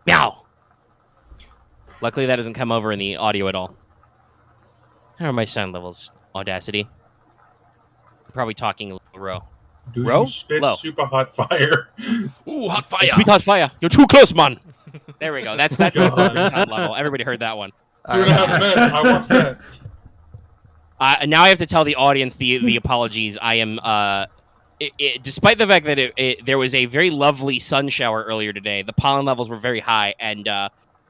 Meow. Luckily, that doesn't come over in the audio at all. How are my sound levels? Audacity. I'm probably talking a little low. Do Row? you spit Low. super hot fire? Ooh, hot fire! Hey, sweet hot fire. You're too close, man. There we go. That's the God. sound level. Everybody heard that one. 2.5 men. I watched that. Now I have to tell the audience the apologies. I am, despite the fact that there was a very lovely sun shower earlier today, the pollen levels were very high, and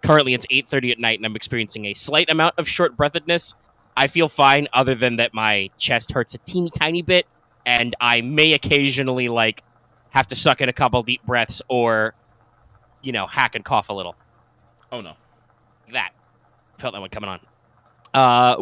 currently it's 8:30 at night, and I'm experiencing a slight amount of short-breathedness. I feel fine, other than that my chest hurts a teeny tiny bit, and I may occasionally have to suck in a couple deep breaths or, hack and cough a little. Oh no, that felt that one coming on.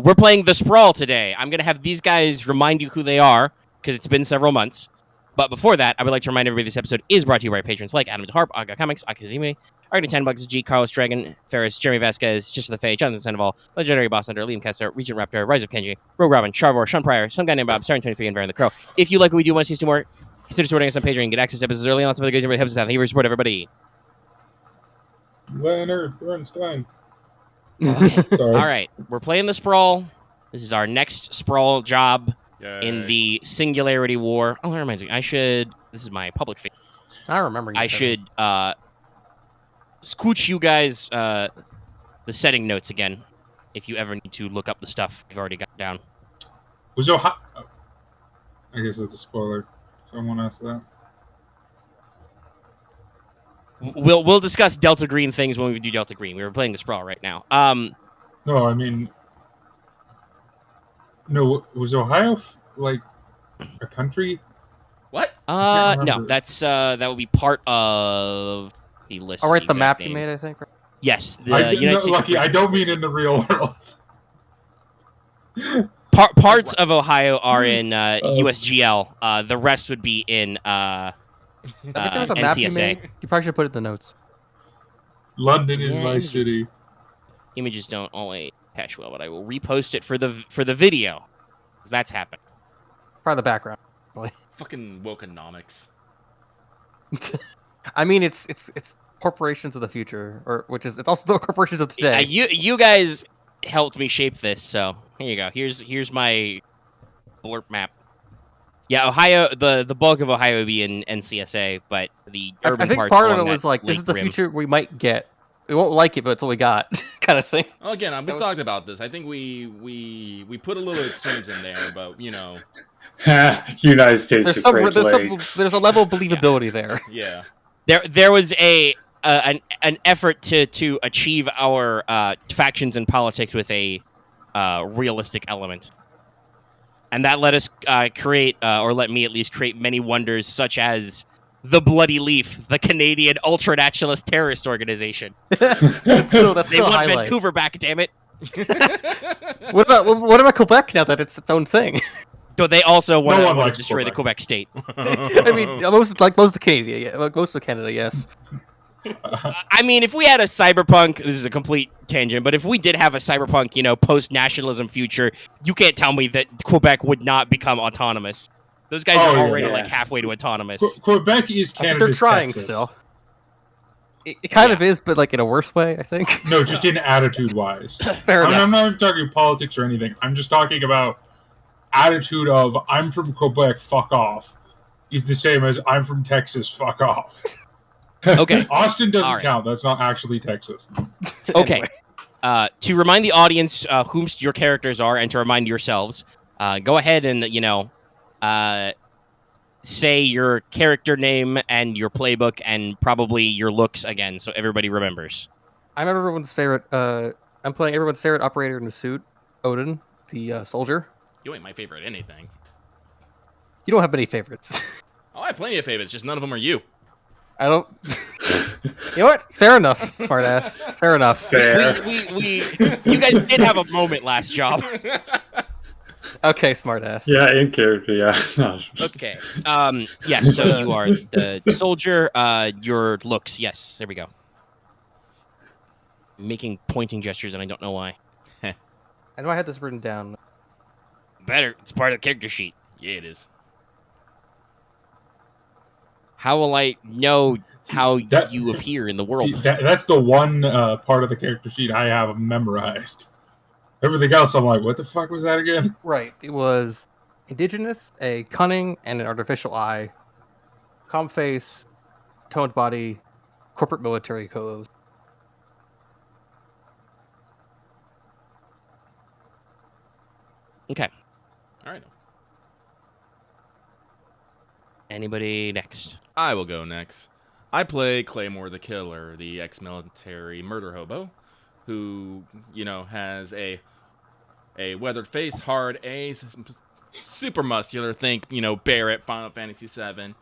We're playing the Sprawl today. I'm going to have these guys remind you who they are, because it's been several months. But before that, I would like to remind everybody this episode is brought to you by patrons like Adam DeHarp, Aga Comics, Akazime, Artie 10 Bucks, G, Carlos Dragon, Ferris, Jeremy Vasquez, Just for the Fae, Jonathan Sandoval, Legendary Boss Hunter, Liam Kessler, Regent Raptor, Rise of Kenji, Rogue Robin, Charvor, Sean Pryor, some guy named Bob, Starring 23, and Baron the Crow. If you like what we do and want to see us do more, consider supporting us on Patreon and get access to episodes early on. Lots of other guys everybody helps us out. Thank you for support, everybody. Leonard Bernstein. Okay. Sorry. All right, we're playing the Sprawl. This is our next Sprawl job. Yay. In the Singularity War. Oh, that reminds me. This is my public face. I remember. I should scooch you guys the setting notes again if you ever need to look up the stuff you've already got down. Was Ohio... I guess that's a spoiler. Someone asked that. We'll discuss Delta Green things when we do Delta Green. We were playing the Sprawl right now. No, I mean... No, was Ohio a country? What? No, that would be part of the list. Oh, right, the map name. you made, I think. Yes, the United States. Lucky, I don't mean in the real world. Parts of Ohio are in USGL. The rest would be in I think there was a map you NCSA. made. You probably should put it in the notes. London is my city. Images don't always patch well, but I will repost it for the video. That's happened. Probably the background. Fucking wokenomics. I mean, it's corporations of the future, it's also the corporations of today. You guys helped me shape this, so here you go. Here's my blurb map. Yeah, Ohio. The bulk of Ohio would be in NCSA, but the urban I think parts part of it along was that like, this is the rim. future we might get. We won't like it, but it's what we got, kind of thing. Well, again, we talked about this. I think we put a little extremes in there, but United States. There's a level of believability there. Yeah. There was an effort to achieve our factions and politics with a realistic element, and that let us create, or let me at least create, many wonders such as the Bloody Leaf, the Canadian ultranationalist terrorist organization. That's they still want highlight. Vancouver back, damn it. What about Quebec now that it's its own thing? So they also want one to destroy the Quebec state. I mean, most of Canada, yes. I mean, if we had a cyberpunk, this is a complete tangent, but if we did have a cyberpunk, post-nationalism future, you can't tell me that Quebec would not become autonomous. Those guys are already halfway to autonomous. Quebec is Canada's they're trying Texas. still. It kind of is, but in a worse way, I think. No, just in attitude-wise. Fair enough. I'm not even talking politics or anything. I'm just talking about attitude of I'm from Quebec, fuck off, is the same as I'm from Texas, fuck off. Okay. Austin doesn't count. That's not actually Texas. Okay. To remind the audience whom your characters are and to remind yourselves, go ahead and, say your character name and your playbook and probably your looks again so everybody remembers. I'm everyone's favorite. I'm playing everyone's favorite operator in the suit, Odin, the soldier. You ain't my favorite anything. You don't have many favorites. Oh, I have plenty of favorites, just none of them are you. I don't... You know what? Fair enough, smartass. Fair enough. Fair. You guys did have a moment last job. Okay, smartass. Yeah, in character, yeah. No. Okay. Yes, so you are the soldier. Your looks, yes. There we go. Making pointing gestures, and I don't know why. I know I had this written down. Better. It's part of the character sheet. Yeah, it is. How will I know how That- you appear in the world. See, that's the one part of the character sheet I have memorized. Everything else, I'm like, what the fuck was that again? Right. It was indigenous, a cunning, and an artificial eye. Calm face, toned body, corporate military clothes. Okay. All right. Anybody next? I will go next. I play Claymore the Killer, the ex-military murder hobo, who, has a weathered face, hard A, super muscular. Think, Barrett, Final Fantasy VII.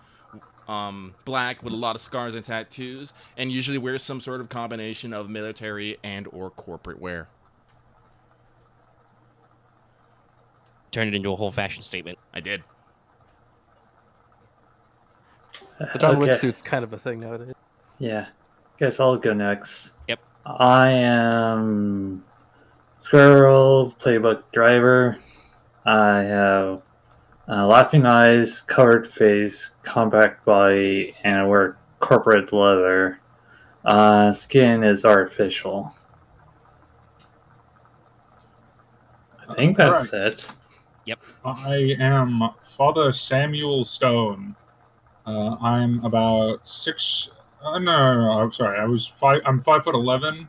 Black with a lot of scars and tattoos, and usually wears some sort of combination of military and or corporate wear. Turn it into a whole fashion statement. I did. The John Wick Okay. suit's kind of a thing nowadays. Yeah. Guess I'll go next. Yep. I am Squirrel, playbook driver. I have laughing eyes, covered face, compact body, and I wear corporate leather. Skin is artificial. I think that's Alright. it. I am Father Samuel Stone. I'm about 6. No, I'm sorry. I'm 5'11".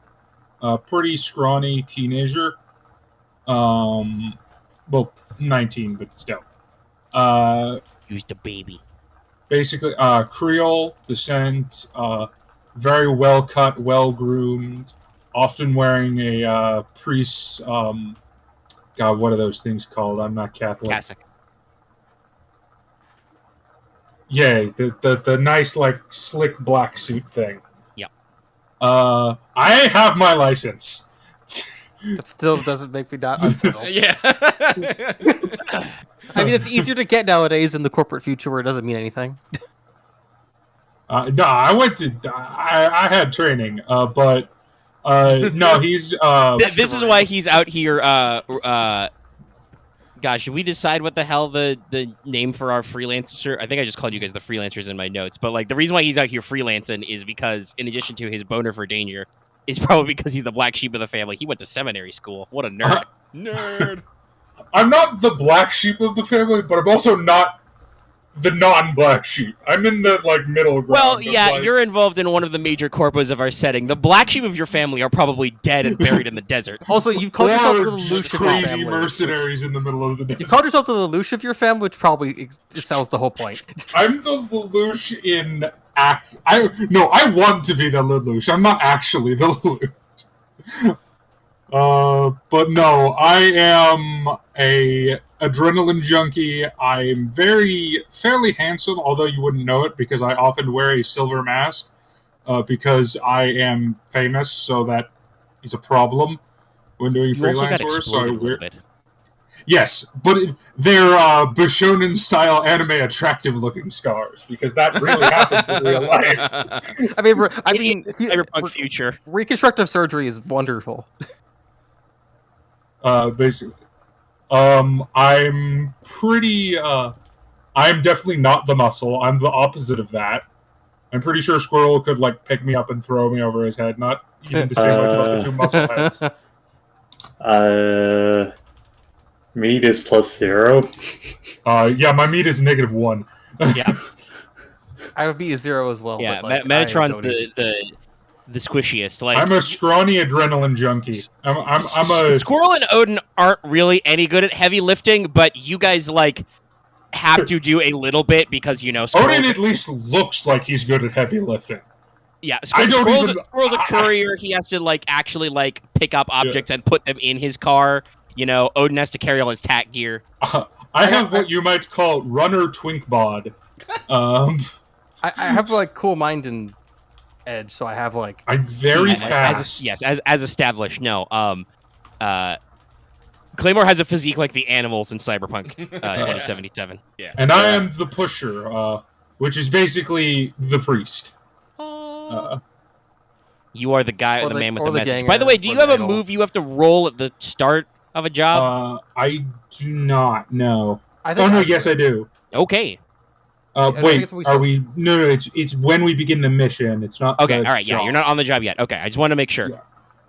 Pretty scrawny teenager. Well, 19, but still. Use the baby. Basically, Creole descent. Very well cut, well groomed. Often wearing a priest's. God, what are those things called? I'm not Catholic. Cassock. Yeah, the nice like slick black suit thing. Yep. I have my license. It still doesn't make me not unsettled. Yeah. I mean, it's easier to get nowadays in the corporate future where it doesn't mean anything. No, I went to. I had training, but no, he's. This is why he's out here. Gosh, should we decide what the hell the name for our freelancer? I think I just called you guys the freelancers in my notes. But like the reason why he's out here freelancing is because, in addition to his boner for danger, is probably because he's the black sheep of the family. He went to seminary school. What a nerd! Nerd. I'm not the black sheep of the family, but I'm also not the non-black sheep. I'm in the like middle ground. Well, of, yeah, like- you're involved in one of the major corpos of our setting. The black sheep of your family are probably dead and buried in the desert. Also, you've called yourself the Or Lelouch just of your crazy family. mercenaries in the middle of the desert. You called yourself the Lelouch of your family, which probably sells the whole point. I'm the Lelouch in I want to be the Lelouch. I'm not actually the Lelouch. But no, I am a adrenaline junkie. I'm fairly handsome, although you wouldn't know it because I often wear a silver mask because I am famous, so that is a problem when doing You also freelance got work. So I exploded a little wear. bit. Yes, but they're Bishonen style anime attractive looking scars because that really happens in real life. I mean, Cyberpunk future. reconstructive surgery is wonderful. Basically, I'm pretty. I'm definitely not the muscle. I'm the opposite of that. I'm pretty sure Squirrel could like pick me up and throw me over his head. Not even to say much about the two muscle heads. Meat is +0. Yeah, my meat is -1. Yeah, I would be a 0 as well. yeah. but, like, Metatron's I don't the squishiest. Like I'm a scrawny adrenaline junkie. I'm a. Squirrel and Odin aren't really any good at heavy lifting, but you guys like have to do a little bit because Squirrel. Odin at least looks like he's good at heavy lifting. Yeah, I don't Squirrel's, even- Squirrel's a courier. He has to actually pick up objects and put them in his car. Odin has to carry all his tack gear. I have what you might call runner twink bod. I have cool mind and edge, so I have I'm very As- fast. as established. No, Claymore has a physique like the animals in Cyberpunk 2077. Yeah. And I am the pusher, which is basically the priest. You are the guy, Or the the- man with or the the message. By the ganger, way, do or you the have a idol. move you have to roll at the start of a job? I do not know. I Oh think no, I yes I do. Okay. Wait, guess we are should- we? No, it's when we begin the mission. It's not. Okay, the all right, yeah, job. you're not on the job yet. Okay, I just want to make sure.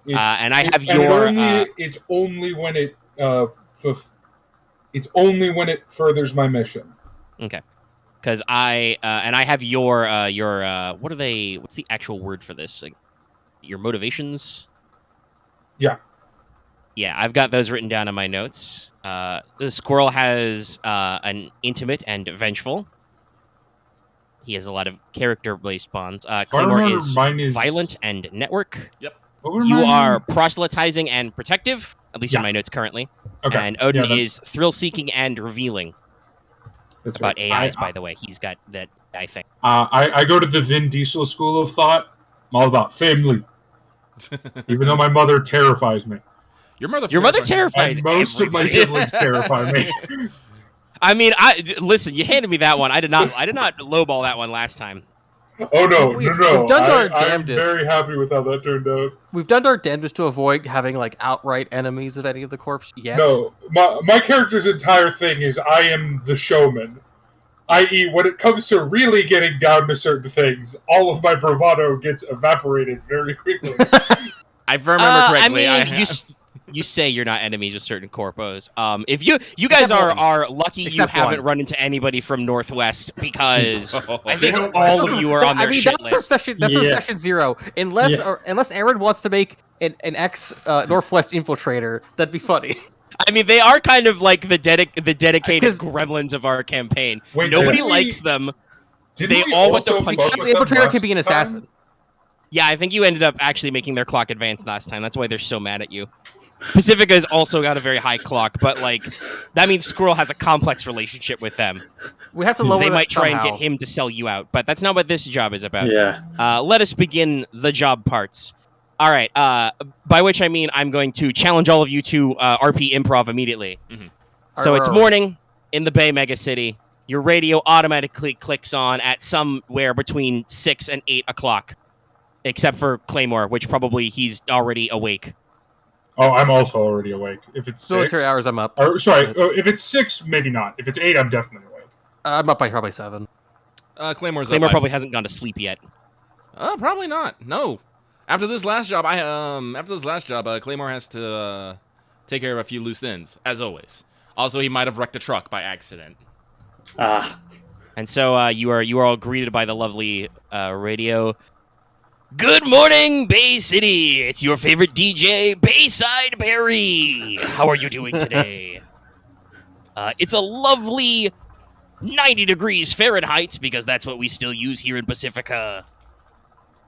Yeah. And I have your. It's only when it. It's only when it furthers my mission. Okay, because I have your what are they? What's the actual word for this? Like, your motivations. Yeah. Yeah, I've got those written down in my notes. The Squirrel has an intimate and vengeful. He has a lot of character-based bonds. Claymore is violent and network. Yep. You are proselytizing and protective, at least in my notes currently. Okay. And Odin is thrill-seeking and revealing. That's About right. AIs, by the way. He's got that, I think. I go to the Vin Diesel School of Thought. I'm all about family. Even though my mother terrifies me. Your mother terrifies And most of my everybody. siblings terrify me. I mean, listen. You handed me that one. I did not lowball that one last time. Oh no, We've no! done our I'm damnedest. very happy with how that turned out. We've done our damnedest to avoid having like outright enemies of any of the corps yet. No, my character's entire thing is I am the showman. I.e., when it comes to really getting down to certain things, all of my bravado gets evaporated very quickly. If I remember correctly, I mean, you say you're not enemies with certain corpos. If you guys are lucky you Except haven't one. run into anybody from Northwest because I They think don't- all of you are on their I mean, shit that's for list. session. That's for session 0. Unless Aaron wants to make an ex Northwest infiltrator, that'd be funny. I mean, they are kind of like the dedicated 'Cause- gremlins of our campaign. Wait, Nobody didn't we- likes them. Didn't They we all want to also punch fuck you. with The them infiltrator last could be an time? assassin. Yeah, I think you ended up actually making their clock advance last time. That's why they're so mad at you. Pacifica's also got a very high clock, but like that means Squirrel has a complex relationship with them. We have to lower They that might try somehow. and get him to sell you out, but that's not what this job is about. Yeah. Let us begin the job parts. All right. By which I mean I'm going to challenge all of you to RP improv immediately. Mhm. So it's Arr. morning in the Bay Mega City. Your radio automatically clicks on at somewhere between 6 and 8 o'clock, except for Claymore, which probably he's already awake. Oh, I'm also already awake. If it's 6, Military hours, I'm up. or sorry, if it's 6, maybe not. If it's 8, I'm definitely awake. I'm up by probably 7. Claymore Claymore probably hasn't gone to sleep yet. Probably not. No. After this last job, Claymore has to take care of a few loose ends, as always. Also, he might have wrecked a truck by accident. And so you are all greeted by the lovely radio. Good morning, Bay City. It's your favorite DJ, Bayside Barry. How are you doing today? It's a lovely 90 degrees Fahrenheit because that's what we still use here in Pacifica.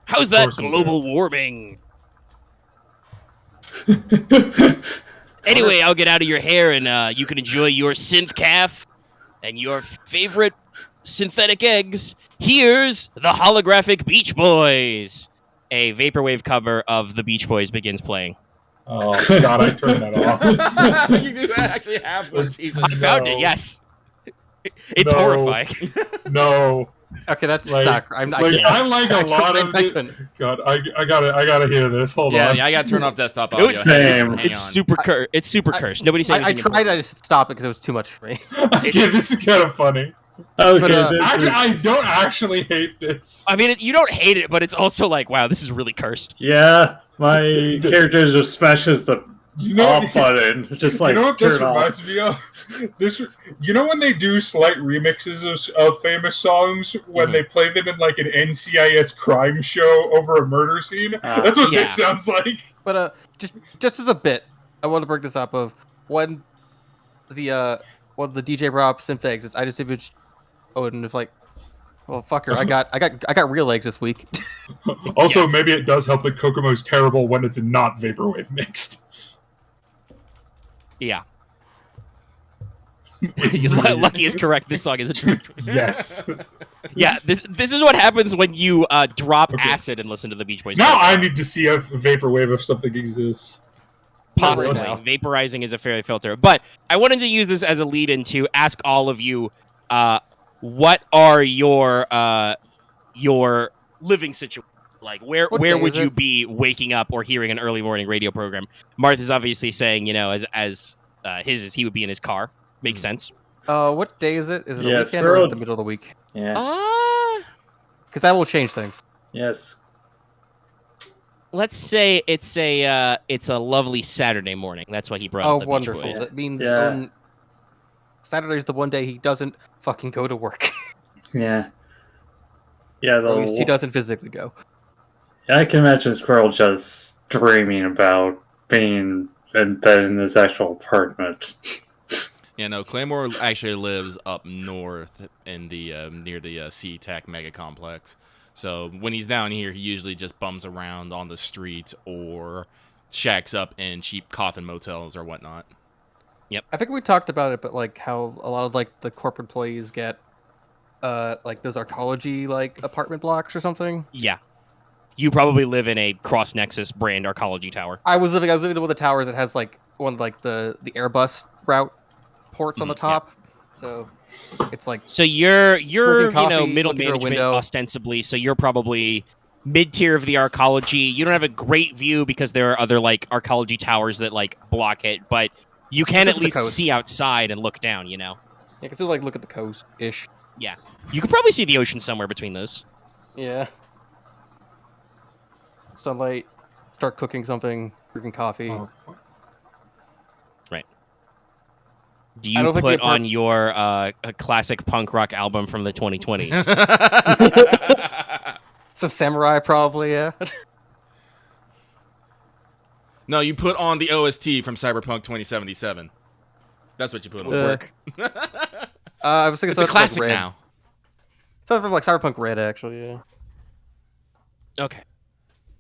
How's that course we global warming? Anyway, I'll get out of your hair and you can enjoy your synth calf and your favorite synthetic eggs. Here's the holographic Beach Boys. A vaporwave cover of the Beach Boys begins playing. Oh God, I turned that off. You do actually have one. Jesus. I found it, yes. It's No. horrifying. No, Okay, that's like, stuck. I like a lot of it. God, I gotta hear this. Hold Yeah, on. yeah, I got to turn off desktop It audio. was- Same. Hang It's on. super cursed. Nobody say I anything. tried to just stop it because it was too much for me. Yeah, this is kind of funny. Okay. But, this Actually, is- I don't actually hate this. I mean, you don't hate it, but it's also like, wow, this is really cursed. yeah, my character just smashes the You know, off button. Just like you know what this turn off. reminds me of? This, you know, when they do slight remixes of famous songs when Mhm. they play them in like an NCIS crime show over a murder scene. That's what this Yeah. sounds like. But just as a bit, I want to bring this up of when the DJ brought up synth eggs. I just imaged Odin of like, well, fucker, I got real eggs this week. Also, maybe it does help that Kokomo's terrible when it's not vaporwave mixed. Yeah. Lucky is correct. This song is a true. Yes. Yeah, this is what happens when you drop Okay. acid and listen to the Beach Boys. Now I need to see if vaporwave if something exists. Possibly. Right now. Vaporizing is a fair filter. But I wanted to use this as a lead-in to ask all of you, what are your living situation? Like, where What day would is you it? be waking up or hearing an early morning radio program? Marth is obviously saying, you know, as his is he would be in his car. Makes sense. What day is it? Is it a Yeah, weekend or is it Squirrel- the middle of the week? Yeah. Because that will change things. Yes. Let's say it's a lovely Saturday morning. That's why he brought Oh, up the wonderful. Beach Boys. That means Yeah. Saturday's the one day he doesn't fucking go to work. Yeah. Yeah, Or at least he doesn't physically go. I can imagine Squirrel just dreaming about being in bed in his actual apartment. Yeah, no, Claymore actually lives up north in the near the SeaTac mega complex. So when he's down here, he usually just bums around on the street or shacks up in cheap coffin motels or whatnot. I think we talked about it, but like how a lot of like the corporate employees get like those arcology like apartment blocks or something. Yeah. You probably live in a Cross Nexus brand arcology tower. I was living in one of the towers that has like one of, like the Airbus route ports on the top. So it's like So you're Drinking coffee, middle looking through a management window. ostensibly. So you're probably mid tier of the arcology. You don't have a great view because there are other like arcology towers that like block it, but you can Just at the least coast. see outside and look down. You know. you can still like look at the coast ish. Yeah. You could probably see the ocean somewhere between those. Yeah. Sunlight. Start cooking something. Drinking coffee. Oh, fuck. Do I you don't think put the on your a classic punk rock album from the 2020s? Some samurai probably. Yeah. No, you put on the OST from Cyberpunk 2077. That's what you put on. Work. I was thinking It's a something classic like Red. now. Something from like Cyberpunk Red actually. Yeah. Okay.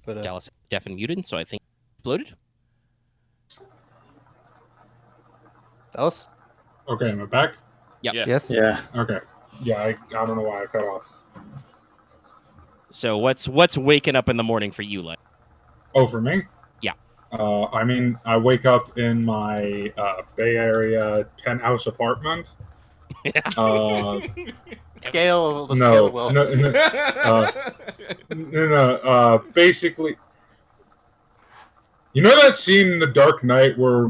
But Dallas deaf and muted, so I think exploded. Dallas. Okay, am I back? Yep. Yeah. Yes. Yeah. Okay. Yeah, I don't know why I cut off. So what's waking up in the morning for you, like? Oh, for me? Yeah. I mean, I wake up in my Bay Area penthouse apartment. Scale. The No, scale well. no. Basically, you know that scene in The Dark Knight where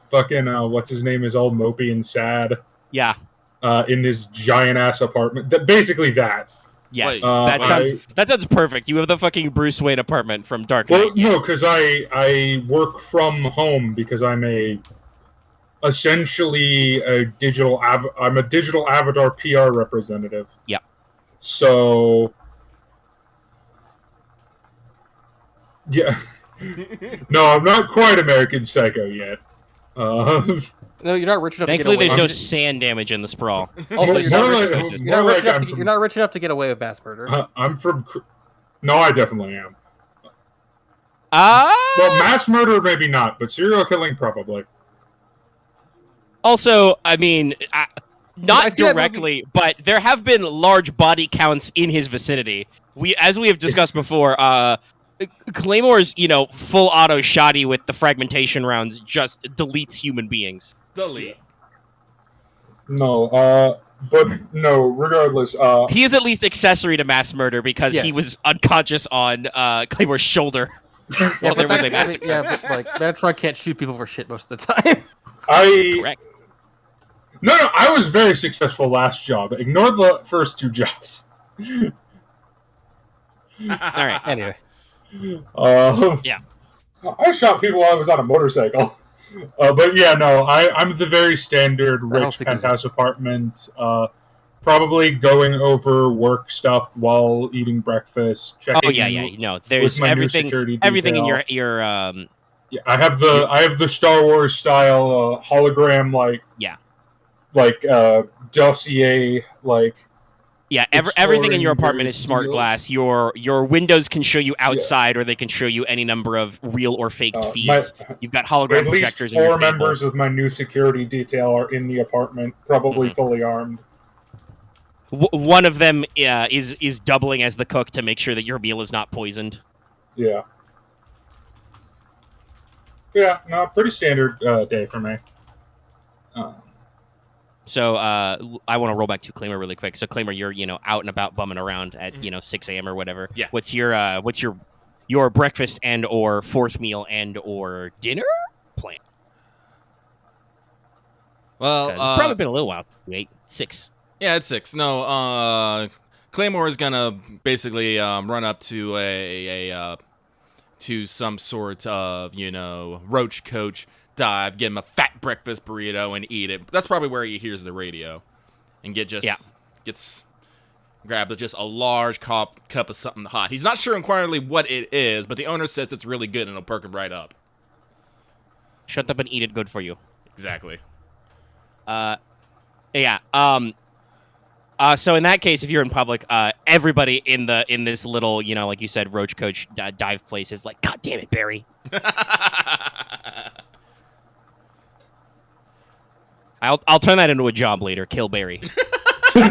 fucking what's his name is all mopey and sad Yeah. in this giant ass apartment. Basically that. Yes. Wait. That sounds perfect. You have the fucking Bruce Wayne apartment from Dark Knight. Well, no, because I work from home because I'm essentially a digital I'm a digital avatar PR representative. Yeah. So yeah. No, I'm not quite American Psycho yet. No, you're not rich enough. Thankfully, to get there's away. no sand damage in the Sprawl. Also, you're not, More rich, like- you're, not more rich like enough to, you're not rich enough to get away with mass murder. I'm from. No, I definitely am. Ah. Well, mass murder maybe not, but serial killing probably. Also, I mean, I not see that directly, but there have been large body counts in his vicinity. As we have discussed before, Claymore's, full auto shoddy with the fragmentation rounds just deletes human beings. Delete. No, but no. Regardless, He is at least accessory to mass murder because he Yes. was unconscious on Claymore's shoulder. Yeah, there was a but massacre. but like Metatron can't shoot people for shit most of the time. Correct. No, I was very successful last job. Ignore the first two jobs. All right. Anyway, Yeah. I shot people while I was on a motorcycle. But yeah, no, I'm the very standard don't rich think he's- penthouse apartment. Probably going over work stuff while eating breakfast. Checking. Oh yeah. No, there's with my new everything. security Everything in detail. your Yeah, I have the Star Wars style hologram dossier Yeah, everything in your Exploring apartment is various smart fields. glass. Your windows can show you outside, or they can show you any number of real or faked feeds. You've got hologram At least projectors in your 4 table. members of my new security detail are in the apartment, probably Mm-hmm. fully armed. One of them is doubling as the cook to make sure that your meal is not poisoned. Yeah. Yeah, no, pretty standard day for me. So I want to roll back to Claymore really quick. So Claymore, you're out and about bumming around at 6 a.m. or whatever. Yeah. What's your breakfast and or fourth meal and or dinner plan? 'Cause Well, it's probably been a little while since you ate 6. Yeah, it's 6. No, Claymore is gonna basically run up to to some sort of, roach coach dive, get him a fat breakfast burrito and eat it. That's probably where he hears the radio, and gets grabbed just a large cup of something hot. He's not sure entirely what it is, but the owner says it's really good and it'll perk him right up. Shut up and eat it. Good for you. Exactly. Yeah. So in that case, if you're in public, everybody in this little, like you said, roach coach dive place is like, God damn it, Barry. I'll turn that into a job later. Kill Barry. No.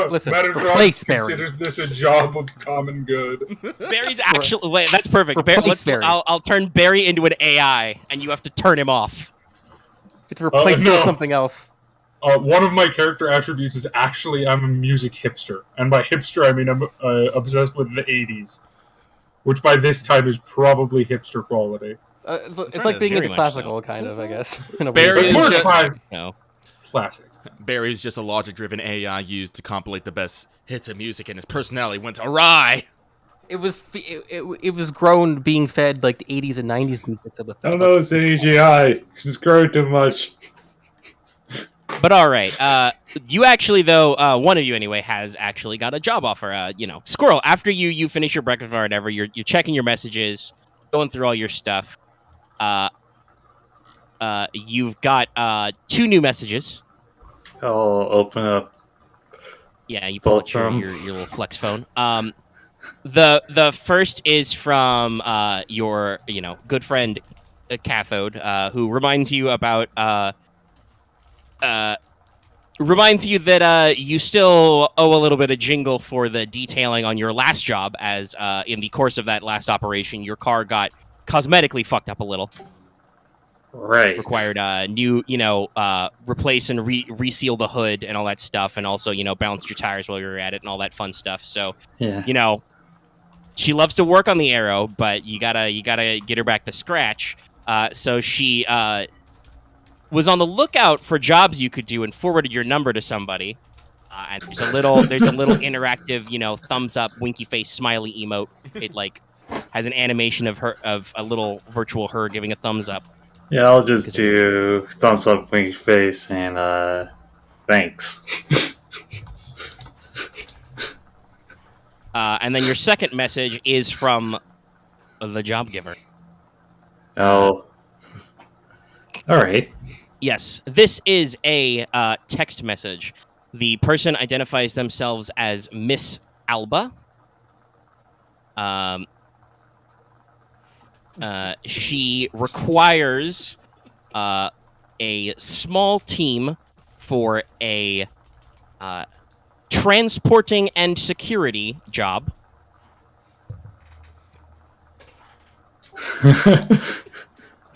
Listen, Metatron replace Barry. considers this a job of common good. Barry's actually. Wait, that's perfect. Replace Barry. I'll turn Barry into an AI, and you have to turn him off. It's replaced with something else. One of my character attributes is actually I'm a music hipster, and by hipster I mean I'm obsessed with the '80s, which by this time is probably hipster quality. It's like being very into much classical, so. kind of, I guess. In a Barry weird is way. just- No. Classics. Barry's just a logic-driven AI used to compilate the best hits of music, and his personality went awry. It was grown being fed like the 80s and 90s music. So I don't know, it's CGI. It's growing too much. But all right. You actually, though, one of you anyway, has actually got a job offer. Squirrel. After you finish your breakfast or whatever, you're checking your messages, going through all your stuff. You've got 2 new messages. I'll open up. Yeah, you pull Both out of your little flex phone. The first is from your good friend Cathode, who reminds you about reminds you that you still owe a little bit of jingle for the detailing on your last job, as in the course of that last operation, your car got cosmetically fucked up a little. Right. Required new, replace and reseal the hood and all that stuff, and also, balance your tires while you're at it and all that fun stuff. So, Yeah. She loves to work on the Arrow, but you gotta get her back to scratch. So she was on the lookout for jobs you could do and forwarded your number to somebody. And there's a little interactive, thumbs up, winky face, smiley emote. It has an animation of a little virtual her giving a thumbs up. Yeah, I'll just do thumbs up, winky face, and thanks. And then your second message is from the job giver. Oh. Alright. Yes, this is a text message. The person identifies themselves as Miss Alba. She requires a small team for a transporting and security job.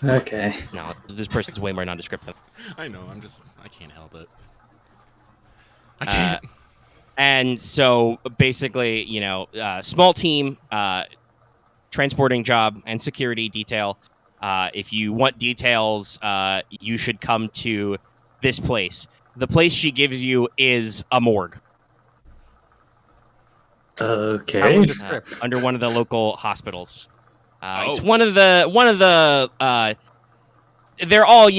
Okay. No, this person's way more nondescript. I know, I can't help it. I can't. And so basically, small team, transporting job and security detail. If you want details, you should come to this place. The place she gives you is a morgue. Okay. Under one of the local hospitals. It's one of the they're all,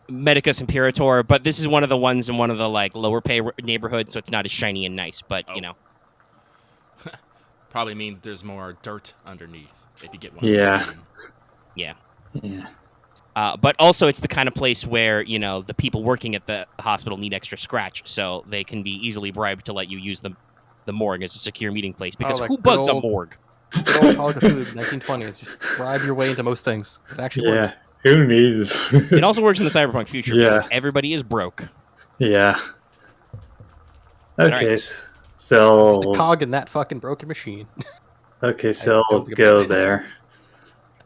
Medicus Imperator, but this is one of the ones in one of the lower pay neighborhoods, so it's not as shiny and nice, but Probably means there's more dirt underneath if you get one. Yeah. Yeah. Yeah. But also it's the kind of place where, the people working at the hospital need extra scratch, so they can be easily bribed to let you use the morgue as a secure meeting place, because who bugs a morgue? Good old Call of Duty 1920s. Just bribe your way into most things. It actually works. Who needs? It also works in the cyberpunk future Yeah. because everybody is broke. Yeah. Okay, Right. so The cog in that fucking broken machine. okay, so I'll go there.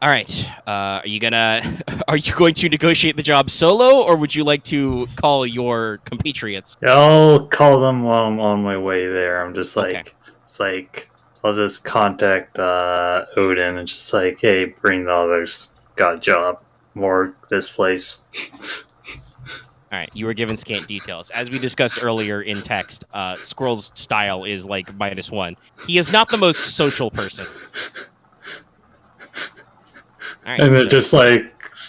All right. Are you going to negotiate the job solo, or would you like to call your compatriots? I'll call them while I'm on my way there. I'm just Okay. it's like I'll just contact Odin and just hey, bring the others. Got a job. morgue this place. All right, you were given scant details. As we discussed earlier in text, Squirrel's style is like -1. He is not the most social person. All right, And then so-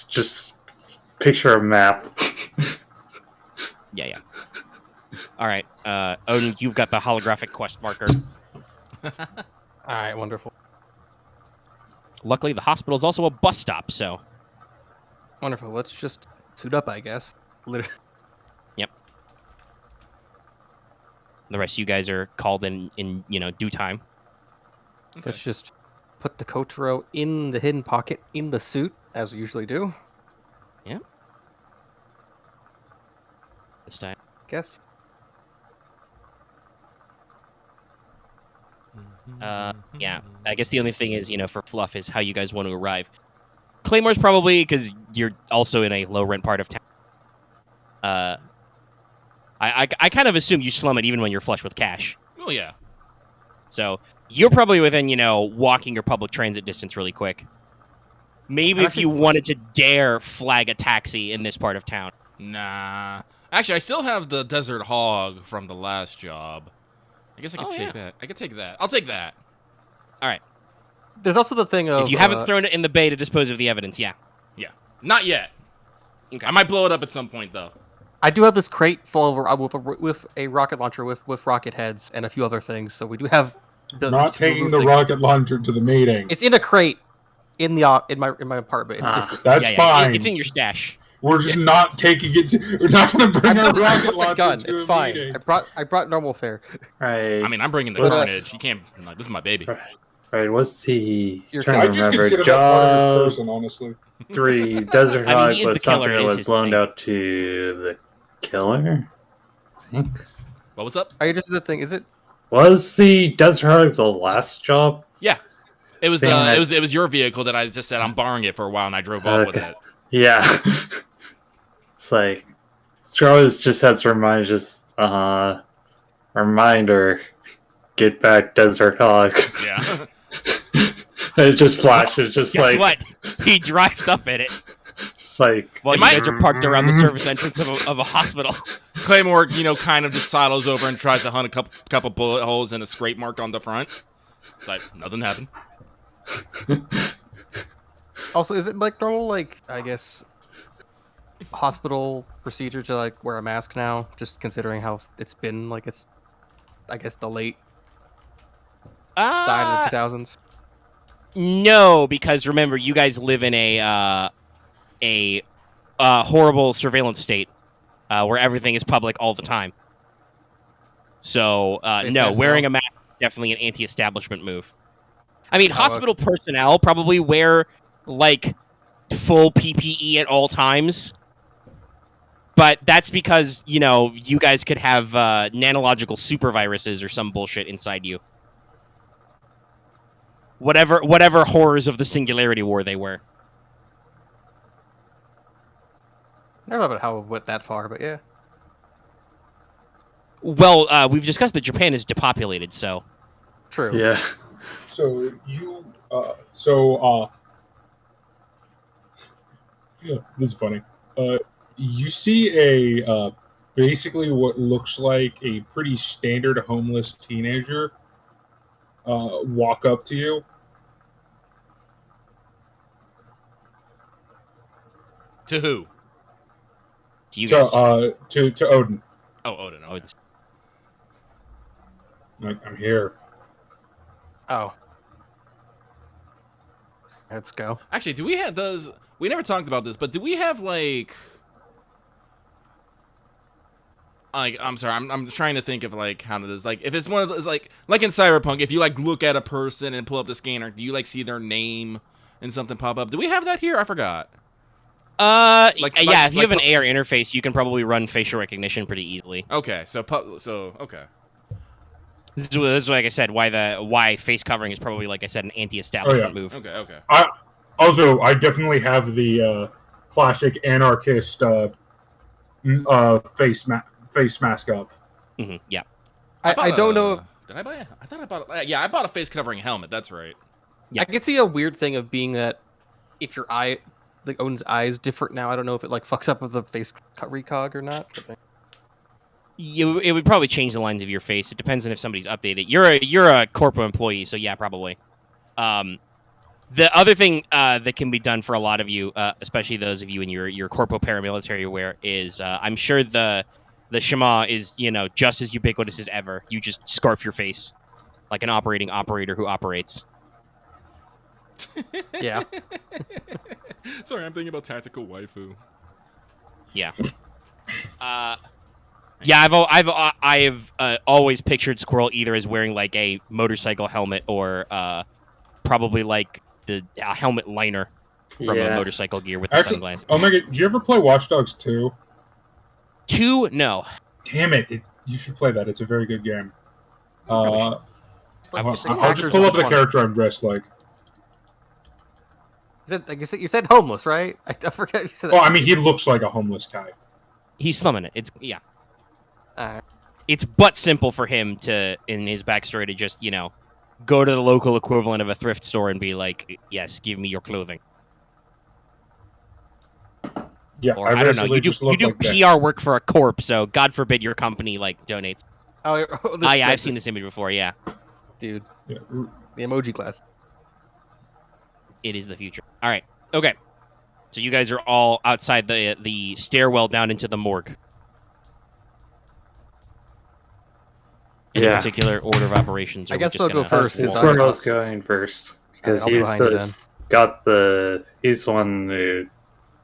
just picture a map. yeah. All right, Odin, you've got the holographic quest marker. All right, wonderful. Luckily, the hospital is also a bus stop, so Wonderful. Let's just suit up, I guess. Literally. the rest of you guys are called in due time. Okay. Let's just put the Kotaro in the hidden pocket in the suit, as we usually do, This time. I guess. Yeah, I guess the only thing is, for fluff is how you guys want to arrive. Claymore's probably because you're also in a low rent part of town. I kind of assume you slum it even when you're flush with cash. Oh yeah. So you're probably within, walking or public transit distance really quick. Maybe if you wanted to dare flag a taxi in this part of town. Nah. Actually, I still have the desert hog from the last job. I guess I could take that. I could take that. I'll take that. All right. There's also the thing of If you haven't thrown it in the bay to dispose of the evidence, yeah. Yeah. Not yet. Okay. I might blow it up at some point though. I do have this crate full of with a rocket launcher with rocket heads and a few other things, so we do have. Not taking the rocket launcher to the meeting. It's in a crate in my apartment. It's different. That's Yeah, fine. It's in your stash. We're just not taking it. We're not going to bring our rocket launcher gun. to It's a fine. meeting. I brought normal fare. Right. I mean, I'm bringing the What's- carnage. You can't. Like, this is my baby. Right, what's the... You're trying I to just remember. consider that part of Job the person, honestly. 3, Desert I mean, Hog he is the was something killer, that is was his loaned thing. out to the killer, I think. What was up? Are you just the thing? Is it? Was the Desert Hog the last job? Yeah. It was Saying that- it was your vehicle that I just said I'm borrowing it for a while and I drove off with Okay. it. Yeah. It's like... Squirrel just has to reminder, get back Desert Hog. Yeah. It just flashes, just Guess like... what? He drives up in it It's like... while It you might- guys are parked around the service entrance of a hospital. Claymore, kind of just sidles over and tries to hunt a couple bullet holes and a scrape mark on the front. It's like nothing happened. Also, is it like normal, like I guess, hospital procedure to like wear a mask now? Just considering how it's been, like it's, I guess, the late side of the 2000s. No, because remember, you guys live in a horrible surveillance state where everything is public all the time. So, no, wearing a mask is definitely an anti-establishment move. I mean, hospital personnel probably wear, like, full PPE at all times. But that's because, you guys could have nanological superviruses or some bullshit inside you. Whatever horrors of the Singularity War they were. I don't know about how it went that far, but yeah. Well, we've discussed that Japan is depopulated, so... True. Yeah. So you, this is funny. You see a basically what looks like a pretty standard homeless teenager walk up to you. To who? To you guys. To Odin. Oh, Odin. Oh, it's- I'm here. Oh. Let's go. Actually, do we have we never talked about this, but do we have like I'm sorry, I'm trying to think of like how it is. Like if it's one of those like in Cyberpunk, if you like look at a person and pull up the scanner, do you like see their name and something pop up? Do we have that here? I forgot. yeah, like- if you have an like- AR interface, you can probably run facial recognition pretty easily. Okay, so okay. This is like I said, why face covering is probably, like I said, an anti-establishment move. Okay. I definitely have the classic anarchist face mask up. Yeah. I don't know. Did I buy? I thought I bought. Yeah, I bought a face covering helmet. That's right. Yeah. I can see a weird thing of being that if your eye, like Odin's eyes different now. I don't know if it like fucks up with the face recog or not. But, It would probably change the lines of your face. It depends on if somebody's updated. You're a corporate employee, so yeah, probably. The other thing that can be done for a lot of you, especially those of you in your corpo paramilitary wear, is I'm sure the Shema is just as ubiquitous as ever. You just scarf your face like an operator who operates. yeah. Sorry, I'm thinking about tactical waifu. Yeah. Yeah, I've always pictured Squirrel either as wearing like a motorcycle helmet or probably like the helmet liner from a motorcycle gear with the sunglasses. Omega, did you ever play Watch Dogs 2? 2? No. Damn it! You should play that. It's a very good game. I'll I'll just pull up the character I'm dressed like. You said homeless, right? I forget you said that. Oh, I mean, he looks like a homeless guy. He's slumming it. It's but simple for him to, in his backstory, to just, go to the local equivalent of a thrift store and be like, yes, give me your clothing. Yeah, or, I don't know. You do PR work for a corp, so God forbid your company, donates. I've seen this image before, yeah. Dude. Yeah. The emoji class. It is the future. All right. Okay. So you guys are all outside the stairwell down into the morgue. Any particular order of operations? I guess we'll go first. Squirrel's going first because he's the one who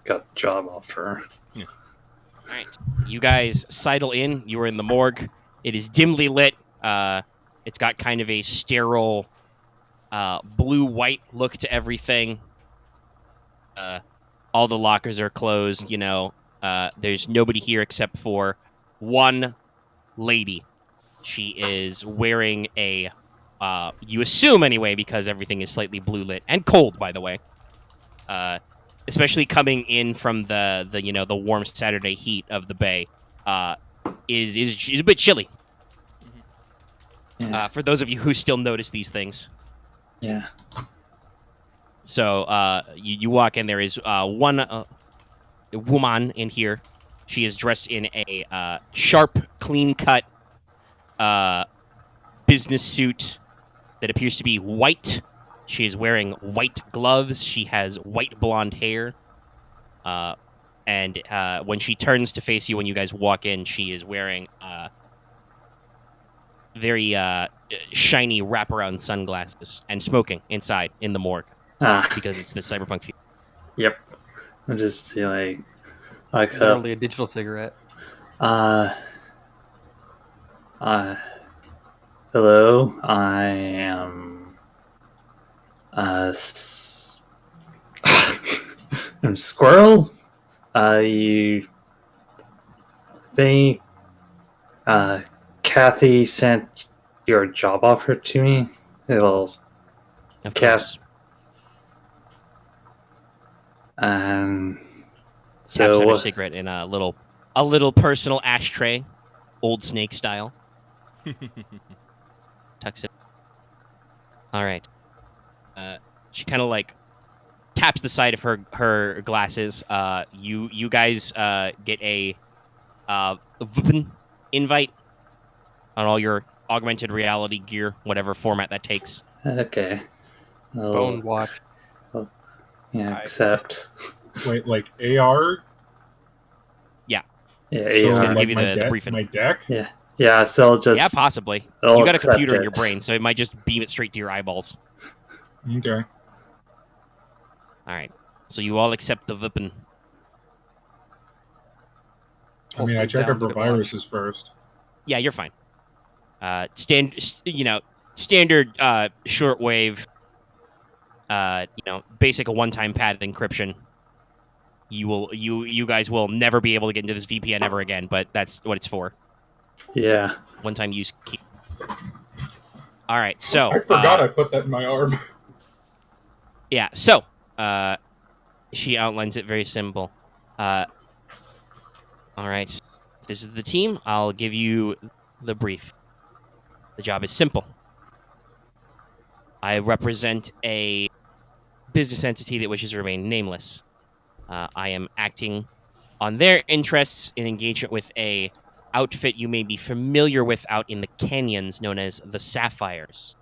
got the job offer. Yeah. All right. You guys sidle in. You are in the morgue. It is dimly lit. It's got kind of a sterile blue-white look to everything. All the lockers are closed. There's nobody here except for one lady. She is wearing a, you assume anyway, because everything is slightly blue lit and cold, by the way. Especially coming in from the warm Saturday heat of the bay, is a bit chilly. Yeah. For those of you who still notice these things. Yeah. So you walk in. There is one woman in here. She is dressed in a sharp, clean-cut business suit that appears to be white. She is wearing white gloves. She has white blonde hair. And when she turns to face you when you guys walk in, she is wearing very shiny wraparound sunglasses and smoking inside in the morgue because it's the cyberpunk future. Yep. I'm just like literally a digital cigarette. Hello, I am I'm Squirrel. You think Kathy sent your job offer to me? Of course. And Taps so out a cigarette in a little personal ashtray, old snake style. Tucks it. All right. She kind of taps the side of her glasses. You guys get a VPN invite on all your augmented reality gear, whatever format that takes. Okay. Phone watch. Yeah, accept. Wait, like AR? Yeah. Yeah, So AR. gonna give you the briefing. My deck? Yeah. Yeah, so I'll just... Yeah, possibly. I'll You got a accept computer in your it. brain, so it might just beam it straight to your eyeballs. Okay. All right. So you all accept the VPN. I mean, I check it for viruses first. Yeah, you're fine. Standard shortwave. Basic one-time pad encryption. You guys will never be able to get into this VPN ever again, but that's what it's for. Yeah. One-time use key. All right, so I forgot I put that in my arm. Yeah, so she outlines it very simple. All right, this is the team. I'll give you the brief. The job is simple. I represent a business entity that wishes to remain nameless. I am acting on their interests in engagement with a outfit you may be familiar with out in the canyons known as the Sapphires.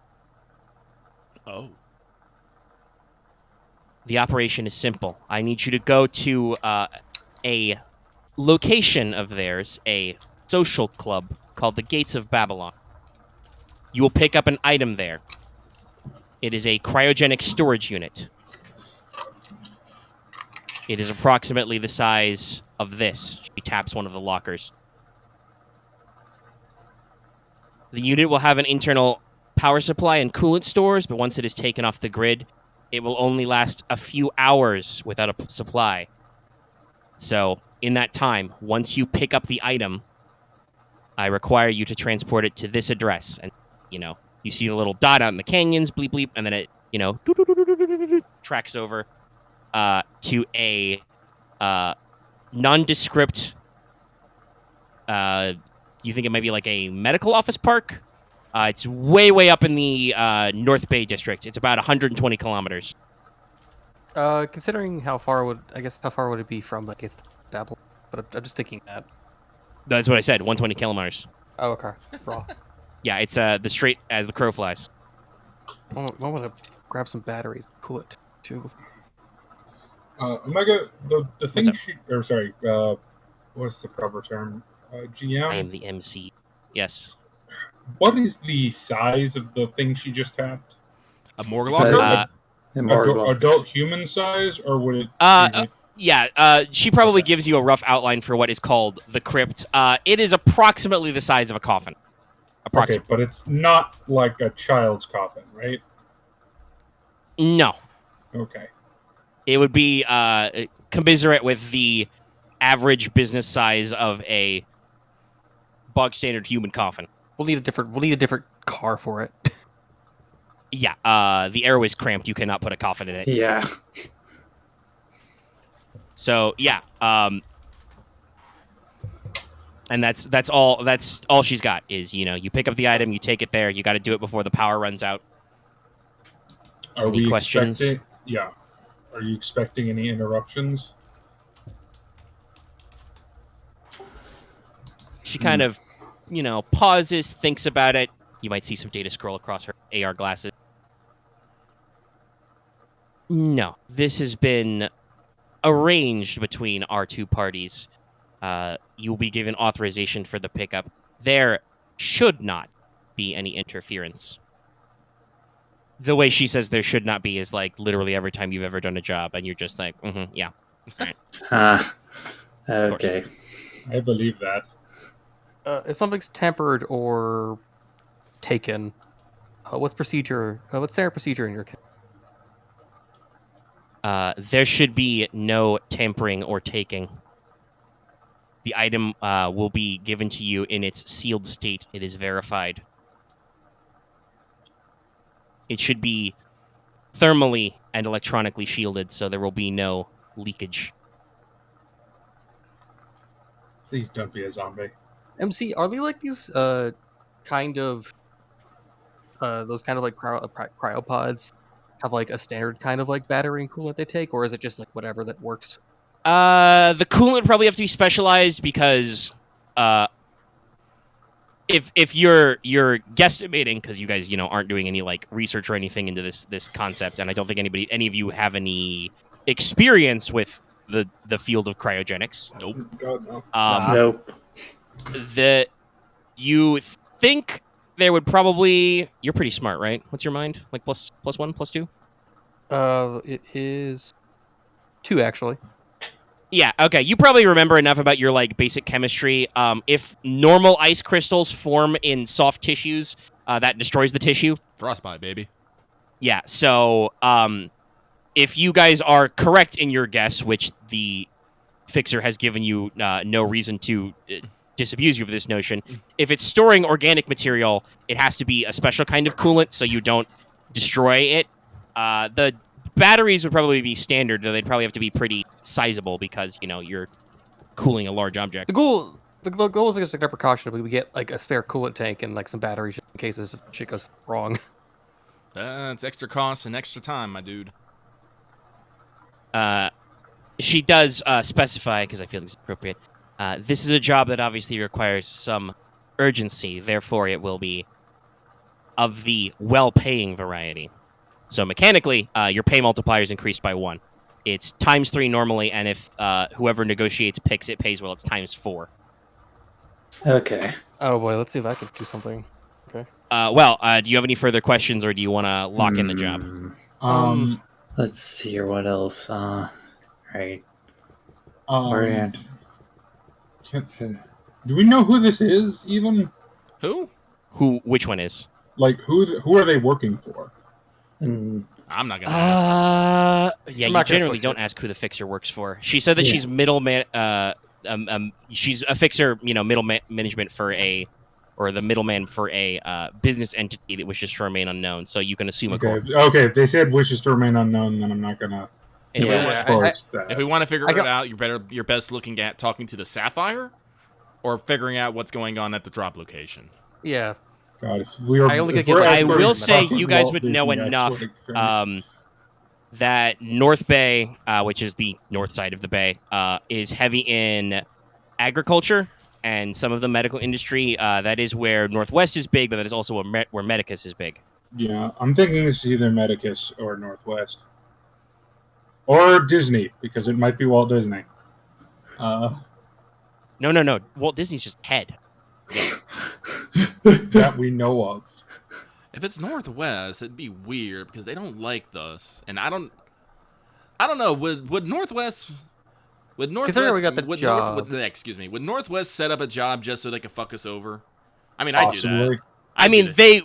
Oh. The operation is simple. I need you to go to a location of theirs, a social club called the Gates of Babylon. You will pick up an item there. It is a cryogenic storage unit. It is approximately the size of this. She taps one of the lockers. The unit will have an internal power supply and coolant stores, but once it is taken off the grid, it will only last a few hours without a supply. So, in that time, once you pick up the item, I require you to transport it to this address. And, you see the little dot out in the canyons, bleep, bleep, and then it, tracks over to a nondescript, you think it might be like a medical office park? It's way, way up in the North Bay district. It's about 120 kilometers. Considering how far would it be from like it's Babylon? But I'm just thinking that. That's what I said, 120 kilometers. Oh, okay. Raw. Yeah, it's the straight as the crow flies. I want to grab some batteries, cool it too. Omega, the thing What's up? what's the proper term? GM? I am the MC. Yes. What is the size of the thing she just tapped? A morgue So- locker? Adult human size, or would it? Yeah, she probably gives you a rough outline for what is called the crypt. It is approximately the size of a coffin. Okay, but it's not like a child's coffin, right? No. Okay. It would be commiserate with the average business size of a bog standard human coffin. We'll need a different car for it. Yeah, the arrow is cramped. You cannot put a coffin in it. Yeah. So yeah, and that's all she's got is you pick up the item, you take it there. You got to do it before the power runs out. Any questions? Yeah. Are you expecting any interruptions? She kind of, pauses, thinks about it. You might see some data scroll across her AR glasses. No, this has been arranged between our two parties. You'll be given authorization for the pickup. There should not be any interference. The way she says there should not be is like literally every time you've ever done a job, and you're just like, yeah. All right. Okay. I believe that. If something's tempered or taken, what's standard procedure in your case? There should be no tampering or taking. The item will be given to you in its sealed state. It is verified. It should be thermally and electronically shielded, so there will be no leakage. Please don't be a zombie. MC, are they like these kind of those kind of like cryopods have like a standard kind of like battery and coolant they take, or is it just like whatever that works? The coolant probably have to be specialized because if you're guesstimating, because you guys aren't doing any like research or anything into this concept, and I don't think any of you have any experience with the field of cryogenics. Nope. God, no. Nope. You think there would probably... You're pretty smart, right? What's your mind? Like plus 1, plus 2? It is 2 actually. Yeah, okay. You probably remember enough about your like basic chemistry. If normal ice crystals form in soft tissues, that destroys the tissue. Frostbite, baby. Yeah, so if you guys are correct in your guess, which the fixer has given you no reason to disabuse you of this notion, if it's storing organic material, it has to be a special kind of coolant so you don't destroy it. The batteries would probably be standard, though they'd probably have to be pretty sizable because, you're cooling a large object. The goal is just like a precaution if we get like a spare coolant tank and like some batteries in case shit goes wrong. It's extra cost and extra time, my dude. she does specify, because I feel it's appropriate. This is a job that obviously requires some urgency. Therefore, it will be of the well-paying variety. So mechanically, your pay multiplier is increased by 1. It's ×3 normally, and if whoever negotiates picks it pays well, it's ×4. Okay. Oh boy, let's see if I can do something. Okay. Do you have any further questions, or do you want to lock in the job? Let's see here. What else? Right. Do we know who this is? Even Who? Which one is? like who are they working for? Mm, I'm not gonna ask. Yeah, I'm you not gonna generally push don't it. ask who the fixer works for. She said that Yeah. she's middleman. She's a fixer, middle management for the middleman for a business entity that wishes to remain unknown. So you can assume a corp. Okay. If they said wishes to remain unknown, then I'm not gonna It's Yeah. enforce that. If we want to figure I it got- out, you're best looking at talking to the Sapphire, or figuring out what's going on at the drop location. Yeah. God, if we are, I only if get, we're like, I experts will in say fucking you guys Walt would know Disney, I enough. swear to goodness. That North Bay, which is the north side of the bay, is heavy in agriculture and some of the medical industry. That is where Northwest is big, but that is also where Medicus is big. Yeah, I'm thinking this is either Medicus or Northwest. Or Disney, because it might be Walt Disney. No. Walt Disney's just head. That we know of. If it's Northwest, it'd be weird because they don't like us, and I don't know. Would Northwest? Would Northwest? Considering we got the would job. Would Northwest set up a job just so they could fuck us over? I mean, I do that. Possibly. I mean, they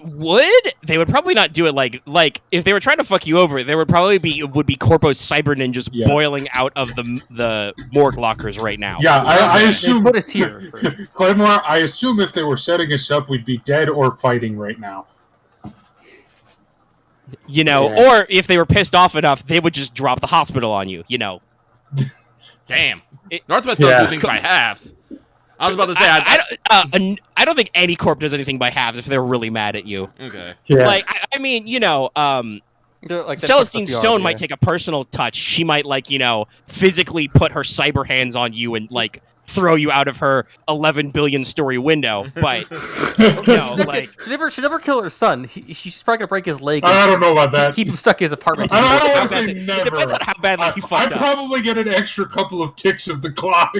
would probably not do it like if they were trying to fuck you over, there would probably be Corpo's cyber ninjas Yeah. boiling out of the morgue lockers right now. Yeah, I They assume. put us here. Claymore, I assume if they were setting us up, we'd be dead or fighting right now. Yeah. Or if they were pissed off enough, they would just drop the hospital on you. Damn. It- Northwest don't Yeah. do things by halves. I was about to say. I don't think any corp does anything by halves if they're really mad at you. Okay. yeah. Like I mean, Like Celestine Stone might take a personal touch. She might physically put her cyber hands on you and throw you out of her 11 billion story window. But She never kill her son. She's probably gonna break his leg. I And don't know about that. keep him stuck in his apartment. I don't How want to say bad- it never. depends on how badly he I fucked up. probably get an extra couple of ticks of the clock.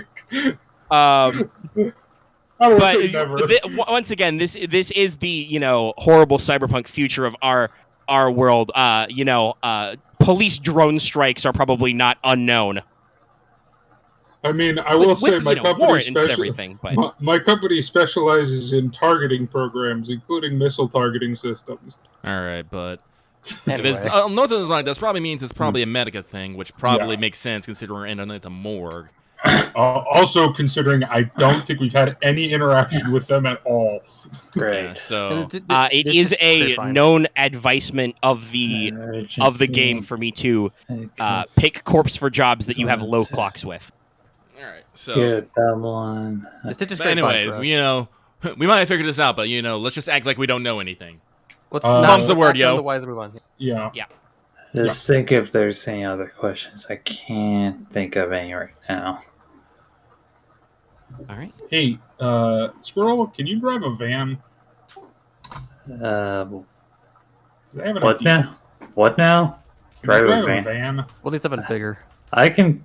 But I don't want to say never. once again, this is the horrible cyberpunk future of our world. Police drone strikes are probably not unknown. I mean, I will say my company warrants everything, but my company specializes in targeting programs, including missile targeting systems. All right, but if Anyway. it's Northwest like that, probably means it's probably a Medica thing, which probably makes sense considering we're in the morgue. Also, considering I don't think we've had any interaction with them at all. Yeah, Great. so it is a known advisement of the game for me to pick corpse for jobs that you have low clocks with. all right. So Good, that one. Just hit just but anyway, we might have figured this out, but let's just act like we don't know anything. Let's Mom's the word, yo. Otherwise, move on. Yeah. Just think if there's any other questions. I can't think of any right now. All right. Hey, Squirrel, can you drive a van? I have an What idea. now? What now? Can you Drive a drive van? We'll need something bigger. I can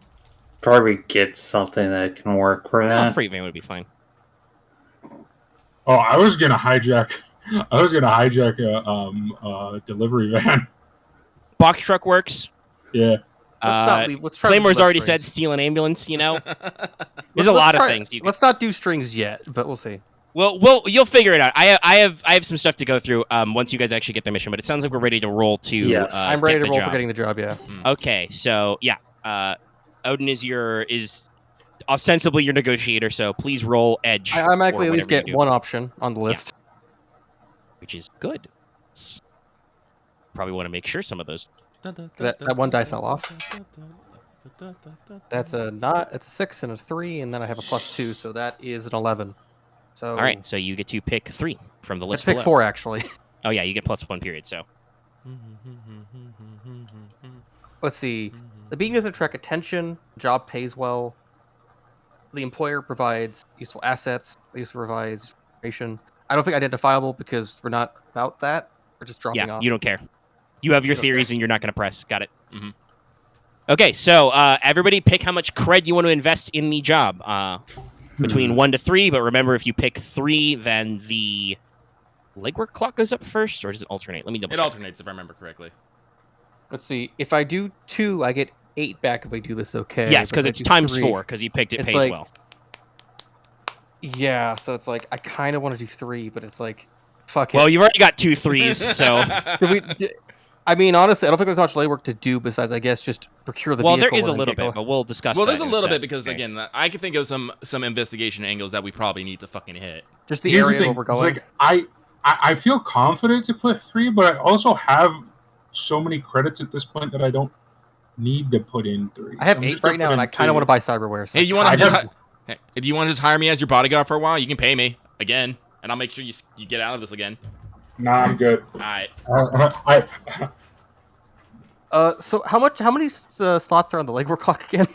probably get something that can work for A that. freight van would be fine. Oh, I was gonna hijack a delivery van. Box truck works. Yeah. Let's not leave. Let's try. to Claymore's leave already strings. said steal an ambulance. There's Let's a lot of try- things. Let's not do strings yet, but we'll see. Well, you'll figure it out. I have some stuff to go through once you guys actually get the mission, but it sounds like we're ready to roll to. Yes. I'm ready get to the roll job. for getting the job. Yeah. Okay, so yeah, Odin is ostensibly your negotiator, so please roll edge. I automatically or at least whatever get you do, one option on the list. which is good. Probably want to make sure some of those. That one die fell off. That's a 6 and a 3, and then I have a +2, so that is an 11. So All right, so you get to pick 3 from the let's list. pick below. 4 actually. Oh yeah, you get +1 period. So Let's see. The beam doesn't attract attention. The job pays well. The employer provides useful assets. They used to provide information. I don't think identifiable because we're not about that. We're just dropping Yeah, off. you don't care. You have your Okay. theories and you're not going to press. Got it. Mm-hmm. Okay, so everybody pick how much cred you want to invest in the job. Between 1 to 3, but remember, if you pick 3, then the legwork clock goes up first, or does it alternate? Let me double It check. alternates if I remember correctly. Let's see. If I do 2, I get 8 back if I do this okay. Yes, but because if I it's do times 3 4, because you picked it it's pays like- well. Yeah, so it's like I kind of want to do 3, but it's like, fuck it. Well, you've already got 2 3s, so... I mean, honestly, I don't think there's much legwork to do besides, I guess, just procure the Well, vehicle. there is a and then little get bit, going. but we'll discuss Well, that there's a in little sec. bit because, Okay. again, I can think of some investigation angles that we probably need to fucking hit. Just the Here's area the thing. where we're It's going. like I feel confident to put 3, but I also have so many credits at this point that I don't need to put in 3. I have So I'm 8 just gonna right now, put and in I kind of 2. want to buy cyberware. So Hey, you want I to have- do you want to just hire me as your bodyguard for a while? You can pay me again, and I'll make sure you get out of this again. Nah, I'm good. All right. So how many slots are on the legwork clock again?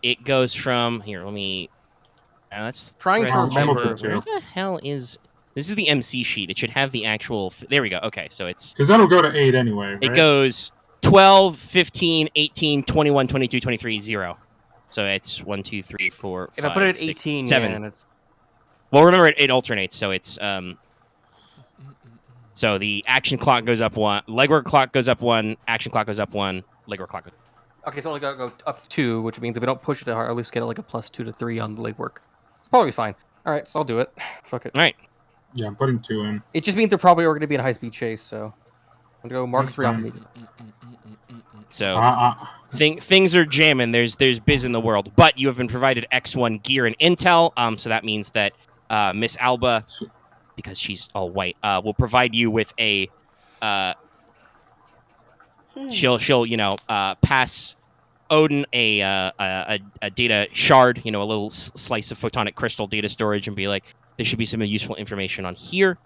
It goes from... Here, let me... that's Trying to present remember. number. Where the hell is... This is the MC sheet. It should have the actual... There we go. Okay, so it's... Because that'll go to 8 anyway, right? It goes 12, 15, 18, 21, 22, 23, 0. So it's 1, 2, 3, 4, 5, If I put it at 6, 18, 7. yeah, and it's Well, remember, it alternates, so it's... So the action clock goes up 1, legwork clock goes up 1, action clock goes up 1, legwork clock goes okay. So only got to go up to 2, which means if we don't push it that hard, at least get like a +2 to 3 on the legwork. Probably fine. All right, so I'll do it. Fuck it. All right. Yeah, I'm putting 2 in. It just means they're probably going to be in a high-speed chase, so I'm gonna go Mark 3 off Mhm. immediately. So things are jamming. There's biz in the world, but you have been provided X1 gear and intel. So that means that Miss Alba, because she's all white, will provide you with a. She'll pass Odin a data shard, a little slice of photonic crystal data storage, and be like, there should be some useful information on here.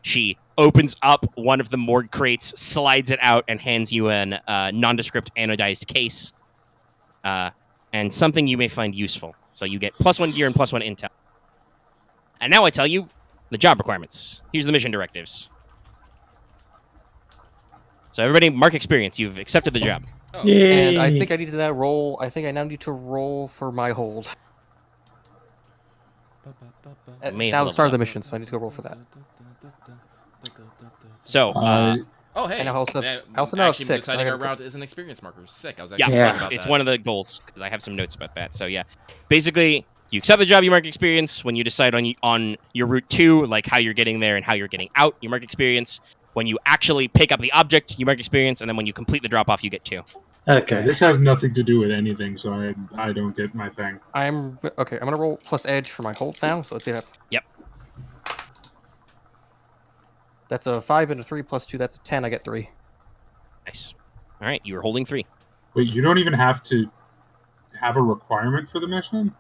She opens up one of the morgue crates, slides it out, and hands you an nondescript anodized case, and something you may find useful. So you get +1 gear and +1 intel. And now I tell you the job requirements. Here's the mission directives. So everybody, mark experience. You've accepted the job. Oh. Yay! And I think I need to now roll. I think I now need to roll for my hold. It's May have now the leveled start of the up. mission, so I need to go roll for that. So, Oh, hey. And I also- Yeah, I also know I have actually 6, so I deciding our gotta- route is an experience marker. Sick. I was yeah, actually Yeah. excited it's, about it's that. one of the goals, because I have some notes about that. So, yeah. Basically, you accept the job, you mark experience. When you decide on your route 2, like how you're getting there and how you're getting out, you mark experience. When you actually pick up the object, you mark experience. And then when you complete the drop-off, you get 2. Okay, Okay. this has nothing to do with anything, so I don't get my thing. I'm okay. I'm gonna roll plus edge for my hold now. So let's see that. Yep. That's a 5 and a 3 plus 2. That's a 10. I get 3. Nice. All right, you were holding 3. Wait, you don't even have to have a requirement for the mission?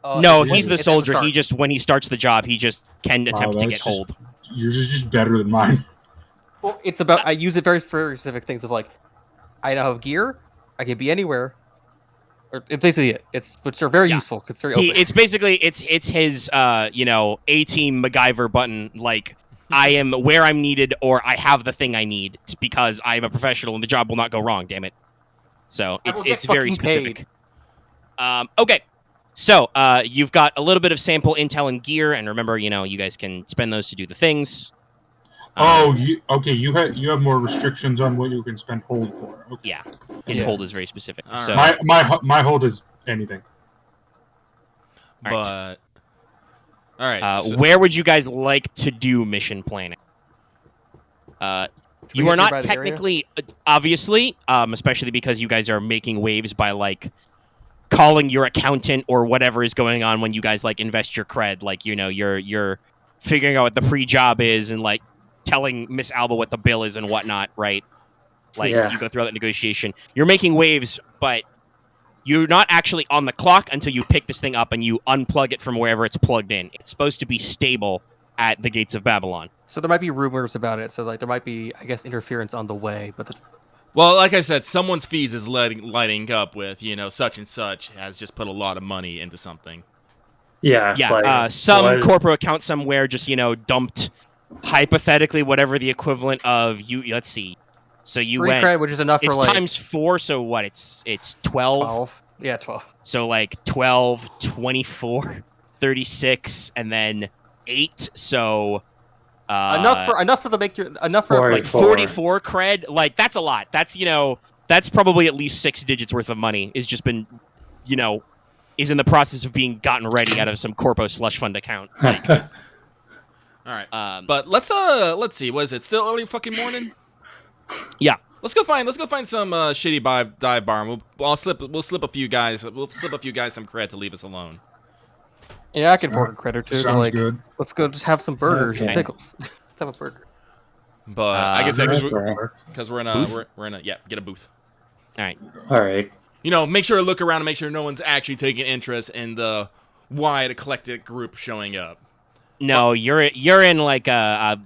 No, it's- he's the it's at soldier. start. He just, when he starts the job, he just can attempt to that's get just- hold. Yours is just better than mine. Well, it's about. I use it very for specific things of like, I now have gear. I can be anywhere. Or it's basically it. It's which are very Yeah. useful because very open. It's basically it's his A-team MacGyver button. Like, I am where I'm needed, or I have the thing I need. It's because I am a professional and the job will not go wrong. Damn it! So I it's will get it's very fucking paid. specific. Okay, so you've got a little bit of sample intel and gear, and remember, you guys can spend those to do the things. You have more restrictions on what you can spend hold for. Okay. Yeah, his Yes. hold is very specific. All So right. My hold is anything. But All right. all right. so- where would you guys like to do mission planning? Should we You get are not by the area? technically, obviously, especially because you guys are making waves by like calling your accountant or whatever is going on when you guys like invest your cred. Like you're figuring out what the pre-job is and like telling Miss Alba what the bill is and whatnot, right? Like Yeah. you go through that negotiation. You're making waves, but you're not actually on the clock until you pick this thing up and you unplug it from wherever it's plugged in. It's supposed to be stable at the gates of Babylon. So there might be rumors about it. So like there might be, I guess, interference on the way. But Well, like I said, someone's feeds is lighting up with, such and such has just put a lot of money into something. Yeah, it's Yeah, like, some what- corporate account somewhere just dumped hypothetically whatever the equivalent of you. Let's see. So you Free went. cred, which is enough for It's like times 4. So what? It's 12. 12. Yeah, 12. So like 12, 24, 36, and then 8. So enough for the make your enough for like 44 cred. Like that's a lot. That's probably at least 6 digits worth of money. Is just been, is in the process of being gotten ready out of some corpo slush fund account. Like, All right. But let's see. Was it still early fucking morning? Yeah. Let's go find some shitty dive bar. And we'll slip a few guys some cred to leave us alone. Yeah, I can pour a credit too. Sounds Like, good. let's go just have some burgers and Okay. pickles. Let's have a burger. But I guess That's because right. we're in a get a booth. all right. All right. Make sure to look around and make sure no one's actually taking interest in the wide eclectic group showing up. No, you're in like a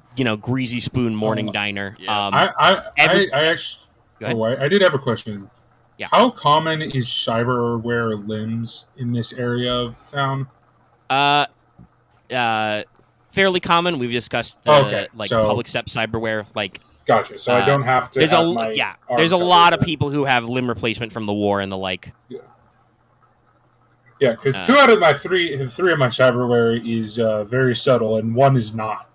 greasy spoon morning diner. Yeah. I actually. Go ahead. Oh, I did have a question. Yeah. How common is cyberware limbs in this area of town? Fairly common. We've discussed the Okay, so- public step cyberware. Like Gotcha. So I don't have to. there's have a my arm there's a covered lot of with- people who have limb replacement from the war and the like. Yeah, because 2 out of my 3 of my cyberware is very subtle, and 1 is not.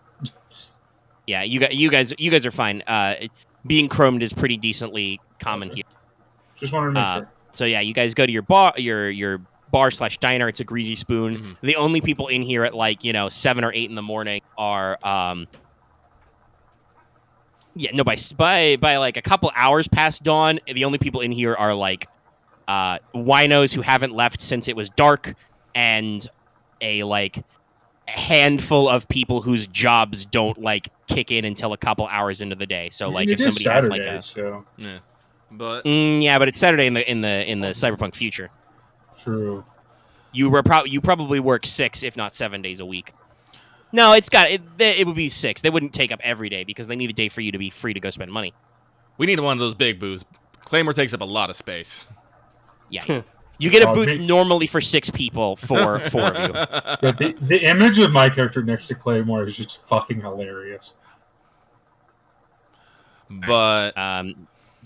Yeah, you guys are fine. Being chromed is pretty decently common here. Just wanted to make sure. So yeah, you guys go to your bar slash diner. It's a greasy spoon. Mhm. The only people in here at 7 or 8 in the morning are by like a couple hours past dawn. The only people in here are like winos who haven't left since it was dark, and a handful of people whose jobs don't kick in until a couple hours into the day. So It if is somebody Saturday, has so Yeah. But yeah, but it's Saturday in the cyberpunk future. true. You probably work 6 if not 7 days a week. No, it would be 6. They wouldn't take up every day because they need a day for you to be free to go spend money. we need one of those big booths. Claymore takes up a lot of space. Yeah. You get a Oh, booth me- normally for 6 people for 4 of you. Yeah, the image of my character next to Claymore is just fucking hilarious. But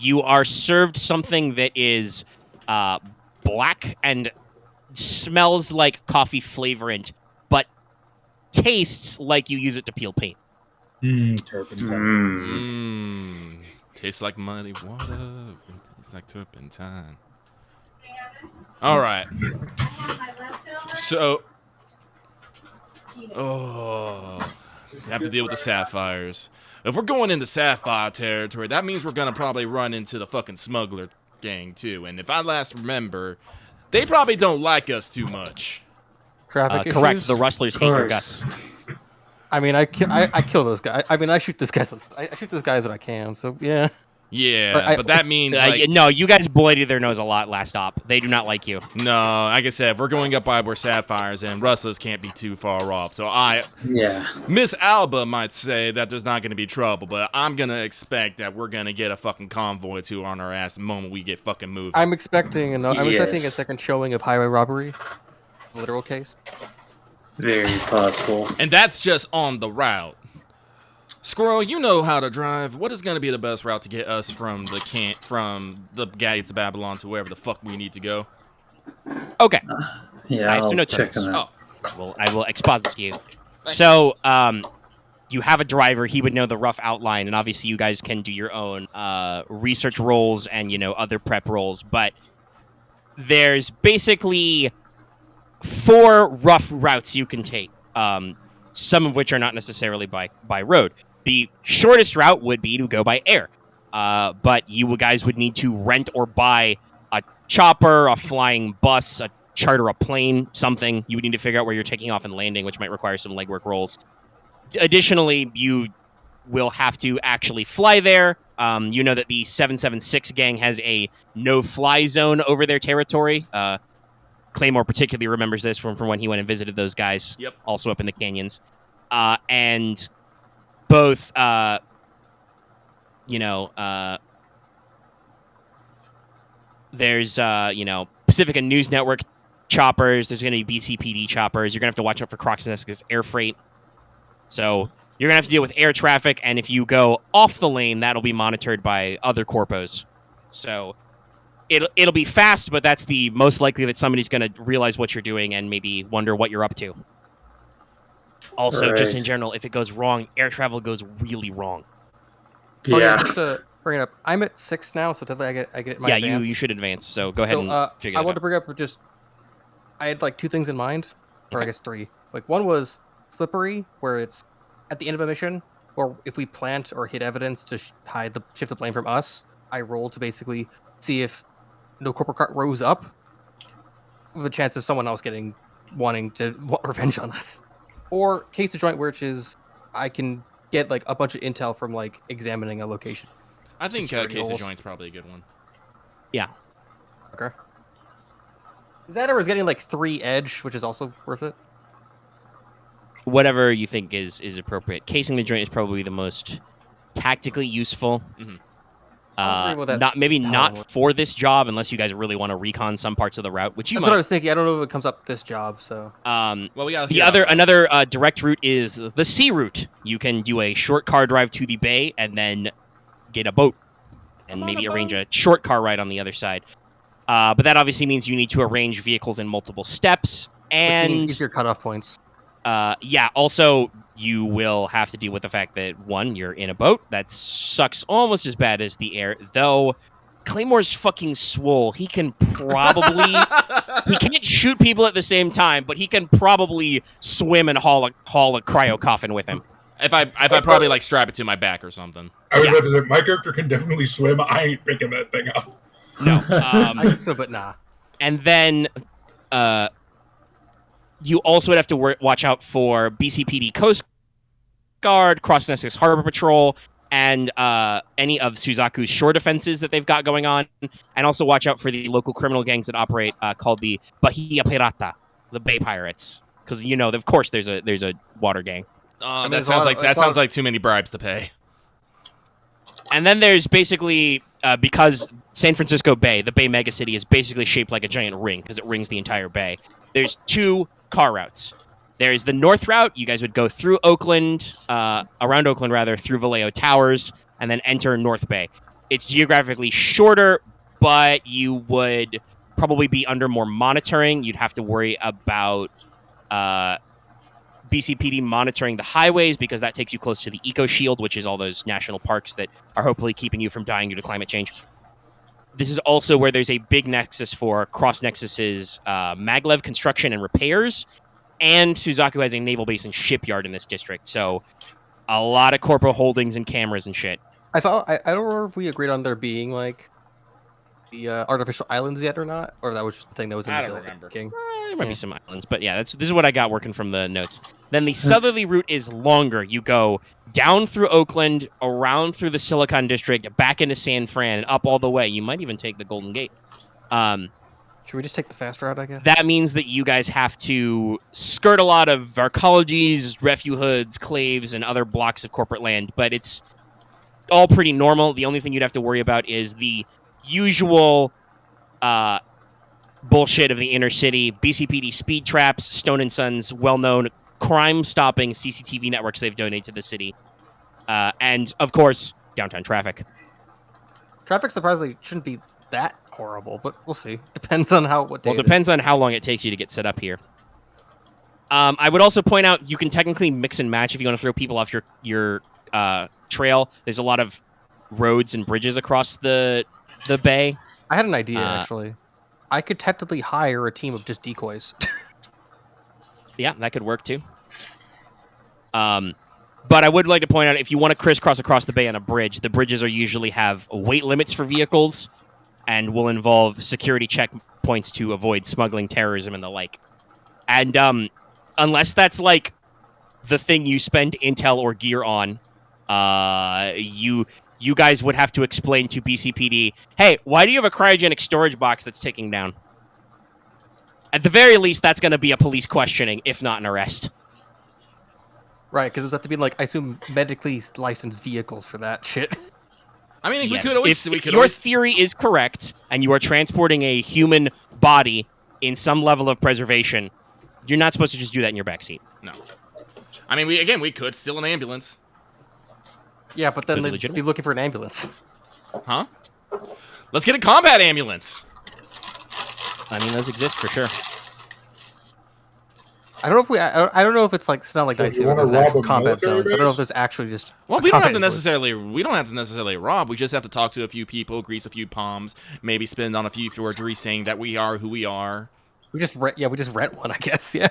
You are served something that is black and smells like coffee flavorant, but tastes like you use it to peel paint. Turpentine. Tastes like muddy water. Tastes like turpentine. All right. So, we have to deal with the sapphires. If we're going into sapphire territory, that means we're gonna probably run into the fucking smuggler gang too. And if I last remember, they probably don't like us too much. Traffic issues. Correct. The rustlers hate your course. guts. I mean, I kill those guys. I mean, I shoot those guys. I shoot those guys when I can. So yeah. Yeah, but that means No, you guys bloodied their nose a lot last op. They do not like you. no. Like I said, we're going up by where sapphires and rustlers can't be too far off. So Yeah. Miss Alba might say that there's not going to be trouble, but I'm going to expect that we're going to get a fucking convoy to on our ass the moment we get fucking moving. I'm expecting Yes. a second showing of highway robbery. Literal case. Very possible. And that's just on the route. Squirrel, you know how to drive. What is going to be the best route to get us from the gates of Babylon to wherever the fuck we need to go? Okay. Yeah, I have some I'll notes on check this. them out. Well, I will exposit to you. So, you have a driver. He would know the rough outline, and obviously you guys can do your own research rolls and, other prep rolls. But there's basically 4 rough routes you can take, some of which are not necessarily by road. The shortest route would be to go by air, but you guys would need to rent or buy a chopper, a flying bus, charter a plane, something. You would need to figure out where you're taking off and landing, which might require some legwork rolls. Additionally, you will have to actually fly there. You know that the 776 gang has a no-fly zone over their territory. Claymore particularly remembers this from when he went and visited those guys. Yep. Also up in the canyons. And both, There's Pacifica News Network choppers. There's going to be BCPD choppers. You're going to have to watch out for Crossness air freight. So you're going to have to deal with air traffic, and if you go off the lane, that'll be monitored by other corpos. So it'll be fast, but that's the most likely that somebody's going to realize what you're doing and maybe wonder what you're up to. Also, just in general, if it goes wrong, air travel goes really wrong. Yeah. Just to bring it up, I'm at 6 now, so definitely I get my advance. You should advance. So go ahead and figure that out. I wanted to bring up I had like 2 things in mind, or I guess 3. Like one was slippery, where it's at the end of a mission, or if we plant or hit evidence to shift the blame from us, I roll to basically see if no corporate cart rose up, with a chance of someone else wanting to want revenge on us. Or case the joint, which is I can get like a bunch of intel from like examining a location. I think Security case of goals. joint's probably a good one. Yeah. Okay. Is that or is getting like 3 edge, which is also worth it? Whatever you think is appropriate. Casing the joint is probably the most tactically useful. Mm-hmm. Not for this job, unless you guys really want to recon some parts of the route, which you That's might. what I was thinking. I don't know if it comes up this job, so. Well, we got another direct route is the sea route. You can do a short car drive to the bay and then get a boat, and maybe arrange a short car ride on the other side. But that obviously means you need to arrange vehicles in multiple steps, and which means easier cutoff points. Also, you will have to deal with the fact that, one, you're in a boat. That sucks almost as bad as the air, though Claymore's fucking swole. He can probably... he can't shoot people at the same time, but he can probably swim and haul a cryo coffin with him. If I probably like strap it to my back or something. I was about to say, my character can definitely swim. I ain't picking that thing up. No. I can swim, but nah. And then... you also would have to watch out for BCPD Coast Guard, Cross-Nessus Harbor Patrol, and any of Suzaku's shore defenses that they've got going on, and also watch out for the local criminal gangs that operate called the Bahia Pirata, the Bay Pirates, because of course there's a water gang. That sounds like too many bribes to pay. And then there's basically because San Francisco Bay, the Bay megacity, is basically shaped like a giant ring because it rings the entire bay. There's 2 car routes. There's the north route. You guys would go through Oakland, around Oakland rather, through Vallejo Towers, and then enter North Bay. It's geographically shorter, but you would probably be under more monitoring. You'd have to worry about BCPD monitoring the highways because that takes you close to the Eco Shield, which is all those national parks that are hopefully keeping you from dying due to climate change. This is also where there's a big nexus for Cross Nexus's maglev construction and repairs, and Suzaku has a naval base and shipyard in this district, so a lot of corporate holdings and cameras and shit. I don't remember if we agreed on there being like the artificial islands yet or not, or that was just the thing that was in the I don't bill remember. thinking. There might be some islands, but yeah, this is what I got working from the notes. Then the southerly route is longer. You go down through Oakland, around through the Silicon District, back into San Fran, and up all the way. You might even take the Golden Gate. Should we just take the fast route, I guess? That means that you guys have to skirt a lot of arcologies, refu hoods, claves, and other blocks of corporate land, but it's all pretty normal. The only thing you'd have to worry about is the usual bullshit of the inner city, BCPD speed traps, Stone & Sons, well-known crime-stopping CCTV networks they've donated to the city, and, of course, downtown traffic. Traffic surprisingly shouldn't be that horrible, but we'll see. Depends on what day. Well, depends on how long it takes you to get set up here. I would also point out you can technically mix and match if you want to throw people off your trail. There's a lot of roads and bridges across the bay. I had an idea, actually. I could technically hire a team of just decoys. Yeah, that could work too. But I would like to point out, if you want to crisscross across the bay on a bridge, the bridges usually have weight limits for vehicles and will involve security checkpoints to avoid smuggling, terrorism, and the like. And unless that's like the thing you spend intel or gear on, you guys would have to explain to BCPD, hey, why do you have a cryogenic storage box that's ticking down? At the very least, that's going to be a police questioning, if not an arrest. Right, because there's have to be, like, I assume, medically licensed vehicles for that shit. I mean, Yes. we If could your always. theory is correct, and you are transporting a human body in some level of preservation, you're not supposed to just do that in your backseat. No. I mean, we could steal an ambulance. Yeah, but then Could be they'd legitimate. be looking for an ambulance. Huh? Let's get a combat ambulance. I mean, those exist for sure. I don't know if I don't know if it's like it's not like So Dicey, you but wanna there's actual rob a combat military zones. I don't know base? if there's actually just. Well, a we don't have to combat ambulance. necessarily rob. We just have to talk to a few people, grease a few palms, maybe spend on a few forgeries saying that we are who we are, We just rent one, I guess. Yeah.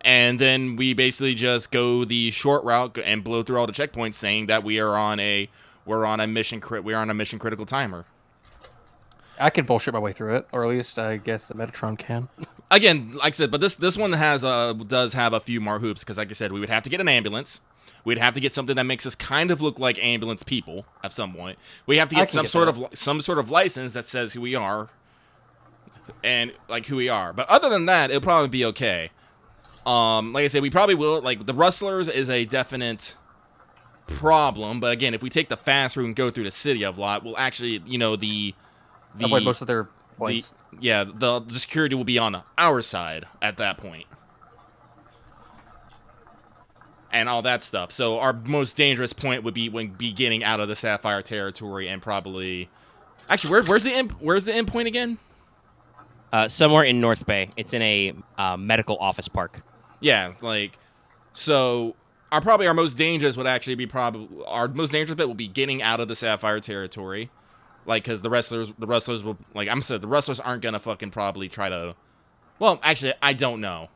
and then we basically just go the short route and blow through all the checkpoints, saying that we're on a mission critical timer. I can bullshit my way through it, or at least I guess the Metatron can. Again, like I said, but this one does have a few more hoops because, like I said, we would have to get an ambulance. We'd have to get something that makes us kind of look like ambulance people at some point. We have to I get can some sort of license that says who we are and like who we are. But other than that, it'll probably be okay. Like I said, we probably will. Like the rustlers is a definite problem, but again, if we take the fast route and go through the city a lot, we'll actually, the Avoid most of their points. the security will be on our side at that point. And all that stuff. So our most dangerous point would be getting out of the Sapphire territory and probably... Actually, where's the end point again? Somewhere in North Bay. It's in a medical office park. Yeah, like... So our most dangerous would actually be our most dangerous bit will be getting out of the Sapphire territory. Like, because the wrestlers will, like I'm said, the wrestlers aren't gonna fucking probably try to. Well, actually, I don't know.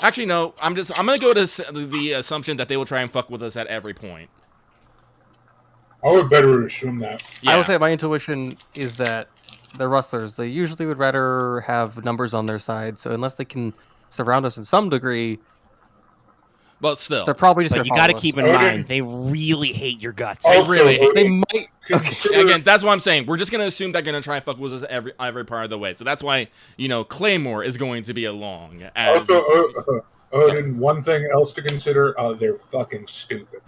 Actually, no. I'm gonna go to the assumption that they will try and fuck with us at every point. I would better assume that. Yeah. I would say my intuition is that the rustlers, they usually would rather have numbers on their side. So unless they can surround us in some degree, But still, they're probably just But going you to got to keep in Okay. mind, they really hate your guts. Also, They really. They might. consider- again, that's what I'm saying. We're just gonna assume they're gonna try and fuck with us every part of the way. So that's why Claymore is going to be along. As, Also, Odin, one thing else to consider, they're fucking stupid.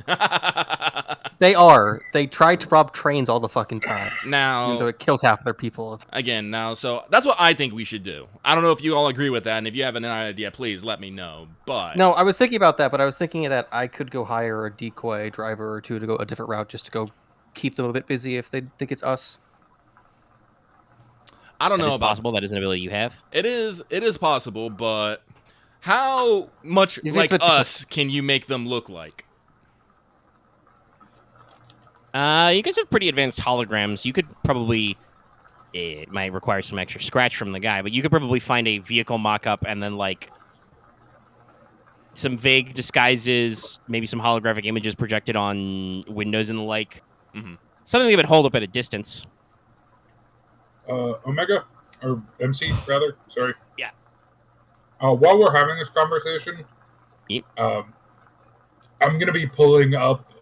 They are. They try to rob trains all the fucking time. now, Even though it kills half of their people. so that's what I think we should do. I don't know if you all agree with that, and if you have an idea, please let me know. But No, I was thinking about that, but I was thinking that I could go hire a decoy driver or two to go a different route just to go keep them a bit busy if they think it's us. I don't That know is about possible. That is an ability you have. It is possible, but how much You think like it's- us can you make them look like? You guys have pretty advanced holograms. You could probably. It might require some extra scratch from the guy, but you could probably find a vehicle mock-up and then like some vague disguises, maybe some holographic images projected on windows and the like. Mhm. Something that would hold up at a distance. Omega? Or MC, rather? Sorry. Yeah. While we're having this conversation, Yep. I'm going to be pulling up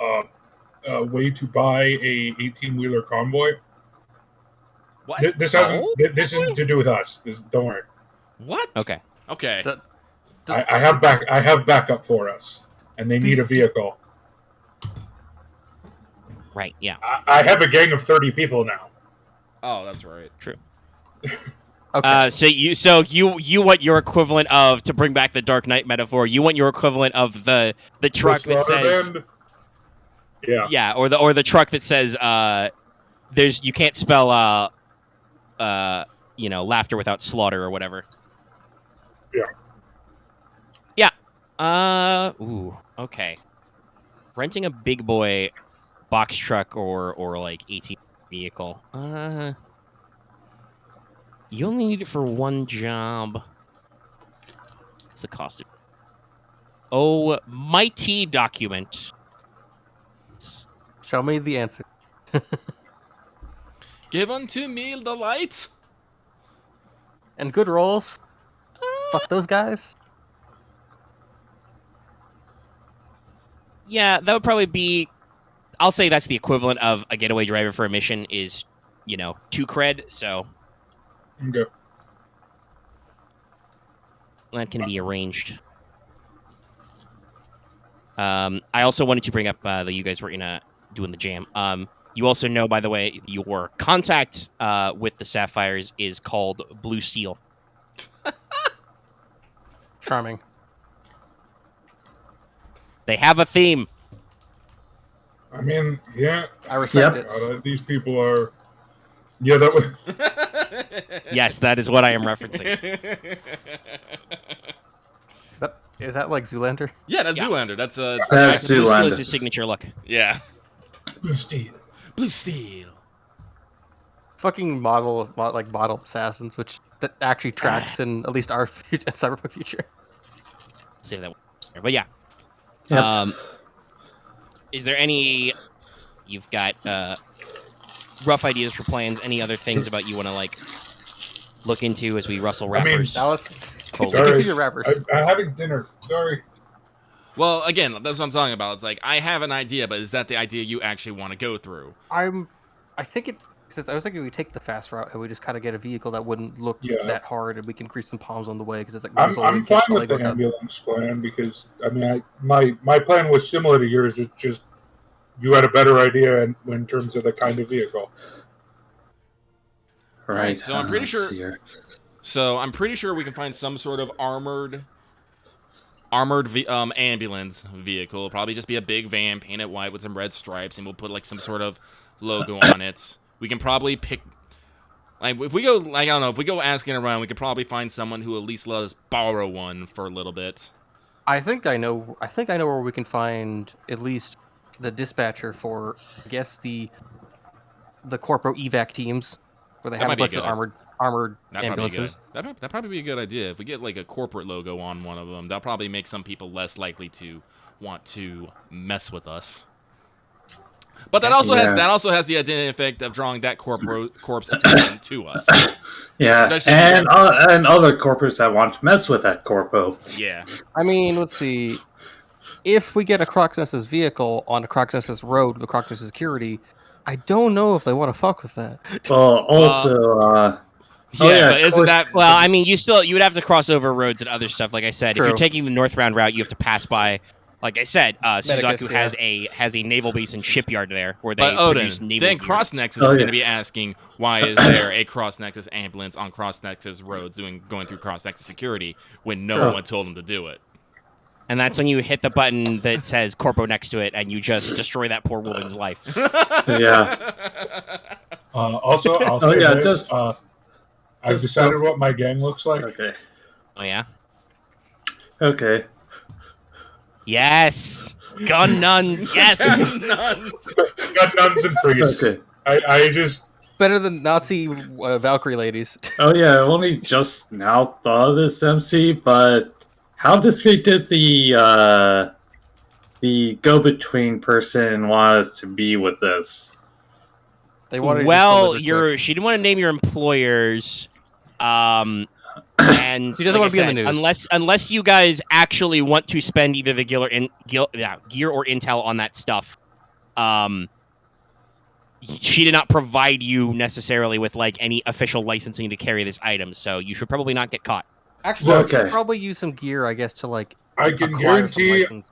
a way to buy a 18-wheeler convoy. What? This hasn't. This isn't to do with us. Don't worry. What? Okay. Okay. D- I have backup for us, and they need a vehicle. Right. Yeah. I have a gang of 30 people now. Oh, that's right. True. Okay. So you want your equivalent of, to bring back the Dark Knight metaphor, you want your equivalent of the truck The that slaughter says band? Yeah. or the truck that says you can't spell laughter without slaughter or whatever. Yeah. Yeah. Okay. Renting a big boy box truck or like 18 vehicle. You only need it for one job. What's the cost of it? Oh, mighty document. Show me the answer. Give unto me the light. And good rolls. Fuck those guys. Yeah, that would probably be. I'll say that's the equivalent of a getaway driver for a mission is, 2 cred. So Okay. that can be arranged. I also wanted to bring up that you guys were doing the jam. You also know, by the way, your contact with the Sapphires is called Blue Steel. Charming. They have a theme. I mean, yeah. I respect it. These people are. Yeah, that was. Yes, that is what I am referencing. Is that like Zoolander? Yeah, that's Yeah. Zoolander. That's That's Blue Steel Zoolander. is his signature look. yeah. Blue Steel. Blue Steel. Fucking model assassins, which that actually tracks in at least our cyberpunk future. Save that one. But yeah. Yep. Is there any... You've got rough ideas for plans, any other things about you want to, like, look into as we rustle I mean, rappers? That was Sorry. your rappers. I'm having dinner. Sorry. Well, again, that's what I'm talking about. It's like, I have an idea, but is that the idea you actually want to go through? I think it. Since I was thinking we take the fast route and we just kind of get a vehicle that wouldn't look that hard, and we can grease some palms on the way because it's like. I'm fine with the ambulance plan because I mean, my plan was similar to yours. It's just you had a better idea in terms of the kind of vehicle. Right. So I'm pretty let's sure. see here. So I'm pretty sure we can find some sort of armored ambulance vehicle. It'll probably just be a big van painted white with some red stripes, and we'll put like some sort of logo on it. We can probably pick, like, if we go, like, I don't know, if we go asking around, we could probably find someone who at least let us borrow one for a little bit. I think I know where we can find at least the dispatcher for, I guess, the corpo evac teams where they have a bunch of armored ambulances. That'd probably be a good idea. If we get like a corporate logo on one of them, that'll probably make some people less likely to want to mess with us. But that also has the identity effect of drawing that corpse attention to us. Yeah, and other corpors that want to mess with that corpo. Yeah. I mean, let's see. If we get a Croxness's vehicle on a Croxness's road with Croxness security, I don't know if they want to fuck with that. Well, also, but isn't that... Well, I mean, you would have to cross over roads and other stuff. Like I said, True. if you're taking the northbound route, you have to pass by. Like I said, Suzaku Medicus, has a naval base and shipyard there where they But Odin, produce naval then gear. CrossNexus is going to be asking, why is there a CrossNexus ambulance on CrossNexus roads going through CrossNexus security when no one told them to do it? And that's when you hit the button that says Corpo next to it, and you just destroy that poor woman's life. yeah. Also, I'll say this. I've decided what my gang looks like. Okay. Oh yeah. Okay. Yes. Gun nuns. Yes. Got nuns and priests. Okay. I just Better than Nazi Valkyrie ladies. Oh yeah, I only just now thought of this, MC, but how discreet did the go-between person want us to be with this? They wanted she didn't want to name your employers. And She doesn't want to be in the news. Unless you guys actually want to spend either the gear or intel on that stuff. She did not provide you necessarily with like any official licensing to carry this item, so you should probably not get caught. Actually, Okay. I could probably use some gear, I guess, to like. I can acquire some guarantee license.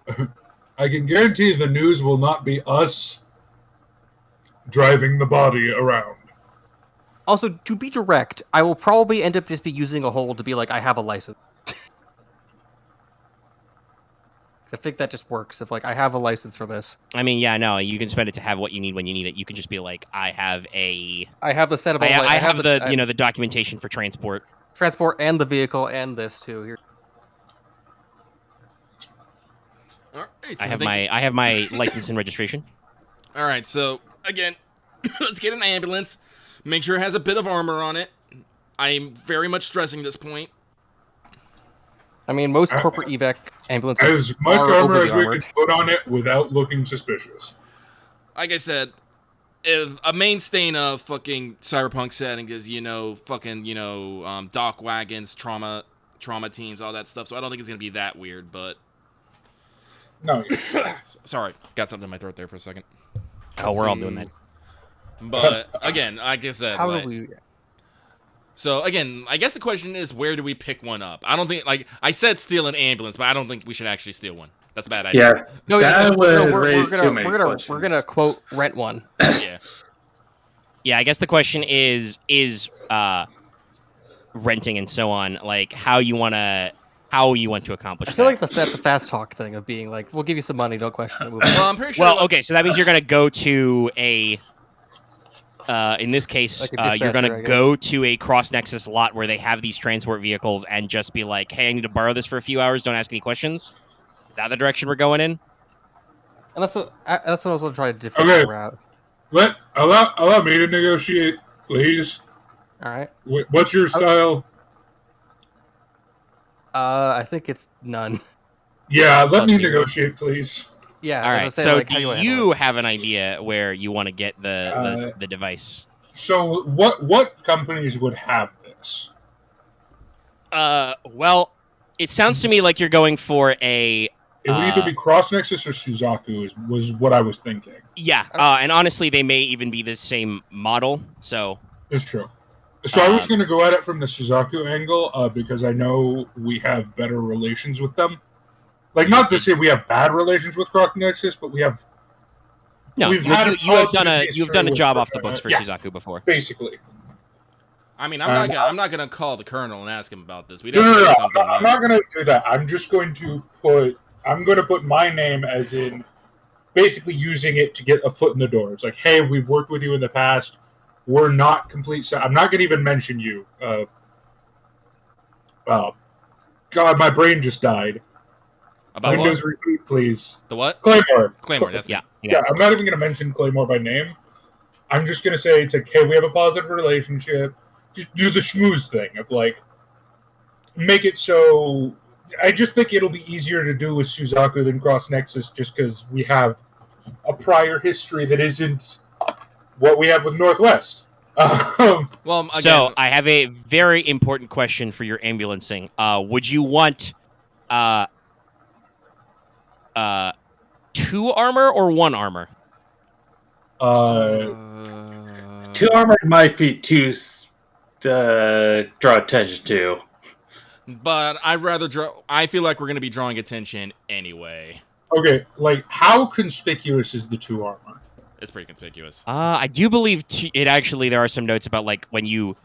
I can guarantee the news will not be us driving the body around. Also, to be direct, I will probably end up just be using a hole to be like, I have a license. 'Cause I think that just works. If like I have a license for this, I mean, yeah, no, you can spend it to have what you need when you need it. You can just be like, I have a, I have the set of. I have the documentation for transport. Transport and the vehicle and this too. Here. All right, I have my license and registration. All right, so again, let's get an ambulance. Make sure it has a bit of armor on it. I'm very much stressing this point. I mean, most corporate evac ambulances As much are armor overly as we armored. can put on it without looking suspicious. Like I said, if a main stain of fucking cyberpunk setting is, dock wagons, trauma teams, all that stuff. So I don't think it's gonna be that weird. But No, sorry, got something in my throat there for a second. Oh, we're all doing that. But again, like I said, How do we? So again, I guess the question is, where do we pick one up? I don't think, like I said, steal an ambulance, but I don't think we should actually steal one. That's a bad idea. Yeah, No, yeah, that no, would we're raise too gonna many we're gonna questions. we're gonna quote rent one. Yeah. Yeah, I guess the question is renting and so on, like how you want to accomplish I feel that. like that's the fast talk thing of being like, we'll give you some money, don't question it. Move on. Well, I'm pretty sure. Well, okay, so that means you're going to go to a in this case, Like a you're going dispatcher, I to guess. go to a cross-nexus lot where they have these transport vehicles and just be like, hey, I need to borrow this for a few hours. Don't ask any questions. Is that the direction we're going in? And that's what I was going to try to different Okay. route. Allow me to negotiate, please. All right. What's your style? I think it's none. Yeah, let me Zero. negotiate, please. Yeah. All I was right, gonna say, so like, how do you wanna handle you it? have an idea where you want to get the device? So, what companies would have this? Well, it sounds to me like you're going for a... It would either be CrossNexus or Suzaku, was what I was thinking. Yeah, and honestly, they may even be the same model, so... It's true. So I was going to go at it from the Suzaku angle because I know we have better relations with them. Like, not to say we have bad relations with CrossNexus, but we have... No, We've you had a have done positive you've done a history job with off the books for yeah. Suzaku before. Basically. I mean, I'm not gonna call the colonel and ask him about this. We No, definitely do something. I'm not going to do that. I'm just going to put my name as in basically using it to get a foot in the door. It's like, hey, we've worked with you in the past. We're not complete. I'm not going to even mention you. God, my brain just died. About Windows what? repeat, please. The what? Claymore. Claymore. That's Yeah. Yeah, I'm not even going to mention Claymore by name. I'm just going to say it's like, hey, we have a positive relationship. Just do the schmooze thing of like, make it so. I just think it'll be easier to do with Suzaku than CrossNexus just because we have a prior history that isn't what we have with Northwest. Well, again, So I have a very important question for your ambulancing. Would you want 2 armor or 1 armor? Two armor might be too draw attention to. but I'd rather draw. I feel like we're gonna be drawing attention anyway. Okay, like how conspicuous is the 2 armor? It's pretty conspicuous. I do believe it actually. There are some notes about like when you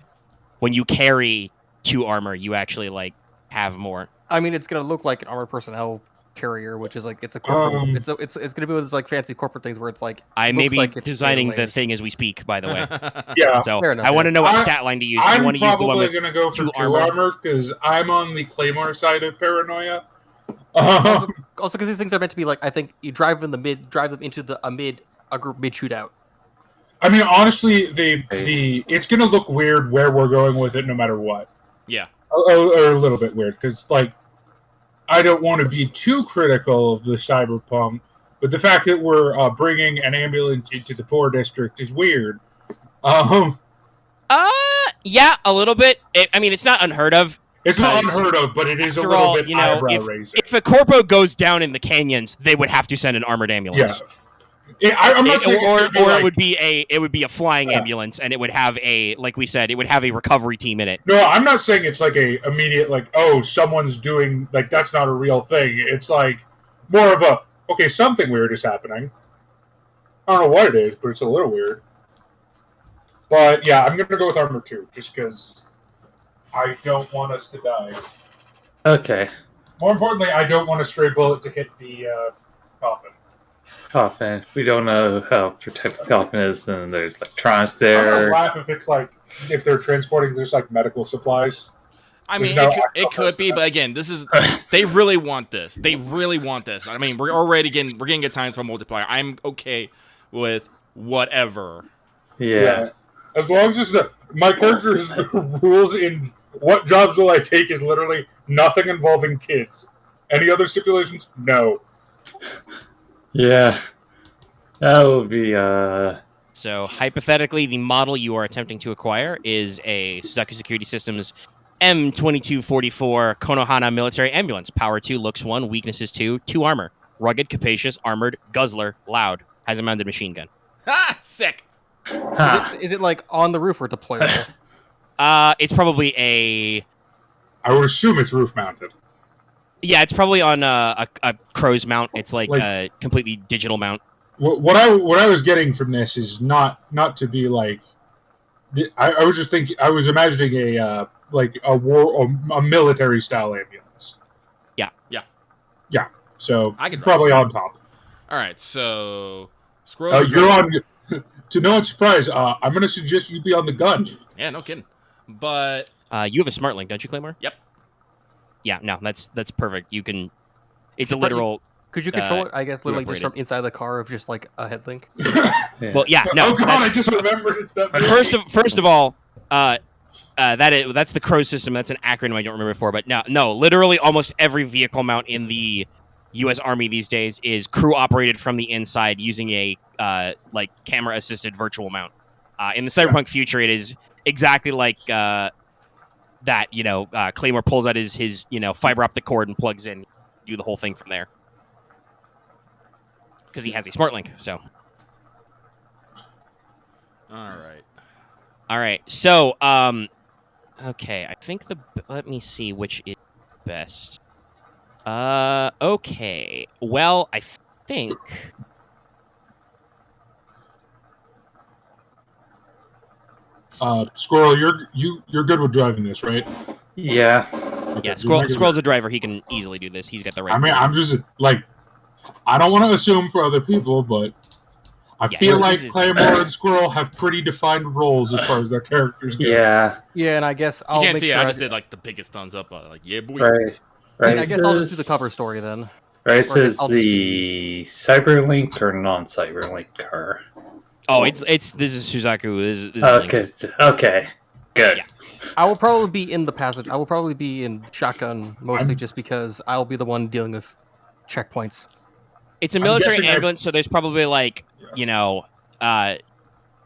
carry 2 armor, you actually like have more. I mean, it's gonna look like an armored personnel carrier, which is like it's a corporate. It's gonna be those like fancy corporate things where it's like I may looks be like it's designing the layers. thing as we speak. By the way, Yeah, so Fair enough, I want to yeah. know what stat line to use. Do you I'm want to use the one probably with going to go for 2 2 armor? armor because I'm on the Claymore side of paranoia. Also, because these things are meant to be like, I think you drive them into a group mid shootout. I mean, honestly, it's going to look weird where we're going with it no matter what. Yeah. Or a little bit weird, because, like, I don't want to be too critical of the cyberpunk, but the fact that we're bringing an ambulance into the poor district is weird. Yeah, a little bit. I mean, it's not unheard of. It's not Because, unheard of, but it is a after little all, bit you know, eyebrow raising. If a corpo goes down in the canyons, they would have to send an armored ambulance. Yeah. I'm not saying it's or gonna be like, it would be a flying ambulance, and it would have like we said, it would have a recovery team in it. No, I'm not saying it's like a immediate like, oh, someone's doing like that's not a real thing. It's like more of a okay, something weird is happening. I don't know what it is, but it's a little weird. But yeah, I'm gonna go with armor 2, just because I don't want us to die. Okay. More importantly, I don't want a stray bullet to hit the coffin. Coffin. We don't know how protected the coffin is, and there's electronics I'm gonna there. laugh if it's like if they're transporting just like medical supplies. I mean, There's no it could be, but again, this is they really want this. They really want this. I mean, we're getting at times for multiplier. I'm okay with whatever. Yeah. As long as my character's rules in what jobs will I take is literally nothing involving kids. Any other stipulations? No. Yeah. That would be So hypothetically, the model you are attempting to acquire is a Suzuki Security Systems M2244 Konohana military ambulance. Power 2, looks 1, weaknesses 2, 2 armor. Rugged, capacious, armored, guzzler, loud. Has a mounted machine gun. Ah, sick. Is it like on the roof or deployable? It's probably a... I would assume it's roof mounted. Yeah, it's probably on a crow's mount. It's like Like- a completely digital mount. What I was getting from this is not to be like. I was just thinking. I was imagining a a military style ambulance. Yeah. So I could probably drive on top. All right, so Squirrel. You're on. To no one's surprise, I'm going to suggest you be on the gun. Yeah, no kidding. But You have a smart link, don't you, Claymore? Yep. Yeah, no, that's perfect. You can. It's a But you- literal. Could you control it? I guess literally just operated. from inside the car of just like a head link. Yeah. Well, yeah, no. oh god, that's- I just remembered it's that. First of all, that's the Crow system. That's an acronym I don't remember before, but no, literally almost every vehicle mount in the U.S. Army these days is crew operated from the inside using a like camera assisted virtual mount. In the cyberpunk future, it is exactly like that. Claymore pulls out his fiber optic cord and plugs in, do the whole thing from there because he has a smart link. So. all right. So, okay, I think let me see which is best. Okay. Well, I think Squirrel, you're good with driving this, right? Yeah. Okay, yeah, just making Squirrel's a driver. He can easily do this. He's got the right. I mean, I'm just like, I don't want to assume for other people, but I Yeah, feel this like is- Claymore and Squirrel have pretty defined roles as far as their characters go. Yeah. Yeah, and I guess You I'll can't make see sure it. I just did like the biggest thumbs up. Like, yeah, boy. Right. and Right. I guess I'll just do the cover story then. Right. Or Is I'll just the Cyberlink or non-Cyberlink car? Oh, this is Suzaku. This is Okay. Okay. Good. Yeah. I will probably be in the passage. I will probably be in shotgun mostly just because I'll be the one dealing with checkpoints. It's a I'm military guessing ambulance, so there's probably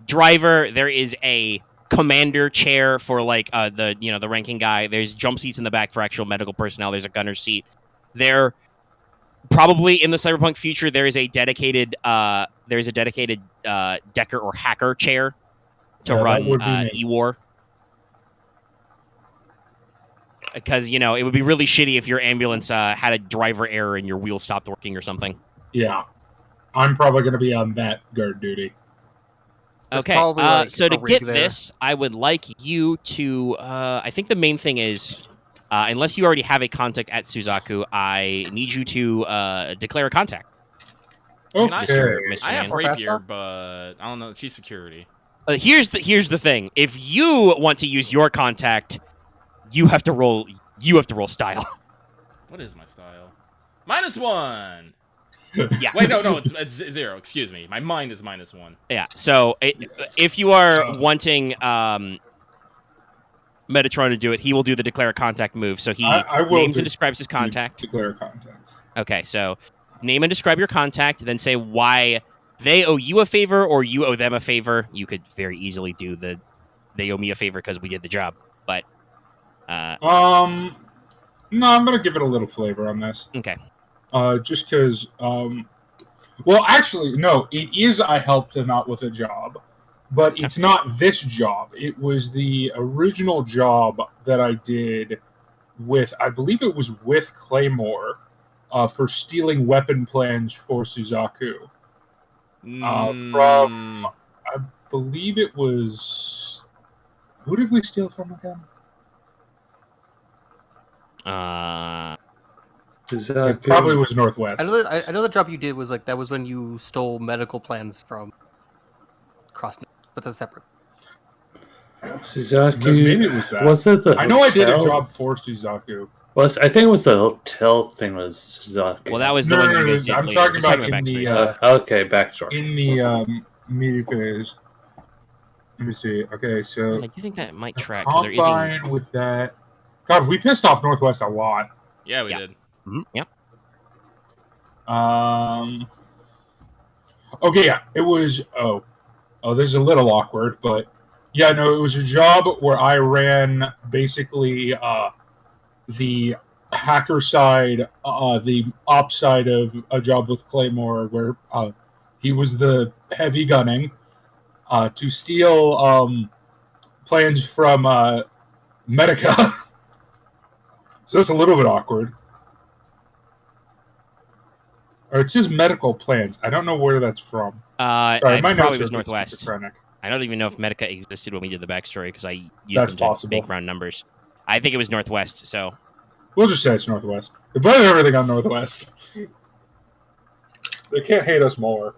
driver. There is a commander chair for the ranking guy. There's jump seats in the back for actual medical personnel. There's a gunner seat. There probably in the cyberpunk future there is a dedicated decker or hacker chair to Yeah, that run would be me. E-War. Because it would be really shitty if your ambulance had a driver error and your wheel stopped working or something. Yeah. I'm probably going to be on that guard duty. There's Okay, probably, like, so to a rig get there. this, I would like you to. I think the main thing is, unless you already have a contact at Suzaku, I need you to declare a contact. Can I- Okay. Mr. I have Man. Or fast rapier, talk? but I don't know. She's security. Here's the thing. If you want to use your contact, you have to roll. You have to roll style. What is my style? -1. Yeah. Wait, no, it's 0. Excuse me. My mind is -1. Yeah. So if you are wanting Metatron to do it, he will do the declare a contact move. So he I will names and describes his contact. Declare contacts. Okay, so name and describe your contact, then say why they owe you a favor or you owe them a favor. You could very easily do the they owe me a favor because we did the job. But No, I'm going to give it a little flavor on this. okay. Just because, well, actually, no, it is I helped him out with a job, but it's not this job. It was the original job that I did with, I believe it was with Claymore, for stealing weapon plans for Suzaku. From, I believe it was, who did we steal from again? It probably was Northwest. I know the job you did was like that was when you stole medical plans from Crossnet, but that's separate. Suzaku. Maybe it was that. Was it the? I know I did a hotel? job for Suzaku. I think it was the hotel thing. Was Suzaku? Well, that was the No, one no, you no, guys did I'm later. talking Let's about talk in the, backstory. Okay, backstory. In the media phase. Let me see. Okay, so I do think that might track because there is a combine with that. God, we pissed off Northwest a lot. Yeah, we Yeah. did. Yep. Okay, yeah, it was. Oh, this is a little awkward, but yeah, no, it was a job where I ran basically the hacker side, the op side of a job with Claymore, where he was the heavy gunning to steal plans from Medica. So it's a little bit awkward. Or it says medical plans. I don't know where that's from. Sorry, my it notes probably are was a bit Northwest. schizophrenic. I don't even know if Medica existed when we did the backstory because I used That's them to possible. make round numbers. I think it was Northwest, so... We'll just say it's Northwest. They blame everything on Northwest. They can't hate us more.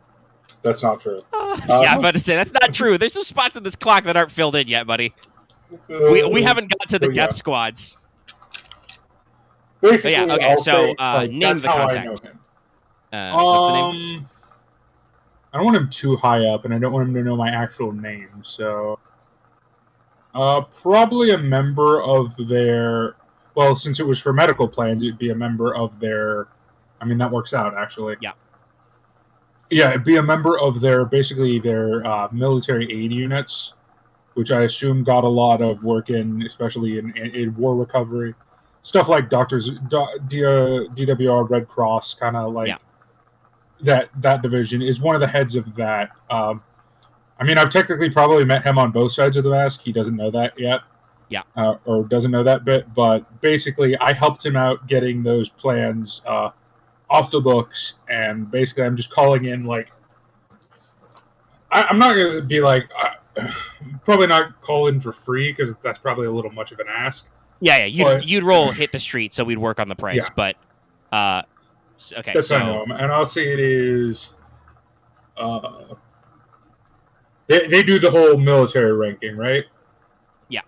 That's not true. yeah, I'm about to say, that's not true. There's some spots in this clock that aren't filled in yet, buddy. We haven't got to the death squads. Basically, yeah, okay, I'll so, say, name that's the how contact. I know him. What's the name? I don't want him too high up, and I don't want him to know my actual name, so... probably a member of their... Well, since it was for medical plans, it'd be a member of their... I mean, that works out, actually. Yeah. Yeah, it'd be a member of their, basically, their military aid units, which I assume got a lot of work in, especially in war recovery. Stuff like Doctors, DWR, Red Cross, kind of like... Yeah. That division is one of the heads of that. I mean, I've technically probably met him on both sides of the mask. He doesn't know that yet. Yeah. Or doesn't know that bit. But basically, I helped him out getting those plans off the books. And basically, I'm just calling in, like... I'm not going to be like... probably not call in for free, because that's probably a little much of an ask. Yeah, you'd roll hit the street, so we'd work on the price. Yeah. But, okay, that's how I know him. And I'll say it is... They do the whole military ranking, right? Yeah.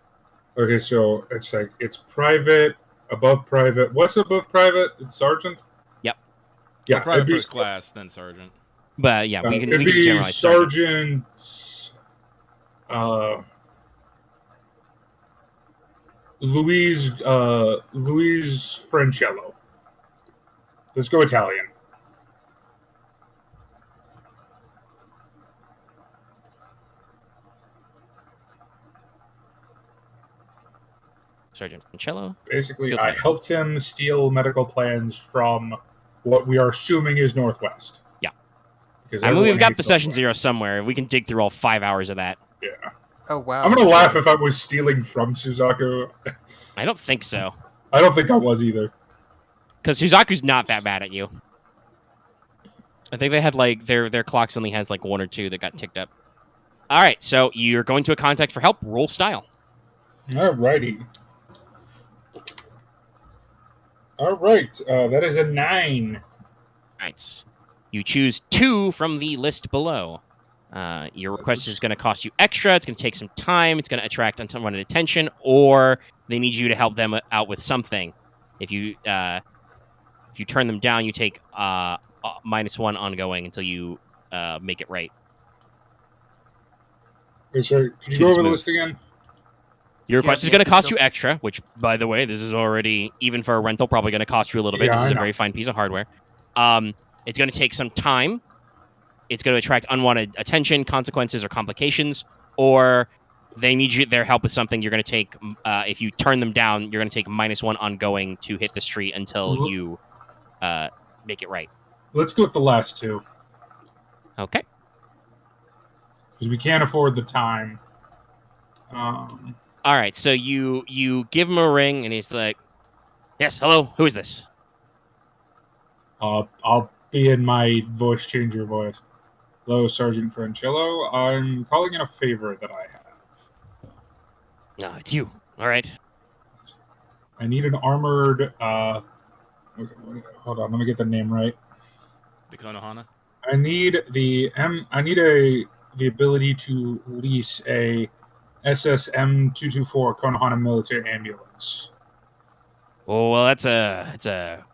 Okay, so it's like, it's private, above private. What's above private? It's sergeant? Yep. Yeah, private first class, then sergeant. But yeah, we can generalize. Sergeant... Louise Francello. Let's go Italian. Sergeant Francello. Basically, I helped him steal medical plans from what we are assuming is Northwest. Yeah. Because I mean, we've got the Session Zero somewhere. We can dig through all 5 hours of that. Yeah. Oh, wow. I'm going to laugh if I was stealing from Suzaku. I don't think so. I don't think I was either. Because Suzaku's not that bad at you. I think they had, like, their clocks only has, like, 1 or 2 that got ticked up. All right, so you're going to a contact for help. Roll style. Alrighty. All right, that is a 9. All right. You choose 2 from the list below. Your request is going to cost you extra. It's going to take some time. It's going to attract unwanted attention, or they need you to help them out with something. If you turn them down, you take -1 ongoing until you make it right. Wait, sorry, could you go over the list again? Your request is going to cost you extra, which, by the way, this is already, even for a rental, probably going to cost you a little bit. Yeah, This is a very fine piece of hardware. It's going to take some time. It's going to attract unwanted attention, consequences, or complications, or they need their help with something. You're going to take, if you turn them down, you're going to take -1 ongoing to hit the street until you make it right. Let's go with the last 2. Okay. Because we can't afford the time. All right, so you give him a ring, and he's like, "Yes, hello, who is this?" I'll be in my voice changer voice. Hello, Sergeant Francello. I'm calling in a favor that I have. No, it's you. All right. I need an armored... okay, hold on, let me get the name right. The Konohana? I need the ability to lease a SSM-224 Konohana military ambulance. Oh, well, it's a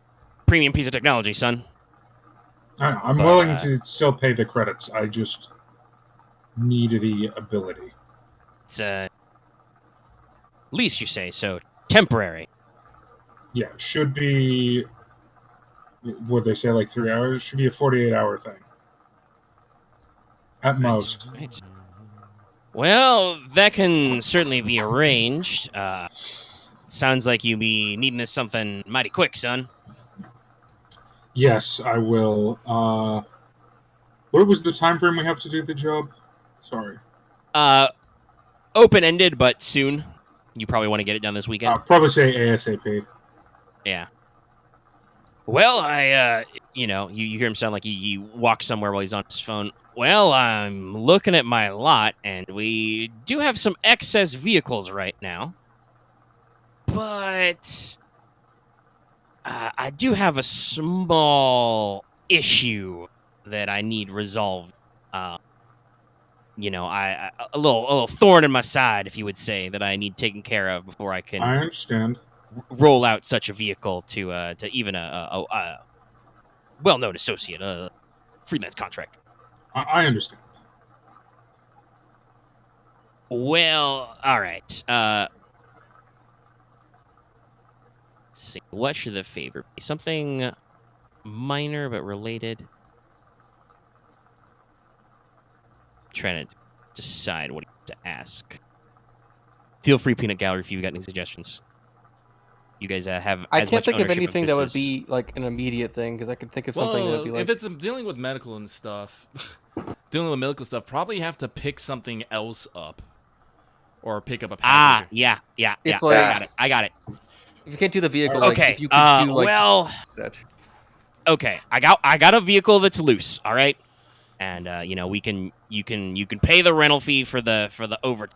premium piece of technology, son. I'm willing to still pay the credits. I just need the ability. It's lease, you say, so temporary. Yeah, should be... What they say, like 3 hours? Should be a 48-hour thing. At most. Right. Well, that can certainly be arranged. Sounds like you be needing this something mighty quick, son. Yes, I will. What was the time frame we have to do the job? Sorry. Open-ended, but soon. You probably want to get it done this weekend. I'll probably say ASAP. Yeah. Well, you hear him sound like he walks somewhere while he's on his phone. Well, I'm looking at my lot, and we do have some excess vehicles right now. But I do have a small issue that I need resolved. A little thorn in my side, if you would say, that I need taken care of before I can I understand. roll out such a vehicle to even a well-known associate, a freelance contract. I understand. Well, all right. Let's see. What should the favor be? Something minor but related. Trying to decide what to ask. Feel free, Peanut Gallery, if you've got any suggestions. You guys have. I as can't much think of ownership anything this that would is- be like an immediate thing because I could think of something that would be like. if it's dealing with medical and stuff, dealing with medical stuff, probably have to pick something else up, or pick up a passenger. Yeah. It's I got it. If you can't do the vehicle, like, Okay. if you could do like Well. that. Okay. I got a vehicle that's loose. All right. And you can pay the rental fee for the over.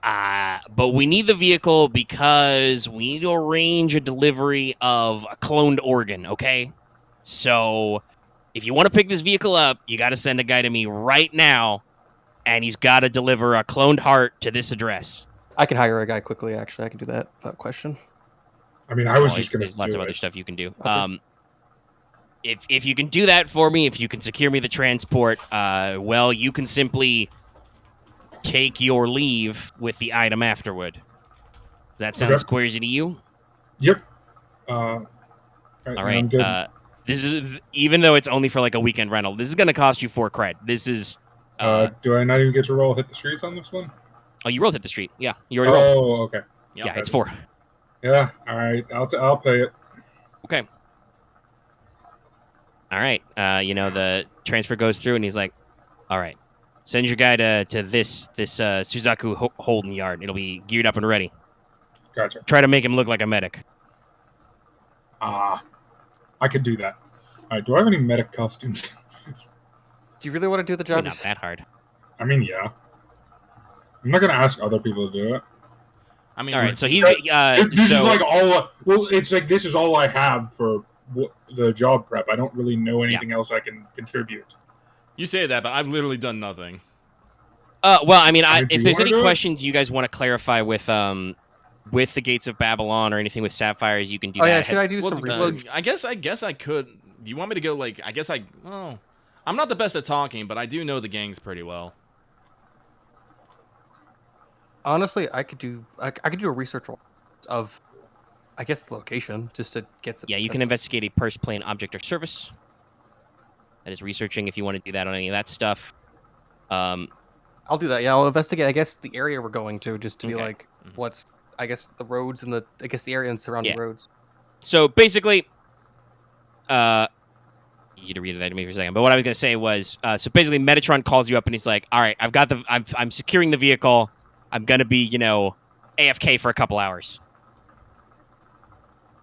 But we need the vehicle because we need to arrange a delivery of a cloned organ. Okay. So if you want to pick this vehicle up, you got to send a guy to me right now, and he's got to deliver a cloned heart to this address. I can hire a guy quickly. Actually, I can do that without question. I mean, I was Well, just going there's to lots do of it. other stuff you can do. Okay. If you can do that for me, if you can secure me the transport, well, you can simply take your leave with the item afterward. Does that sound Okay. squaresy to you? Yep. All I'm right. good. This is, even though it's only for like a weekend rental, this is going to cost you 4 cred. This is. Do I not even get to roll hit the streets on this one? Oh, you rolled hit the street. Yeah, you already rolled. Oh, okay. Yep. Yeah, it's 4. Yeah. All right. I'll pay it. Okay. All right. The transfer goes through, and he's like, "All right, send your guy to this Suzaku holding yard. It'll be geared up and ready. Gotcha. Try to make him look like a medic." I could do that. All right. Do I have any medic costumes? Do you really want to do the job? Not that hard. I mean, yeah. I'm not going to ask other people to do it. I mean, All right. So he's This is like all. Well, it's like this is all I have for the job prep. I don't really know anything else I can contribute. you say that, but I've literally done nothing. Well, I mean, Do if you there's wanna any do it? questions you guys want to clarify with the Gates of Babylon or anything with Sapphires, you can do Oh that. yeah, should I do Well, some well, research? I guess I could. Do you want me to go? Like, I guess I'm not the best at talking, but I do know the gangs pretty well. Honestly, I could do a research of, I guess, the location just to get some. Yeah, you can investigate a purse, plane, object, or service. That is researching if you want to do that on any of that stuff. I'll do that. Yeah, I'll investigate. I guess the area we're going to just to be Okay. like, what's I guess the roads and the area and surrounding Yeah. roads. So basically, you to read that to me for a second. But what I was going to say was, so basically, Metatron calls you up and he's like, "All right, I'm securing the vehicle. I'm going to be, AFK for a couple hours."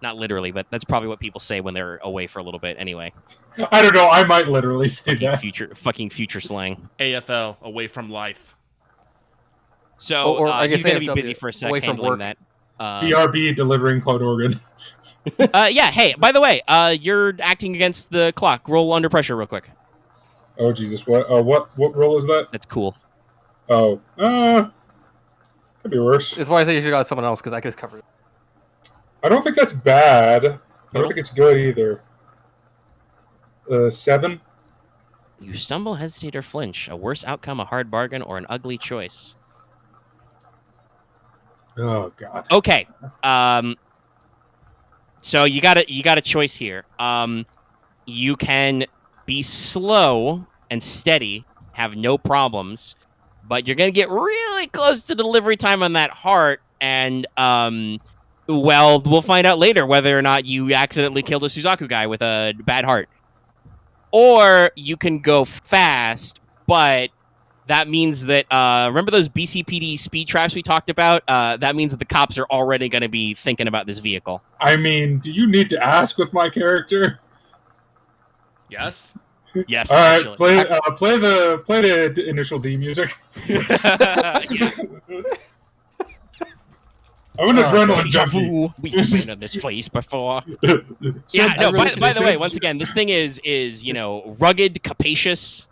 Not literally, but that's probably what people say when they're away for a little bit. Anyway, I don't know. I might literally say that. fucking future slang. AFL, away from life. So Or I guess he's going to be AFW, busy for a sec away from handling work. that. BRB delivering clone organ. Yeah. Hey, by the way, you're acting against the clock. Roll under pressure, real quick. Oh Jesus! What role is that? That's cool. Oh, could be worse. That's why I say you should have got someone else because I could just cover it. I don't think that's bad. I Total? don't think it's good either. 7. You stumble, hesitate, or flinch. A worse outcome, a hard bargain, or an ugly choice. Oh God. Okay. So you got a choice here. You can be slow and steady, have no problems, but you're gonna get really close to delivery time on that heart, and well, we'll find out later whether or not you accidentally killed a Suzaku guy with a bad heart. Or you can go fast, but that means that remember those BCPD speed traps we talked about? That means that the cops are already going to be thinking about this vehicle. I mean, do you need to ask with my character? Yes. Yes, All right, actually. play the initial D music. Yeah. I'm an adrenaline Deja junkie. vu. We've been in this place before. So, Yeah, no, really by the way, so- once again, this thing is rugged, capacious.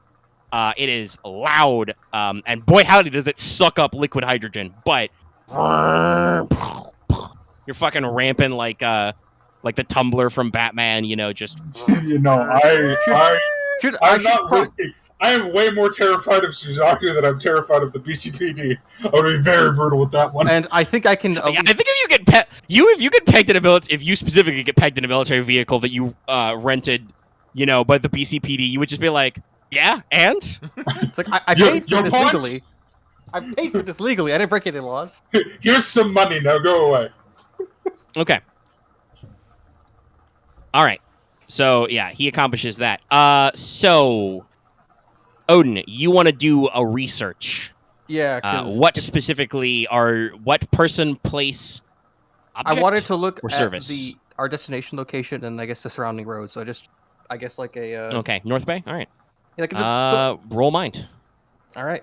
It is loud, and boy howdy does it suck up liquid hydrogen. But you're fucking ramping like the tumbler from Batman. Just you know, Should I'm should not pro- risking. I am way more terrified of Suzaku than I'm terrified of the BCPD. I would be very brutal with that one. And I think I can. Yeah, I think if you get if you get pegged in a if you specifically get pegged in a military vehicle that you rented, by the BCPD, you would just be like, yeah, and It's like I Your- paid for your this points? legally. I paid for this legally. I didn't break any laws. Here's some money. Now go away. okay, all right. So yeah, he accomplishes that. So Odin, you want to do a research? Yeah. 'cause What it's- specifically what person, place, object? I wanted to look or at service? our destination location and I guess the surrounding roads. So I guess like a. Okay, North Bay. All right. Like Roll mind. all right.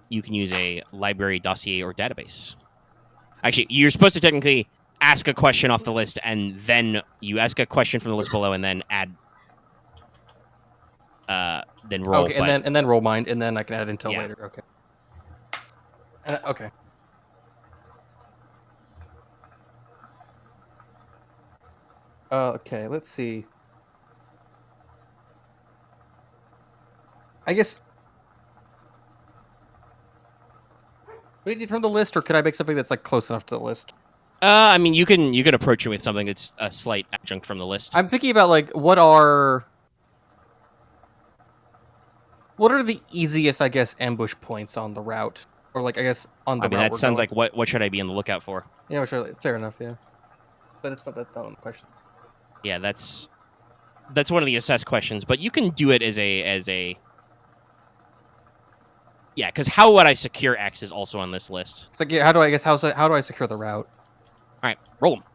You can use a library, dossier, or database. Actually, you're supposed to technically ask a question off the list, and then you ask a question from the list below, and then add, then roll. Okay, but- and then roll mind, and then I can add until Yeah. later. Okay. Okay. Okay, let's see. I guess. Would it be from the list, or could I make something that's like close enough to the list? I mean, you can approach it with something that's a slight adjunct from the list. I'm thinking about like what are the easiest, I guess, ambush points on the route, or like I guess on the I mean, route. that we're sounds going. like what should I be on the lookout for? Yeah, sure, fair enough. Yeah, but it's not that dumb question. Yeah, that's one of the assess questions, but you can do it as a. Yeah, because how would I secure X is also on this list. It's like, yeah, how do I secure the route? All right, roll them.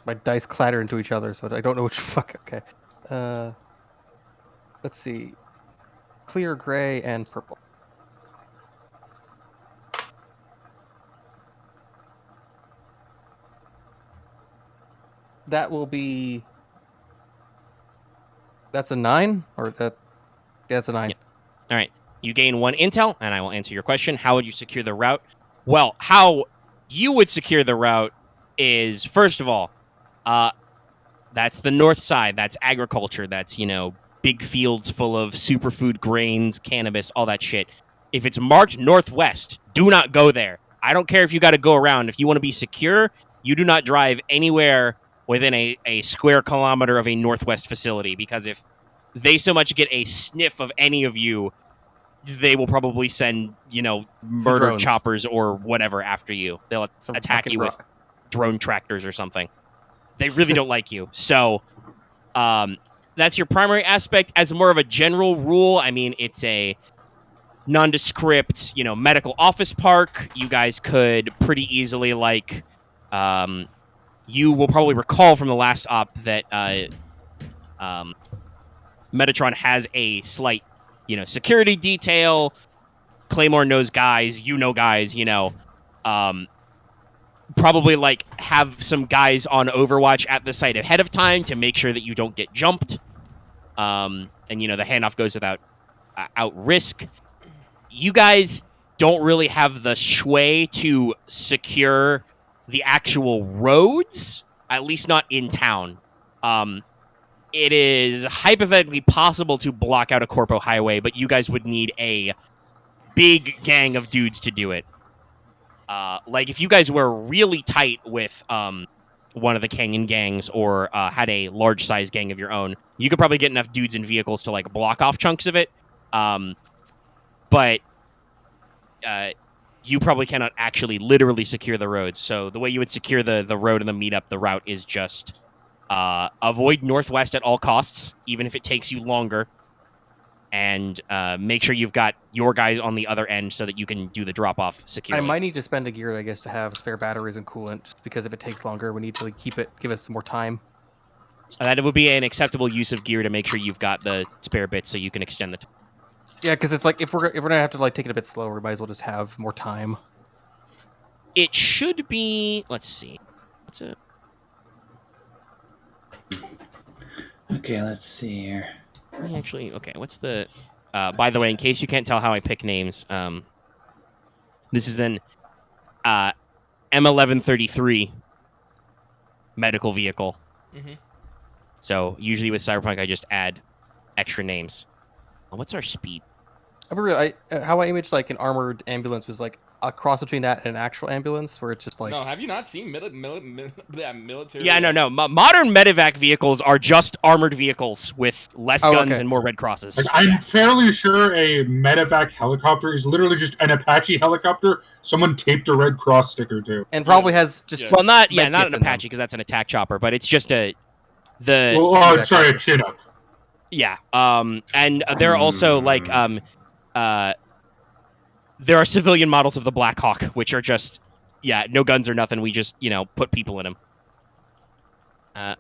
My dice clatter into each other, so I don't know which fuck. Okay, let's see, clear, gray, and purple. That will be. That's a 9, or that? Yeah, it's a 9. Yeah. All right. You gain 1 intel, and I will answer your question. How would you secure the route? Well, how you would secure the route is, first of all, that's the north side. That's agriculture. That's, big fields full of superfood grains, cannabis, all that shit. If it's marked northwest, do not go there. I don't care if you got to go around. If you want to be secure, you do not drive anywhere within a square kilometer of a northwest facility, because if they so much get a sniff of any of you, they will probably send, murder drones. choppers or whatever after you. They'll Some attack fucking you with rock. drone tractors or something. They really don't like you. So that's your primary aspect. As more of a general rule, I mean, it's a nondescript, medical office park. You guys could pretty easily, you will probably recall from the last op that Metatron has a slight, security detail. Claymore knows guys, guys, probably have some guys on Overwatch at the site ahead of time to make sure that you don't get jumped. And the handoff goes without risk. You guys don't really have the sway to secure the actual roads, at least not in town. It is hypothetically possible to block out a Corpo highway, but you guys would need a big gang of dudes to do it. If you guys were really tight with one of the Canyon gangs or had a large size gang of your own, you could probably get enough dudes and vehicles to block off chunks of it. But you probably cannot actually literally secure the roads. So the way you would secure the road and the meetup, the route, is just avoid northwest at all costs, even if it takes you longer. and make sure you've got your guys on the other end so that you can do the drop-off I securely. might need to spend a gear, I guess, to have spare batteries and coolant, just because if it takes longer, we need to give us some more time. That would be an acceptable use of gear to make sure you've got the spare bits so you can extend the time. Yeah, because it's like if we're gonna have to take it a bit slower, we might as well just have more time. It should be. Let's see. What's it? Okay, let's see here. Actually, okay. What's the? By the way, in case you can't tell how I pick names, this is an M1133 medical vehicle. Mm-hmm. So usually with Cyberpunk, I just add extra names. What's our speed? How I imaged like an armored ambulance was like a cross between that and an actual ambulance, where it's just like. No, have you not seen military? Yeah, no. Modern medevac vehicles are just armored vehicles with less guns okay. and more red crosses. Like, I'm fairly sure a medevac helicopter is literally just an Apache helicopter someone taped a Red Cross sticker to. And probably has just. Yeah. Well, not med an kits in them. Apache because that's an attack chopper, but it's just a Sorry, a Chinook. Yeah. And there are also like there are civilian models of the Black Hawk, which are just no guns or nothing. We just put people in them.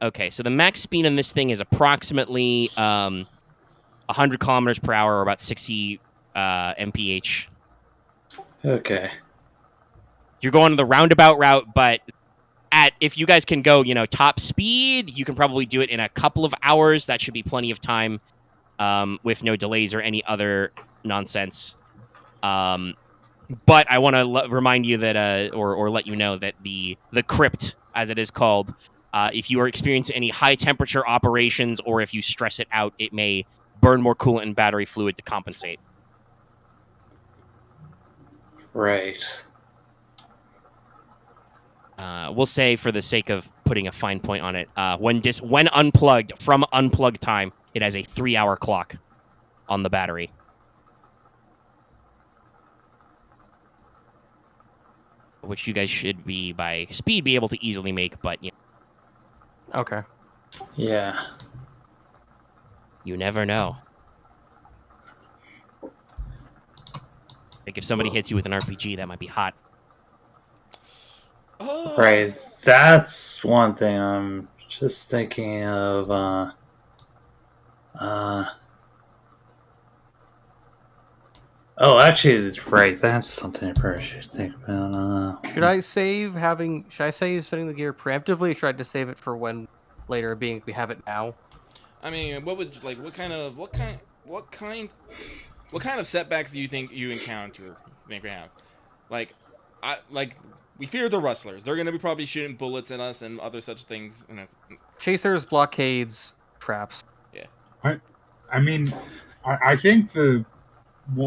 Okay, so the max speed on this thing is approximately 100 kilometers per hour, or about 60 mph. Okay. You're going the roundabout route, but if you guys can go, top speed, you can probably do it in a couple of hours. That should be plenty of time, with no delays or any other nonsense. But I want to remind you that, or let you know that the crypt, as it is called, if you are experiencing any high temperature operations or if you stress it out, it may burn more coolant and battery fluid to compensate. Right. We'll say, for the sake of putting a fine point on it, when unplugged from unplugged time, it has a 3-hour clock on the battery. Which you guys should by speed be able to easily make, but Okay. Yeah. you never know. Like if somebody hits you with an RPG, that might be hot. Oh. Right. That's one thing I'm just thinking of. Oh, actually, it's right. That's something I probably should think about. Should I save spending the gear preemptively, or should I just save it for when later, being we have it now? I mean, what kind of setbacks do you think you encounter? Think we have, we fear the rustlers. They're gonna be probably shooting bullets at us and other such things. And Chasers, blockades, traps. Yeah. I mean, I think the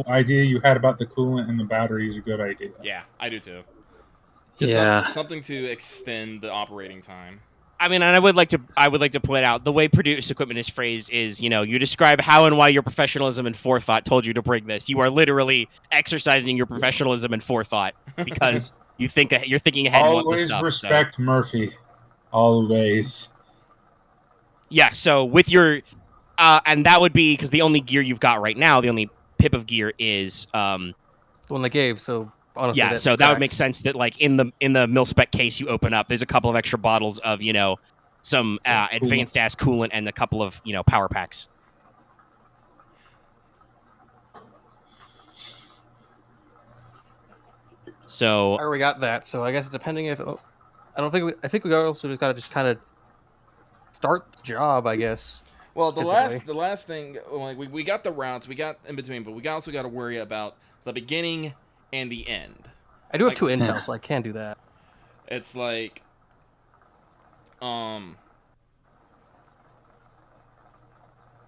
idea you had about the coolant and the battery is a good idea. Yeah, I do too. Something to extend the operating time. I mean, and I would like to point out the way produced equipment is phrased is, you describe how and why your professionalism and forethought told you to bring this. You are literally exercising your professionalism and forethought because you're thinking ahead. And want this Always stuff, respect Murphy. Always. Yeah. So with your, and that would be because the only gear you've got right now, the only pip of gear is The one they gave. So honestly, yeah, so that would make sense that like in the mil-spec case you open up, there's a couple of extra bottles of, some advanced ass coolant and a couple of, power packs. So I already got that. So I guess depending if I think we also just gotta just kind of start the job, I guess. Well, the physically. last thing, like we got the routes, we got in between, but we also got to worry about the beginning and the end. I do have 2 intel, so I can do that. It's like,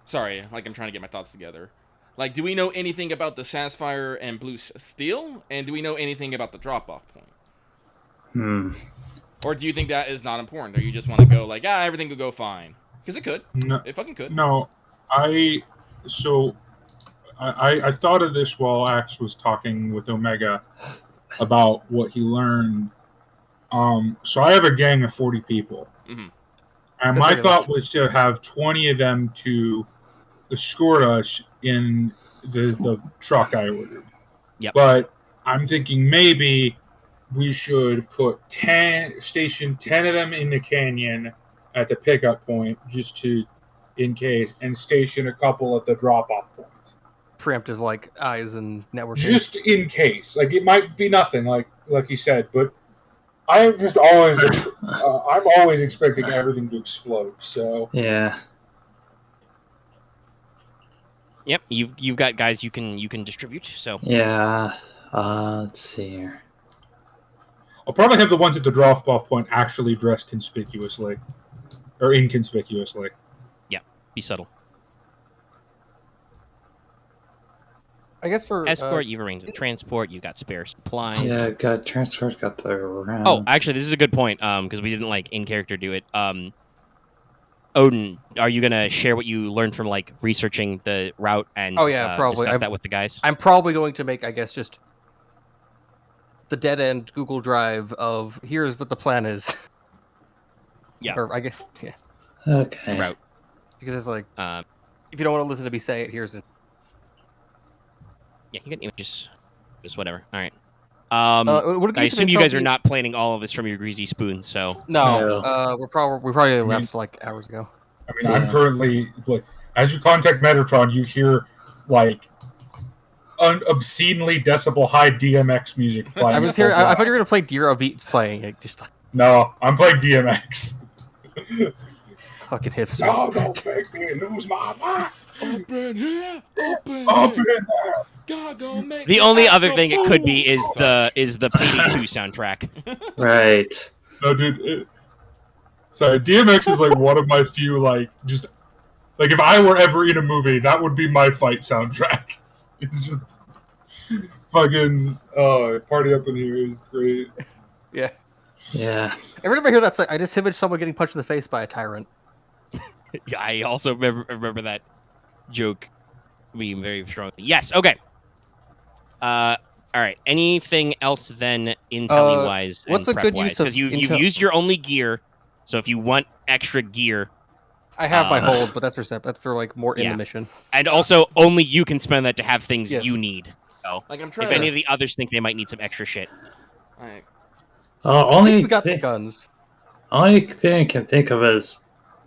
sorry, like I'm trying to get my thoughts together. Like, do we know anything about the Sapphire and Blue Steel, and do we know anything about the drop-off point? Or do you think that is not important, or you just want to go like, everything could go fine? Because it could. No, It fucking could. No, I thought of this while Axe was talking with Omega about what he learned. So I have a gang of 40 people. Mm-hmm. And my thought was to have 20 of them to escort us in the truck I ordered. Yep. But I'm thinking maybe we should put station 10 of them in the canyon at the pickup point, just to, in case, and station a couple at the drop-off point. Preemptive, like, eyes and networking. Just in case. Like, it might be nothing, like you said, but I'm just always, I'm always expecting everything to explode, so... Yeah. Yep, you've got guys you can distribute. So Yeah. Let's see here. I'll probably have the ones at the drop-off point actually dressed conspicuously. Or inconspicuously. be subtle. I guess for Escort, you've arranged the transport. You've got spare supplies. Yeah, got transport, got the round. Oh, actually, this is a good point. Because we didn't in character do it. Odin, are you gonna share what you learned from researching the route and probably. discuss that with the guys? I'm probably going to make, I guess, just the dead end Google Drive of here's what the plan is. Yeah. Or I guess Okay. The route. because it's like if you don't want to listen to me say it, here's it. Yeah, you can just whatever. All right. Would it I give assume some you guys are intel- not planning all of this from your greasy spoon. So No, we probably left hours ago. I mean, I'm currently... as you contact Metatron, you hear, obscenely decibel high DMX music playing. I was here. I thought you were gonna play Dear Beats playing. No, I'm playing DMX. Fucking hipster. No, don't make me lose my mind. Open here, open Up here. in there. God gonna make the me only act other the thing it could be fool. is the Payday 2 soundtrack. Right. No, dude. Sorry, DMX is one of my few just if I were ever in a movie, that would be my fight soundtrack. It's just fucking party up in here is great. Yeah. Yeah. Every time I hear that, I just image someone getting punched in the face by a tyrant. Yeah, I also remember that joke being very strongly. Yes. Okay. All right. Anything else then, intel wise and what's a prep good wise? use of Because you've intel- used your only gear, so if you want extra gear, I have my hold, but that's for more in yeah. the mission. and also only you can spend that to have things Yes. you need. So I'm trying if any of the others think they might need some extra shit, Alright. Only We got the thing, guns. only thing I can think of is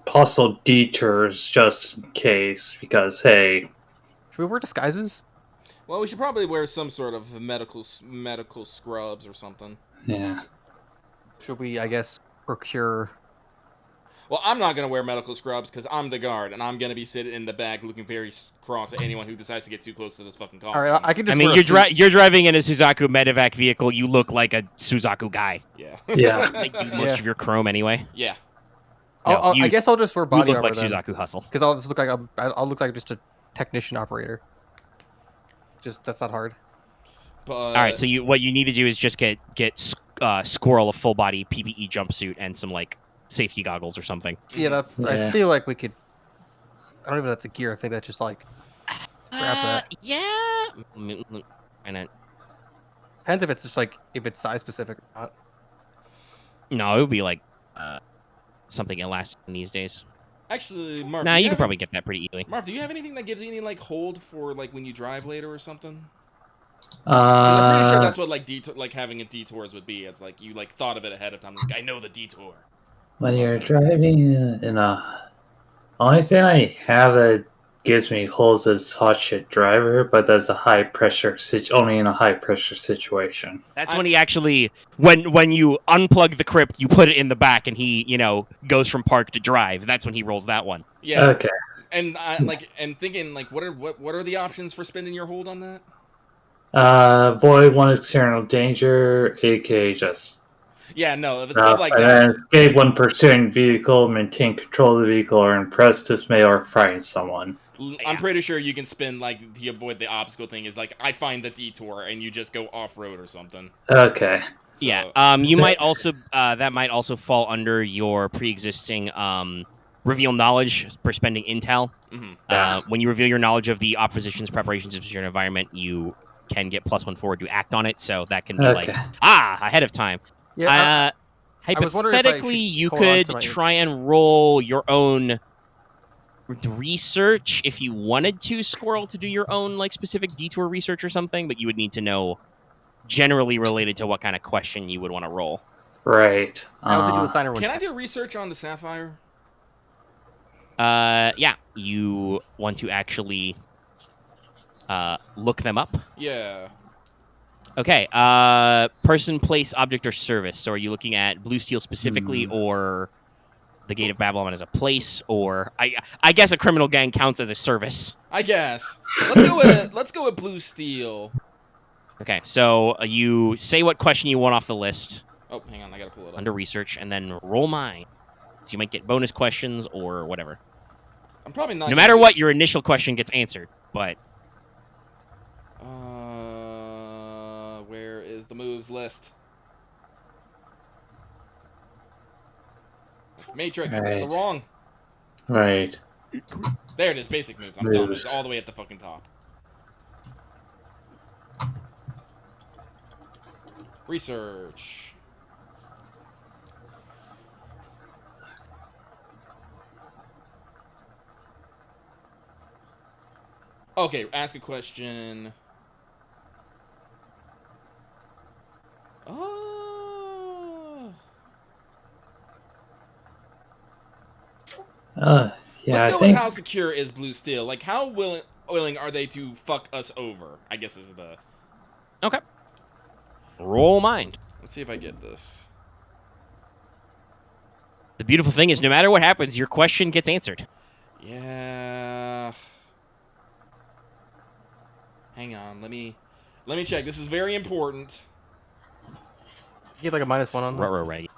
possible detours just in case, because hey, Should we wear disguises? Well, we should probably wear some sort of medical scrubs or something. yeah. Should we, I guess, procure? Well, I'm not gonna wear medical scrubs because I'm the guard, and I'm gonna be sitting in the back looking very cross at anyone who decides to get too close to this fucking car. All right, I can just. I mean wear a suit. you're driving in a Suzaku medevac vehicle. You look like a Suzaku guy. Yeah. Yeah. Like most Yeah. of your chrome anyway. Yeah. No, I guess I'll just wear You body look armor like then, Suzaku Hustle. because I'll just look like I'll look like just a technician operator. Just that's not hard. But All right, so what you need to do is just get Squirrel a full body PPE jumpsuit and some safety goggles or something. Yeah, I Yeah. feel like we could. I don't even know if that's a gear. I think that's just grab that. Yeah. Why not? Depends if it's just if it's size specific or not. No, it would be something elastic in these days. actually, Marth, Nah, do you can have- probably get that pretty easily. Marth, do you have anything that gives you any hold for when you drive later or something? 'Cause I'm pretty sure that's what detour, having a detours would be. It's you thought of it ahead of time. I know the detour. When you're driving in a, only thing I have that gives me holes is hot shit driver, but that's a high pressure only in a high pressure situation. That's when he actually, when you unplug the crypt, you put it in the back, and he, goes from park to drive. That's when he rolls that one. Yeah. Okay. And and thinking what are the options for spending your hold on that? Avoid one external danger, aka just Yeah, no, if it's stuff like and that. then escape one pursuing vehicle, maintain control of the vehicle, or impress, dismay, or frighten someone. I'm pretty sure you can spin to avoid the obstacle thing is I find the detour and you just go off road or something. Okay. So, Yeah. You might also that might also fall under your pre-existing reveal knowledge for spending intel. Mhm. When you reveal your knowledge of the opposition's preparations of your environment, you can get +1 forward to act on it. So that can be Okay. ahead of time. Yeah. Hypothetically, wondering if I should you hold on could to my- try and roll your own research if you wanted to, Squirrel, to do your own like specific detour research or something, but you would need to know generally related to what kind of question you would want to roll. Right. I also do a signer one. Can I do research on the sapphire? Yeah, you want to actually look them up. Yeah. Okay. Person, place, object, or service. So are you looking at Blue Steel specifically, or the Gate of Babylon as a place, or I guess a criminal gang counts as a service. I guess. Let's go with Blue Steel. Okay, so you say what question you want off the list Oh, hang on, I gotta pull it up. under research, and then roll mine. So you might get bonus questions or whatever. I'm probably not. No matter what, your initial question gets answered, but where is the moves list? Matrix. That's the Right. wrong. Right. There it is. Basic moves. I'm dumb. Moves. It's all the way at the fucking top. Research. Okay, ask a question. Yeah, Let's I go think with how secure is Blue Steel. Like, how willing are they to fuck us over? I guess is the... okay. Roll mind. Let's see if I get this. The beautiful thing is, no matter what happens, your question gets answered. Yeah. Hang on, let me check. This is very important. You get like a -1 on that. Right.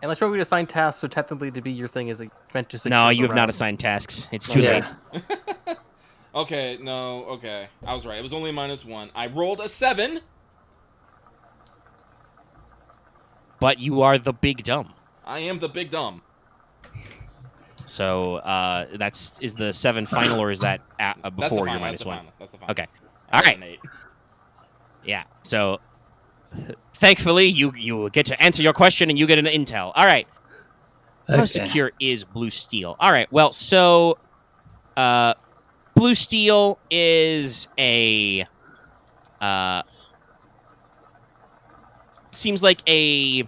And let's show we assign tasks, so technically to be your thing is like meant to. No, you have not around. assigned tasks. It's too late. yeah. Okay, no, okay. I was right. It was only -1. I rolled a 7. But you are the big dumb. I am the big dumb. So is the 7 final, or is that before your That's the -1? final. That's the final. Okay. I All got right. an 8. Yeah. So thankfully, you get to answer your question and you get an intel. All right. How Okay. secure is Blue Steel? All right. Well, so Blue Steel is a seems like a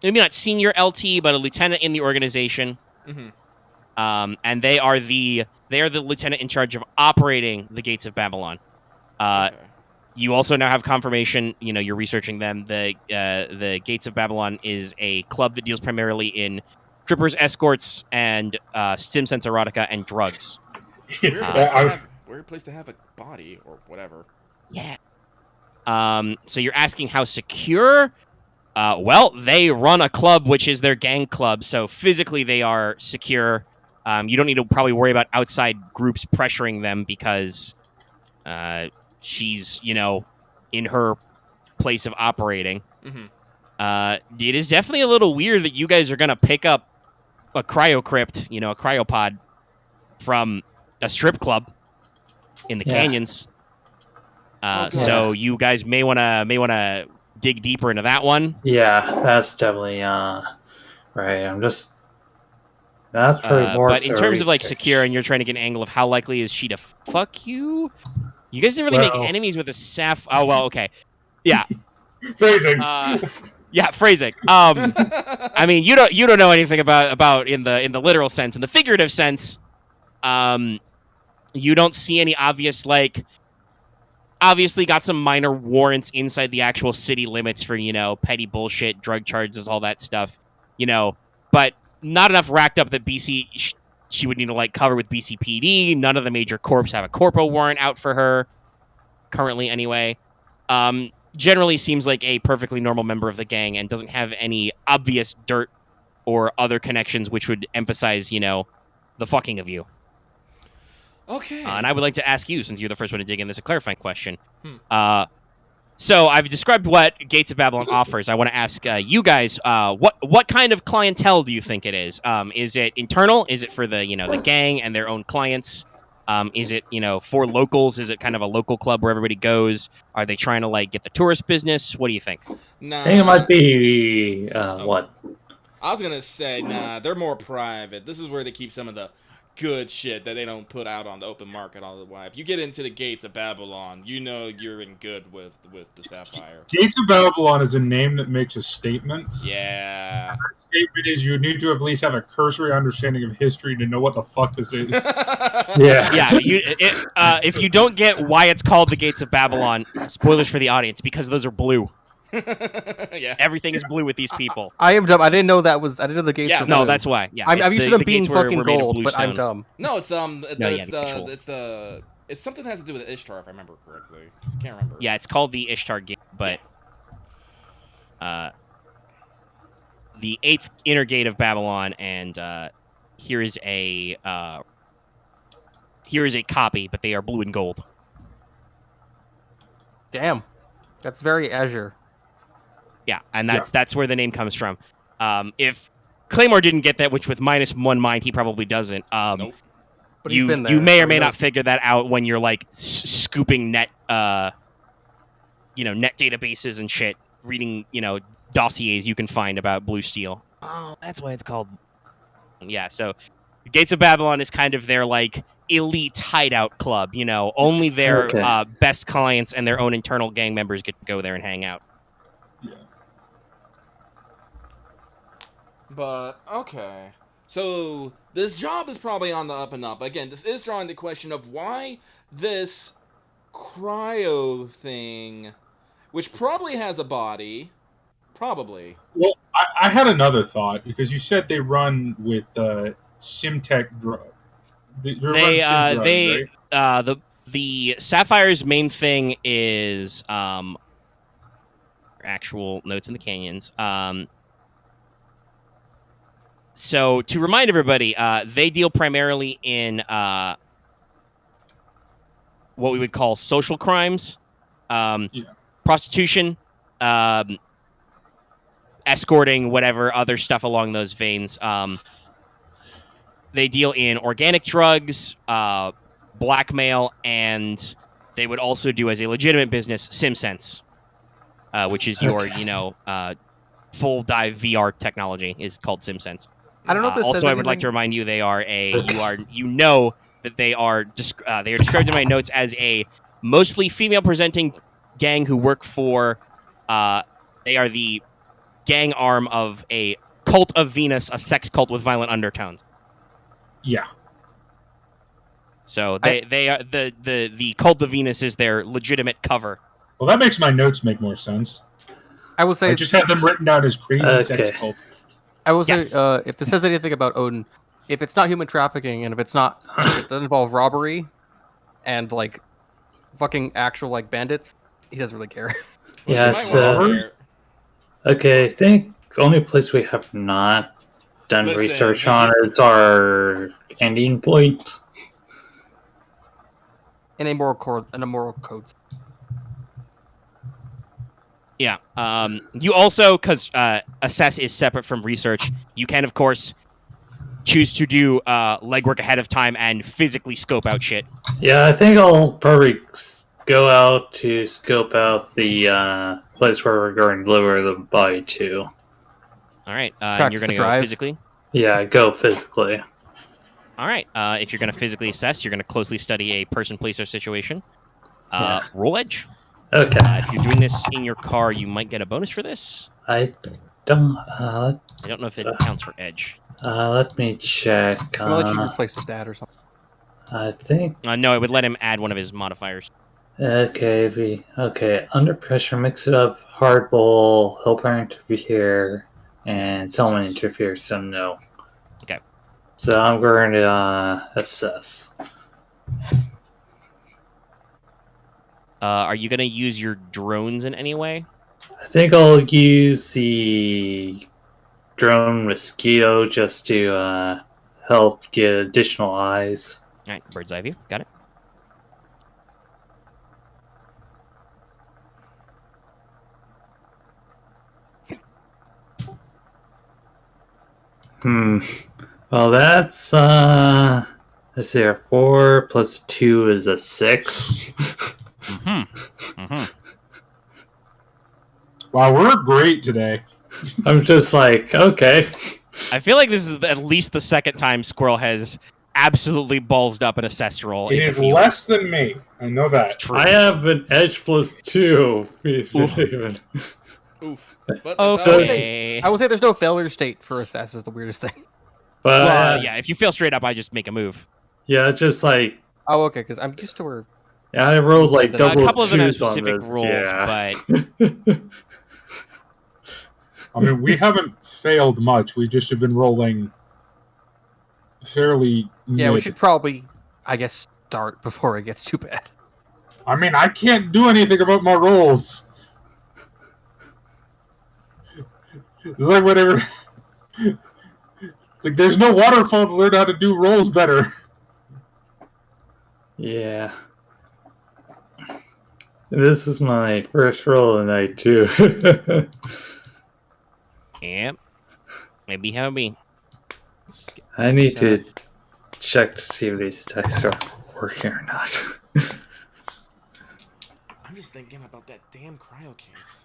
maybe not senior LT, but a lieutenant in the organization. Mm-hmm. And they are the lieutenant in charge of operating the Gates of Babylon. Okay. You also now have confirmation. You know, you're researching them. The Gates of Babylon is a club that deals primarily in strippers, escorts, and sim sense erotica and drugs. Weird place to have a body or whatever. Yeah. So you're asking how secure? Well, they run a club, which is their gang club. So physically, they are secure. You don't need to probably worry about outside groups pressuring them because she's, in her place of operating. Mm-hmm. It is definitely a little weird that you guys are going to pick up a cryocrypt, a cryopod from a strip club in the canyons. So you guys may want to dig deeper into that one. Yeah, that's definitely right. That's probably more. But in so terms of like research. secure, and you're trying to get an angle of how likely is she to fuck you? You guys didn't really make enemies with a Saph. Oh well, okay, yeah. Phrasing. Yeah, phrasing. I mean, you don't know anything about in the literal sense. In the figurative sense, you don't see any obvious obviously got some minor warrants inside the actual city limits for petty bullshit, drug charges, all that stuff. But not enough racked up that BC she would need to cover with BCPD. None of the major corps have a corpo warrant out for her currently, anyway. Generally seems like a perfectly normal member of the gang and doesn't have any obvious dirt or other connections which would emphasize, the fucking of you. Okay. And I would like to ask you, since you're the first one to dig in this, a clarifying question. So I've described what Gates of Babylon offers. I want to ask you guys, what kind of clientele do you think it is? Is it internal? Is it for the the gang and their own clients? Is it for locals? Is it kind of a local club where everybody goes? Are they trying to get the tourist business? What do you think? Nah. I think it might be what? I was gonna say, nah, they're more private. This is where they keep some of the good shit that they don't put out on the open market all the while. If you get into the gates of Babylon, you know you're in good with the Sapphire. Gates of Babylon is a name that makes a statement. Yeah. That statement is you need to at least have a cursory understanding of history to know what the fuck this is. Yeah. Yeah, if you don't get why it's called the Gates of Babylon, spoilers for the audience, because those are blue. Yeah. Everything is blue with these people. I am dumb. I didn't know that was. I didn't know the gates. Yeah, were No, blue. that's why. Yeah, I'm used to them being gates were fucking made of gold, blue but I'm stone. dumb. No, it's No, yeah, the actual. it's something that has to do with Ishtar, if I remember correctly. Can't remember. Yeah, it's called the Ishtar Gate, but the 8th inner gate of Babylon, and here is a copy, but they are blue and gold. Damn, that's very Azure. Yeah, and that's where the name comes from. If Claymore didn't get that, which with -1 mind he probably doesn't. Nope. But he's been there, you may so or may he not knows. figure that out when you're like scooping net databases and shit, reading dossiers you can find about blue steel. Oh, that's why it's called. Yeah, so the Gates of Babylon is kind of their like elite hideout club. Only their Okay. best clients and their own internal gang members get to go there and hang out. Yeah. But, okay. So, this job is probably on the up and up. Again, this is drawing the question of why this cryo thing, which probably has a body, probably. Well, I had another thought because you said they run with Simtech drug. The Sapphire's main thing is actual notes in the canyons. So to remind everybody, they deal primarily in what we would call social crimes, prostitution, escorting, whatever other stuff along those veins. They deal in organic drugs, blackmail, and they would also do as a legitimate business SimSense, which is your full dive VR technology is called SimSense. I don't know if this also, says I would like to anything. remind you they are that they are described in my notes as a mostly female presenting gang who work for they are the gang arm of a cult of Venus, a sex cult with violent undertones. Yeah. So they are the cult of Venus is their legitimate cover. Well, that makes my notes make more sense. I will say. I just have them written down as crazy sex cult. I will say, Yes. if this says anything about Odin, if it's not human trafficking and if it doesn't involve robbery and like fucking actual like bandits, he doesn't really care. Yeah, You might wanna so hear- okay, I think the only place we have not done Listen, research on is our ending point. in a moral code. Yeah. You also, because assess is separate from research, you can, of course, choose to do legwork ahead of time and physically scope out shit. Yeah, I think I'll probably go out to scope out the place where we're going to deliver the body to. All right. And Practice you're going to the go drive. physically? Yeah, go physically. All right. If you're going to physically assess, you're going to closely study a person, place, or situation. Yeah. Roll edge. Okay. If you're doing this in your car, you might get a bonus for this. I don't. I don't know if it counts for edge. Let me check. I'll let you replace his dad or something. I think. No, it would let him add one of his modifiers. Okay. Okay. Under pressure, mix it up. Hard bowl. Helper interfere, and someone interferes. So no. Okay. So I'm going to assess. Are you going to use your drones in any way? I think I'll use the drone mosquito just to help get additional eyes. All right, bird's eye view. Got it. Well, that's let's see, a 4 plus 2 is a 6. Wow, we're great today. I'm just like, okay. I feel like this is at least the second time Squirrel has absolutely ballsed up an assess roll. It is less than me. I know that. True. I have an edge +2. Even. Oof. But Oh, that's how it is. okay. I would say there's no failure state for assess is the weirdest thing. But Well, yeah, if you fail straight up, I just make a move. yeah, it's just like Oh, okay, because I'm used to where. yeah, I rolled like A double A couple of them have twos on specific this. rules, Yeah. but I mean, we haven't failed much. We just have been rolling fairly Yeah, we mid. should probably, I guess, start before it gets too bad. I mean, I can't do anything about my rolls. It's like whatever. It's like there's no waterfall to learn how to do rolls better. Yeah. This is my first roll of the night too. yep. Maybe hubby. I need to check to see if these dice are working or not. I'm just thinking about that damn cryo case.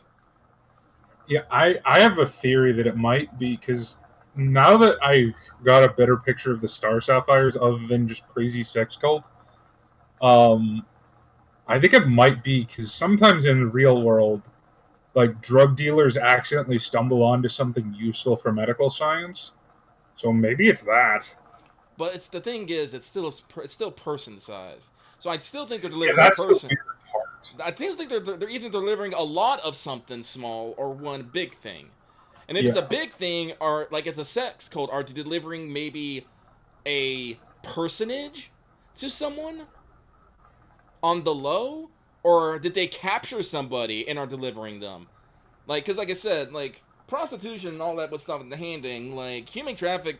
Yeah, I have a theory that it might be because now that I got a better picture of the Star Sapphires other than just crazy sex cult, I think it might be because sometimes in the real world, like drug dealers accidentally stumble onto something useful for medical science. So maybe it's that. But it's the thing is, it's still person size. So I still think they're Yeah, delivering that's a the person. weird part. I think they're either delivering a lot of something small or one big thing. And if it's a big thing, or like it's a sex cult, are they delivering maybe a personage to someone on the low, or did they capture somebody and are delivering them? Like, because like I said, like prostitution and all that with stuff in the handing, like human trafficking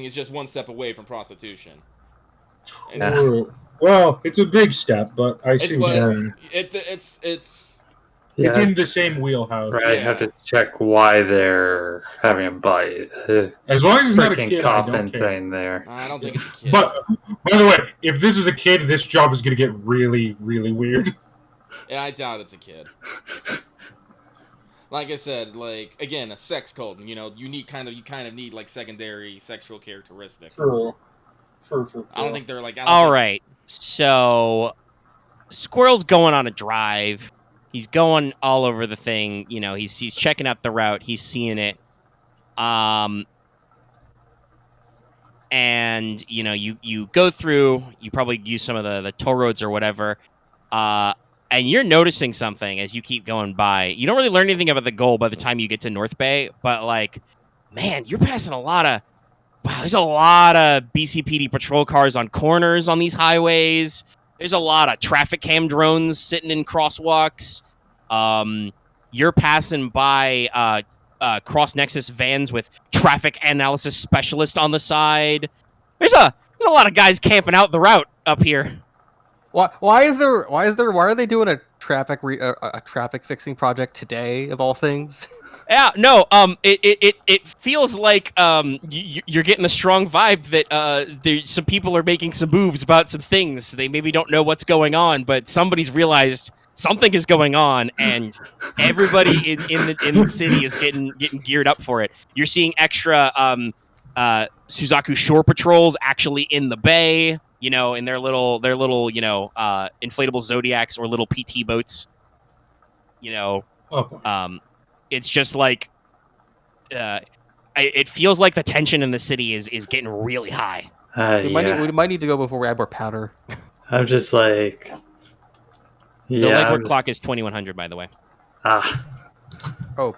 is just one step away from prostitution. And True. Well, it's a big step, but I see what you're saying. it's It's in the same wheelhouse. Right, I have to check why they're having a bite. As long as it's not a Freaking kid, I coffin don't care. thing there. I don't think it's a kid. But, by the way, if this is a kid, this job is going to get really, really weird. Yeah, I doubt it's a kid. Like I said, like again, a sex cult. You know, you kind of need like secondary sexual characteristics. True. I don't think they're like. All right, so Squirrel's going on a drive. He's going all over the thing. You know, he's checking out the route. He's seeing it. And you know, you go through. You probably use some of the toll roads or whatever. And you're noticing something as you keep going by. You don't really learn anything about the goal by the time you get to North Bay, but like, man, you're passing a lot of. Wow, there's a lot of BCPD patrol cars on corners on these highways. There's a lot of traffic cam drones sitting in crosswalks. You're passing by cross nexus vans with traffic analysis specialist on the side. There's a lot of guys camping out the route up here. Why are they doing a traffic fixing project today of all things? Yeah, no. It feels like you're getting a strong vibe that some people are making some moves about some things. They maybe don't know what's going on, but somebody's realized something is going on, and everybody in the city is getting geared up for it. You're seeing extra Suzaku shore patrols actually in the bay. You know, in their little inflatable Zodiacs or little PT boats. You know. It's just like, it feels like the tension in the city is getting really high. We might need to go before we add more powder. I'm just like, The legwork clock is 2100, by the way. Oh,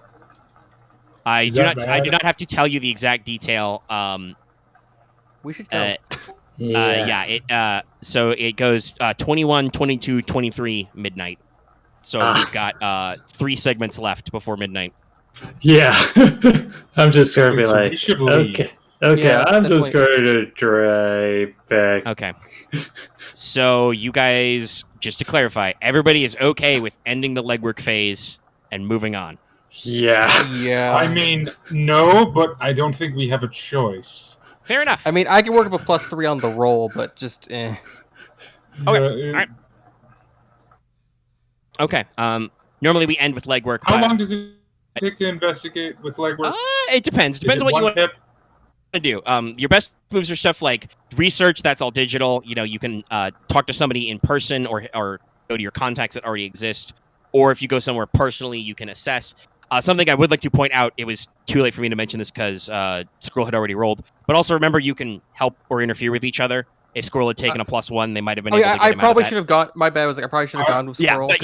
I do not have to tell you the exact detail. we should go. So it goes 21, 22, 23 midnight. So we've got 3 segments left before midnight. Yeah. I'm just going to be like, we should leave. Okay, Yeah, I'm just definitely. going to drive back. Okay. So you guys, just to clarify, everybody is okay with ending the legwork phase and moving on. Yeah. Yeah. I mean, no, but I don't think we have a choice. Fair enough. I mean, I can work up a +3 on the roll, but just Okay. All right. Okay. Normally we end with legwork. How but long does it take to investigate with legwork? It depends. Depends on what you want hit? to do. Your best moves are stuff like research. That's all digital. You can talk to somebody in person or go to your contacts that already exist. Or if you go somewhere personally, you can assess. Something I would like to point out, it was too late for me to mention this because Squirrel had already rolled. But also remember, you can help or interfere with each other. If Squirrel had taken a +1, they might have been able to get I him probably out should have gone. My bad was I probably should have gone with Squirrel. Yeah, but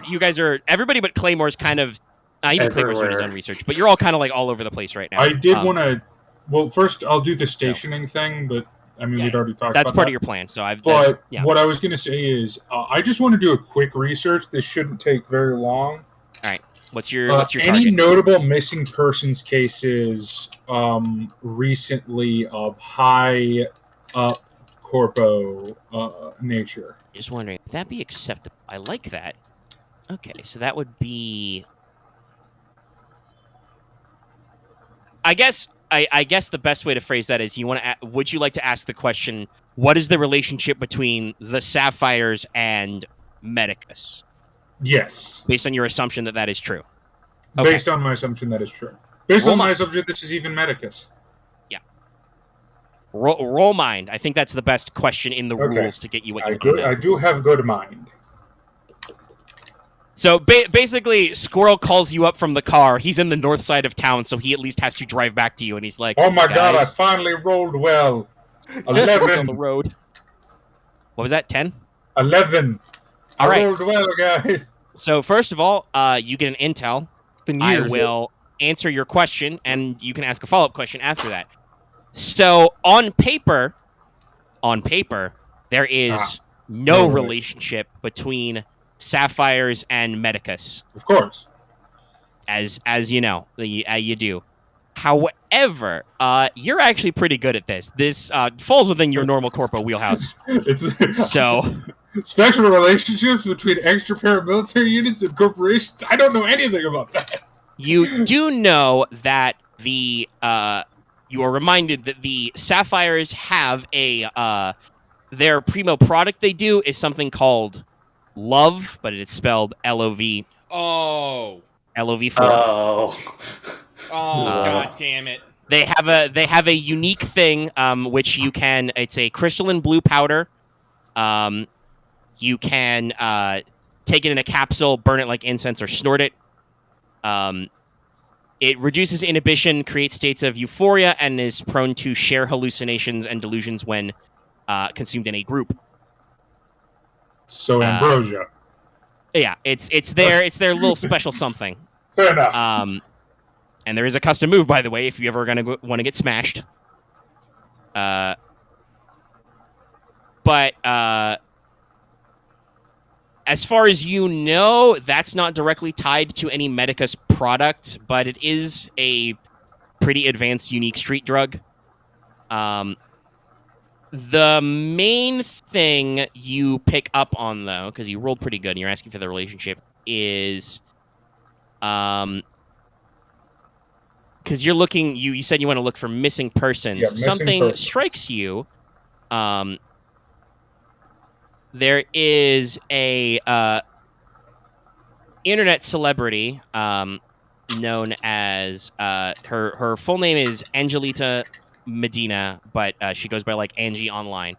you guys are everybody but Claymore's kind of even Claymore's doing his own research, but you're all kind of like all over the place right now. I did want to. Well, first I'll do the stationing thing, but I mean we'd already talked. That's about part that. of your plan. So But what I was going to say is, I just want to do a quick research. This shouldn't take very long. All right. What's your any target? notable missing persons cases recently of high up corpo nature? Just wondering, would that be acceptable? I like that. Okay, so that would be. I guess the best way to phrase that is would you like to ask the question, what is the relationship between the Sapphires and Medicus? Yes. Based on your assumption that is true. Okay. Based on my assumption that is true. Based on my assumption this is even Medicus. Yeah. Roll mind. I think that's the best question in the rules to get you what you need. I do have good mind. So basically, Squirrel calls you up from the car. He's in the north side of town, so he at least has to drive back to you. And he's like, "Oh my god, I finally rolled well. 11 on the road." What was that? 10? 11. All right. I rolled well, guys. So first of all, you get an intel. Been years. I will answer your question, and you can ask a follow-up question after that. So on paper, there is no relationship between Sapphires and Medicus. Of course. As you know, you do. However, you're actually pretty good at this. This falls within your normal corpo wheelhouse. So special relationships between extra paramilitary units and corporations. I don't know anything about that. You do know that you are reminded that the Sapphires have their primo product they do is something called Love, but it's spelled LOV. Oh. LOV4. Oh. God damn it. They have a unique thing, which you can. It's a crystalline blue powder. You can take it in a capsule, burn it like incense, or snort it. It reduces inhibition, creates states of euphoria, and is prone to share hallucinations and delusions when consumed in a group. So ambrosia. Yeah, it's their little special something. Fair enough. And there is a custom move, by the way, if you ever want to get smashed. But as far as you know, that's not directly tied to any Medicus product, but it is a pretty advanced, unique street drug. The main thing you pick up on, though, because you rolled pretty good and you're asking for the relationship, is because you're looking, you said you want to look for missing persons. Yeah, missing Something persons. strikes you. There is a internet celebrity known as her full name is Angelita Medina, but she goes by like Angie online.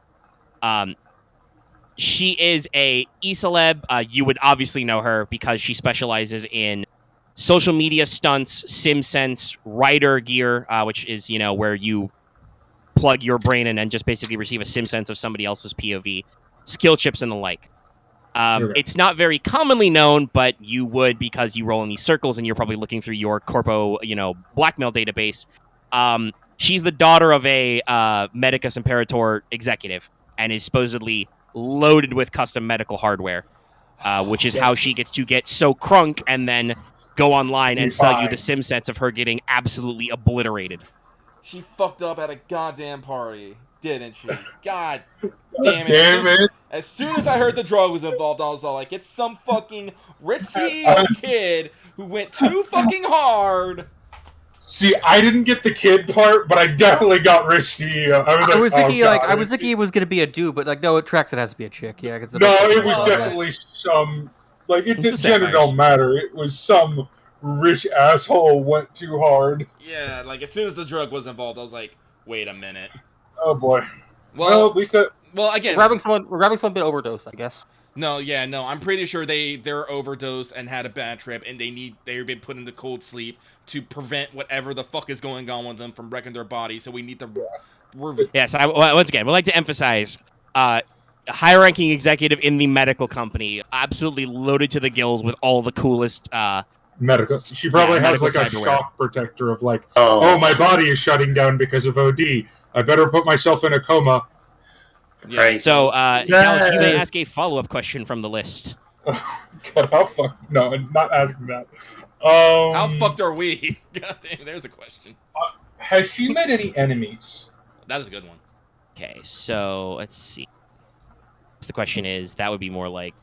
She is a e-celeb. You would obviously know her because she specializes in social media stunts, SimSense, writer gear, which is where you plug your brain in and just basically receive a SimSense of somebody else's POV, skill chips and the like. It's not very commonly known, but you would because you roll in these circles and you're probably looking through your corpo, blackmail database. She's the daughter of a Medicus Imperator executive and is supposedly loaded with custom medical hardware, which is how she gets to get so crunk and then go online and sell you the SimSense of her getting absolutely obliterated. She fucked up at a goddamn party, didn't she? God damn it. As soon as I heard the drug was involved, I was all like, it's some fucking rich CEO kid who went too fucking hard. See, I didn't get the kid part, but I definitely got rich CEO. I was thinking it was gonna be a dude, but no, it tracks. It has to be a chick. Yeah, no, it was definitely some Like, It's the the gender Sapphires. don't matter. It was some rich asshole went too hard. Yeah, like as soon as the drug was involved, I was like, wait a minute. Oh boy. Well, Well, at least that. well, again, We're grabbing someone been overdosed, I guess. no, I'm pretty sure they're overdosed and had a bad trip, and they've been put into cold sleep to prevent whatever the fuck is going on with them from wrecking their body. So we need to. Yes, once again, we'd like to emphasize a high-ranking executive in the medical company, absolutely loaded to the gills with all the coolest. Medical. She probably has medical like a cyberware. shock protector of like, oh, my body is shutting down because of OD. I better put myself in a coma. Yeah. Right. So, Dallas, you may ask a follow-up question from the list. God, how fuck? No, I'm not asking that. How fucked are we? God damn, there's a question. Has she met any enemies? That is a good one. Okay, so let's see. The question is, that would be more like,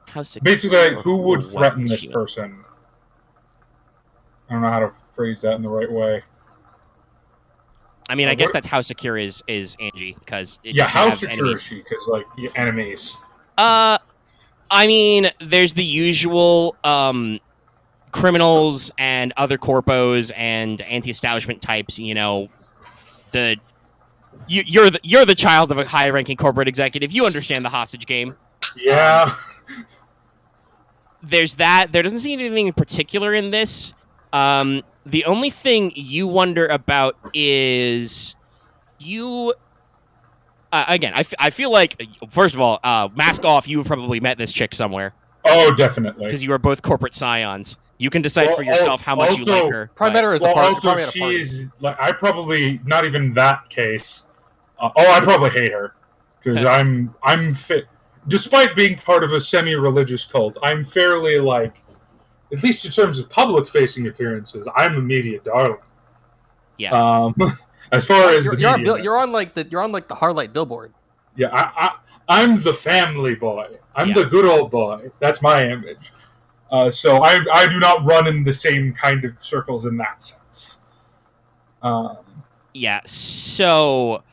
how secure Basically, like, who or would what threaten is this she with? person? I don't know how to phrase that in the right way. I mean, I guess that's how secure is Angie, because Yeah, how secure is she? Because, like, enemies. I mean, there's the usual criminals and other corpos and anti-establishment types. You know, you're the child of a high-ranking corporate executive. You understand the hostage game. Yeah. There's that. There doesn't seem anything in particular in this. The only thing you wonder about is you. Again, I feel like, first of all, mask off, you've probably met this chick somewhere. Oh, definitely. Because you are both corporate scions. You can decide Well, for yourself how much you also- like her. Probably but- met her as a Well, party. also, Probably at a she party. is, like, I probably, not even that case. I probably hate her. Because I'm despite being part of a semi-religious cult, I'm fairly, like, at least in terms of public-facing appearances, I'm a media darling. Yeah. As far as the You're media on goes. you're on the Harlight billboard. Yeah, I'm the family boy. I'm Yeah. the good old boy. That's my image. So I do not run in the same kind of circles in that sense. Yeah. So,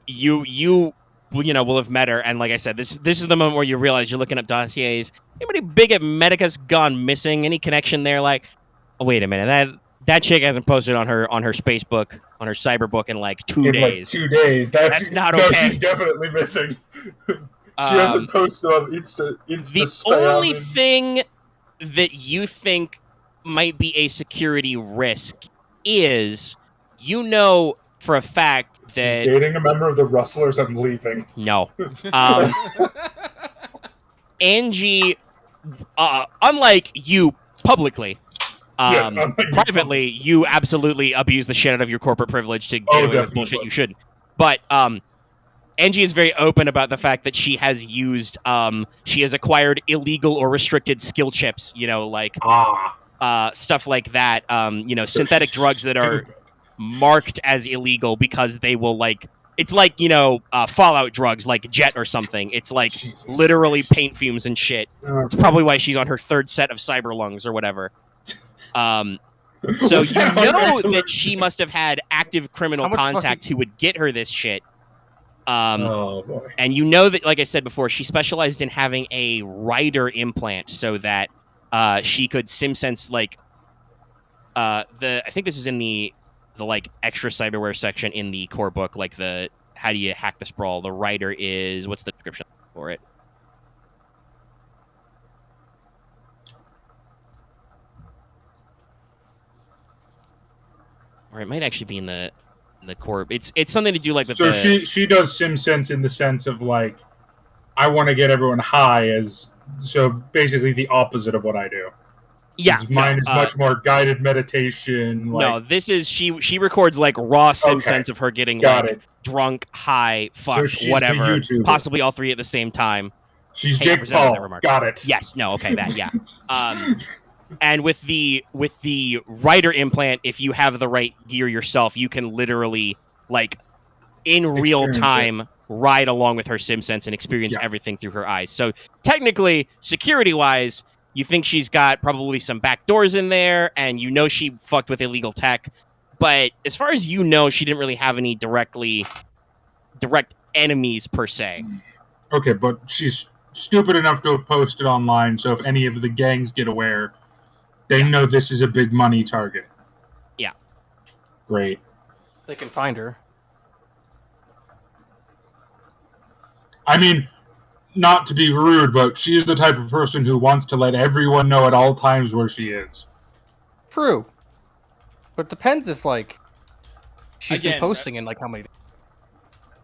you will have met her, and like I said, this is the moment where you realize you're looking up dossiers. Anybody big at Medica's gone missing? Any connection there? Like, oh, wait a minute, that chick hasn't posted on her Facebook, on her cyberbook in like 2 in days. like 2 days. That's not No, okay. she's definitely missing. She hasn't posted on Insta The spam only and- thing that you think might be a security risk is, you know for a fact that dating a member of the Rustlers. I'm leaving. no, Angie, unlike you publicly, unlike you privately, you absolutely abuse the shit out of your corporate privilege to get away with definitely. bullshit you shouldn't. But Angie is very open about the fact that she has used, she has acquired illegal or restricted skill chips, like stuff like that, So synthetic she's drugs that are stupid. marked as illegal because they will, like, it's like, Fallout drugs, like Jet or something. It's like Jesus literally Christ. paint fumes and shit. Oh, It's probably why she's on her third set of cyber lungs or whatever. So Was you that know on that she must have had active criminal How much contacts who would get her this shit. Oh boy. And you know that, like I said before, she specialized in having a rider implant so that she could SimSense, like, I think this is in the like extra cyberware section in the core book, like the how do you hack the Sprawl. The rider is, what's the description for it? Or it might actually be in the core. It's something to do like with So the, she does SimSense in the sense of like, I want to get everyone high so basically the opposite of what I do. yeah. 'Cause mine no, is much more guided meditation. Like, no, this is she records like raw SimSense of her getting got like it. drunk, high, So fucked, she's the whatever, YouTuber. possibly all three at the same time. She's Hey, Jake representative, Paul. never mind. Got it. Yes, no, okay, that, yeah. And with the rider implant, if you have the right gear yourself, you can literally, like, in real Experience time, ride along with her SimSense and experience Yeah. everything through her eyes. So technically, security-wise, you think she's got probably some back doors in there, and you know she fucked with illegal tech. But as far as you know, she didn't really have any direct enemies per se. Okay, but she's stupid enough to have posted online, so if any of the gangs get aware, they know this is a big money target. Yeah. Great. They can find her. I mean, not to be rude, but she is the type of person who wants to let everyone know at all times where she is. True. But it depends if, like, she's Again, been posting in, like, how many...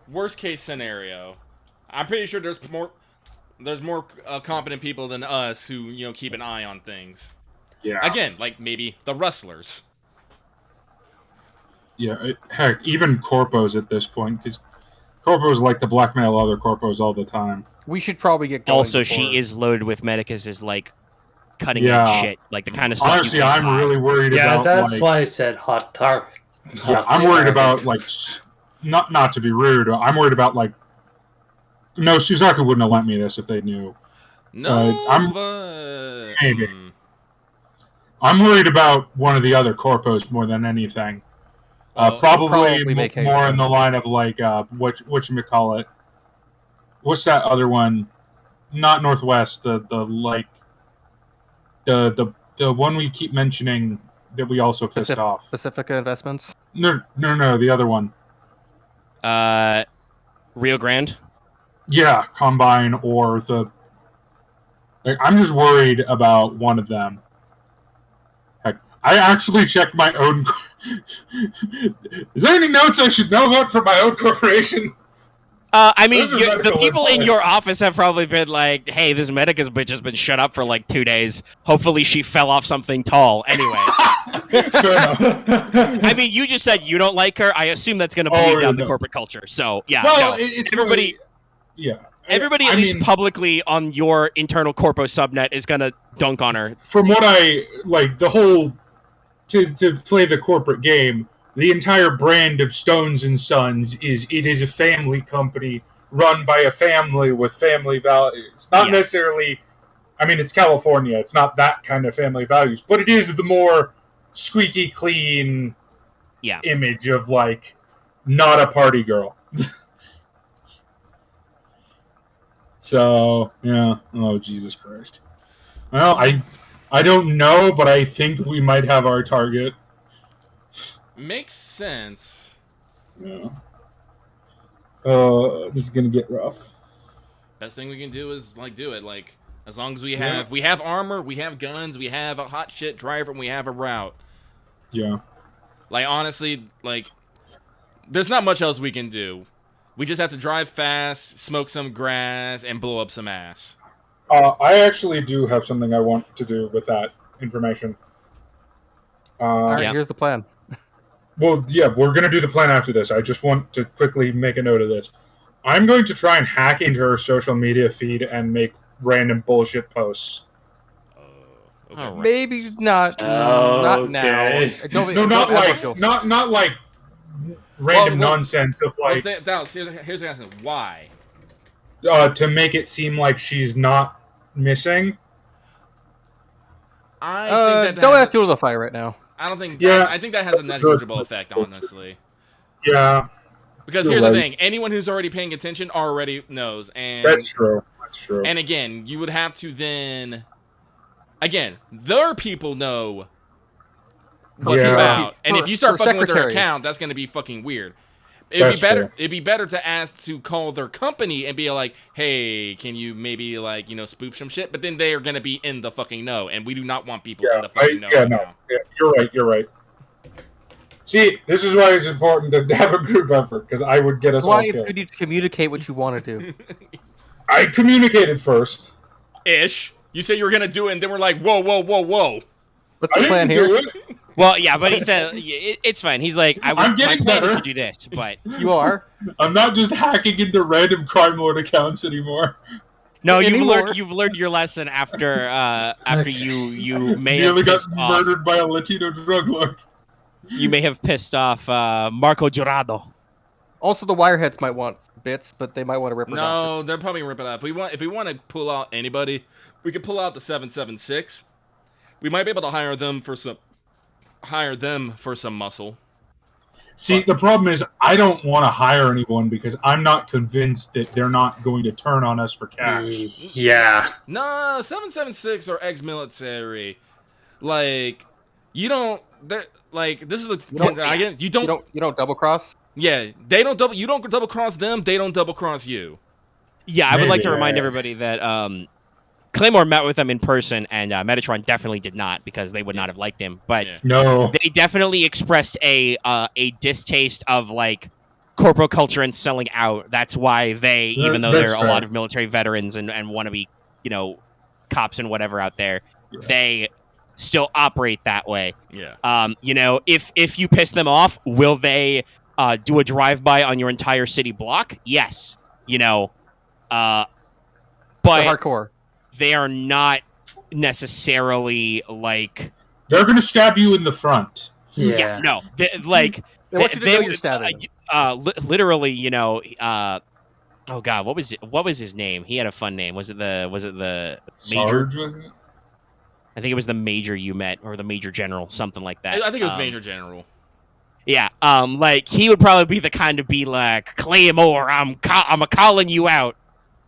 Worst case scenario, I'm pretty sure there's more competent people than us who, you know, keep an eye on things. Yeah. Again, like maybe the rustlers. Yeah, heck, even corpos at this point, because corpos like to blackmail other corpos all the time. We should probably get going Also, before- she is loaded with Medicus' like cutting Yeah. edge shit, like the kind of stuff. Honestly, you can't I'm buy. really worried Yeah, about. that's like, why I said hot target. yeah, I'm worried about like, not to be rude. I'm worried about like. No, Suzaka wouldn't have lent me this if they knew. No, I'm- but Maybe. I'm worried about one of the other corpos more than anything. Well, Probably make haste more then. in the line of like whatchamacallit. What's that other one? Not Northwest. The one we keep mentioning that we also pissed off. Pacifica Investments. No, the other one. Rio Grande. Yeah, Combine or the. Like, I'm just worried about one of them. Heck, I actually checked my own. Is there any notes I should know about for my own corporation? I mean, Those are the medical people in your reports. office have probably been like, "Hey, this Medicus bitch has been shut up for like 2 days. Hopefully, she fell off something tall." Anyway, Fair enough. I mean, you just said you don't like her. I assume that's going to bleed Oh, down the no. corporate culture. So yeah, Well, no. it's everybody, really- yeah. everybody I at least mean, publicly on your internal corpo subnet is going to dunk on her. from what I like, the whole to play the corporate game, the entire brand of Stones and Sons is a family company run by a family with family values. Not Yeah. necessarily. I mean, it's California. It's not that kind of family values, but it is the more squeaky clean Yeah. image of like not a party girl. So yeah. Oh Jesus Christ. Well, I don't know, but I think we might have our target. makes sense. Yeah. This is gonna get rough. Best thing we can do is like do it. Like as long as we have armor, we have guns, we have a hot shit driver, and we have a route. Yeah. Like honestly, like there's not much else we can do. We just have to drive fast, smoke some grass, and blow up some ass. I actually do have something I want to do with that information. All right, Yeah. here's the plan. Well, yeah, we're going to do the plan after this. I just want to quickly make a note of this. I'm going to try and hack into her social media feed and make random bullshit posts. Okay. All right. Maybe not. Not now. Okay. Don't, No, not don't ever like go- not like random Well, nonsense of like Dallas, here's the answer. Why? to make it seem like she's not missing. I think that don't has- have to to the fire right now. I don't think. Yeah. I think that has a negligible effect, honestly. Yeah, Because You're here's right. the thing: anyone who's already paying attention already knows, and that's true. That's true. and again, you would have to then, again, their people know what's Yeah. about, and if you start Or fucking with their secretaries. account, that's going to be fucking weird. It'd That's be better. true. It'd be better to ask to call their company and be like, "Hey, can you maybe like spoof some shit?" But then they are going to be in the fucking know, and we do not want people in Yeah, the fucking know. right no. now. Yeah, you're right. You're right. See, this is why it's important to have a group effort, because I would get us That's all why it's killed. good to communicate what you want to do. I communicated first. Ish. You say you were gonna do it, and then we're like, "Whoa, whoa, whoa, whoa." What's I the plan didn't here? do it. Well, yeah, but he said it's fine. He's like, I'm my getting plan is better. to do this, but You are. I'm not just hacking into random crime lord accounts anymore. no, Anymore. you've learned your lesson after Okay. you may Nearly have got pissed off. murdered by a Latino drug lord. You may have pissed off Marco Jurado. Also, the wireheads might want bits, but they might want to rip it off. No, they're probably gonna rip it off. If we want to pull out anybody, we could pull out the 776. We might be able to hire them for some muscle. See, the problem is I don't want to hire anyone because I'm not convinced that they're not going to turn on us for cash. Yeah. No, 776 or ex-military, like you don't. Like this is the you don't double cross. Yeah, they don't double. You don't double cross them. They don't double cross you. Yeah, I would like to Maybe. remind everybody that Claymore met with them in person, and Metatron definitely did not because they would not have liked him. But Yeah. No. they definitely expressed a distaste of like corporate culture and selling out. That's why they, even though That's there are fair. a lot of military veterans and want to be, cops and whatever out there, Yeah. they still operate that way. Yeah. If you piss them off, will they do a drive-by on your entire city block? Yes. But They're hardcore. they are not necessarily like They're going to stab you in the front. Yeah. no They want you to know you're stabbing. Literally, oh god, what was his name? He had a fun name. Was it the major? Sarge, wasn't it? I think it was the major you met, or the major general, something like that. I think it was Major General. Yeah, like he would probably be the kind to be like, Claymore, I'm a calling you out.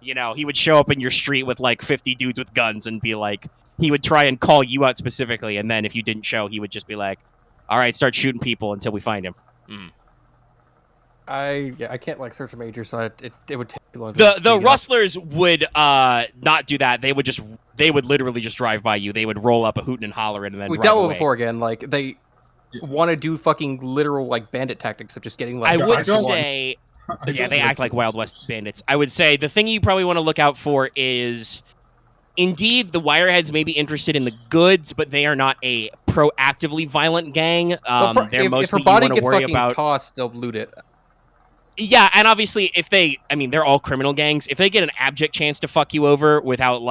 He would show up in your street with like 50 dudes with guns and be like, he would try and call you out specifically, and then if you didn't show, he would just be like, all right, start shooting people until we find him. I can't like search a major, so it would take too long. The rustlers would not do that. They would literally just drive by you. They would roll up a hootin' and hollering and then we drive dealt with away. it before again. Like they want to do fucking literal like bandit tactics of just getting like. I would don't say, I yeah, don't they like act like it. Wild West bandits. I would say the thing you probably want to look out for is, indeed, the Wireheads may be interested in the goods, but they are not a proactively violent gang. They're if mostly her body you want to gets worry fucking about. tossed, they'll loot it. Yeah, and obviously, they're all criminal gangs. If they get an abject chance to fuck you over without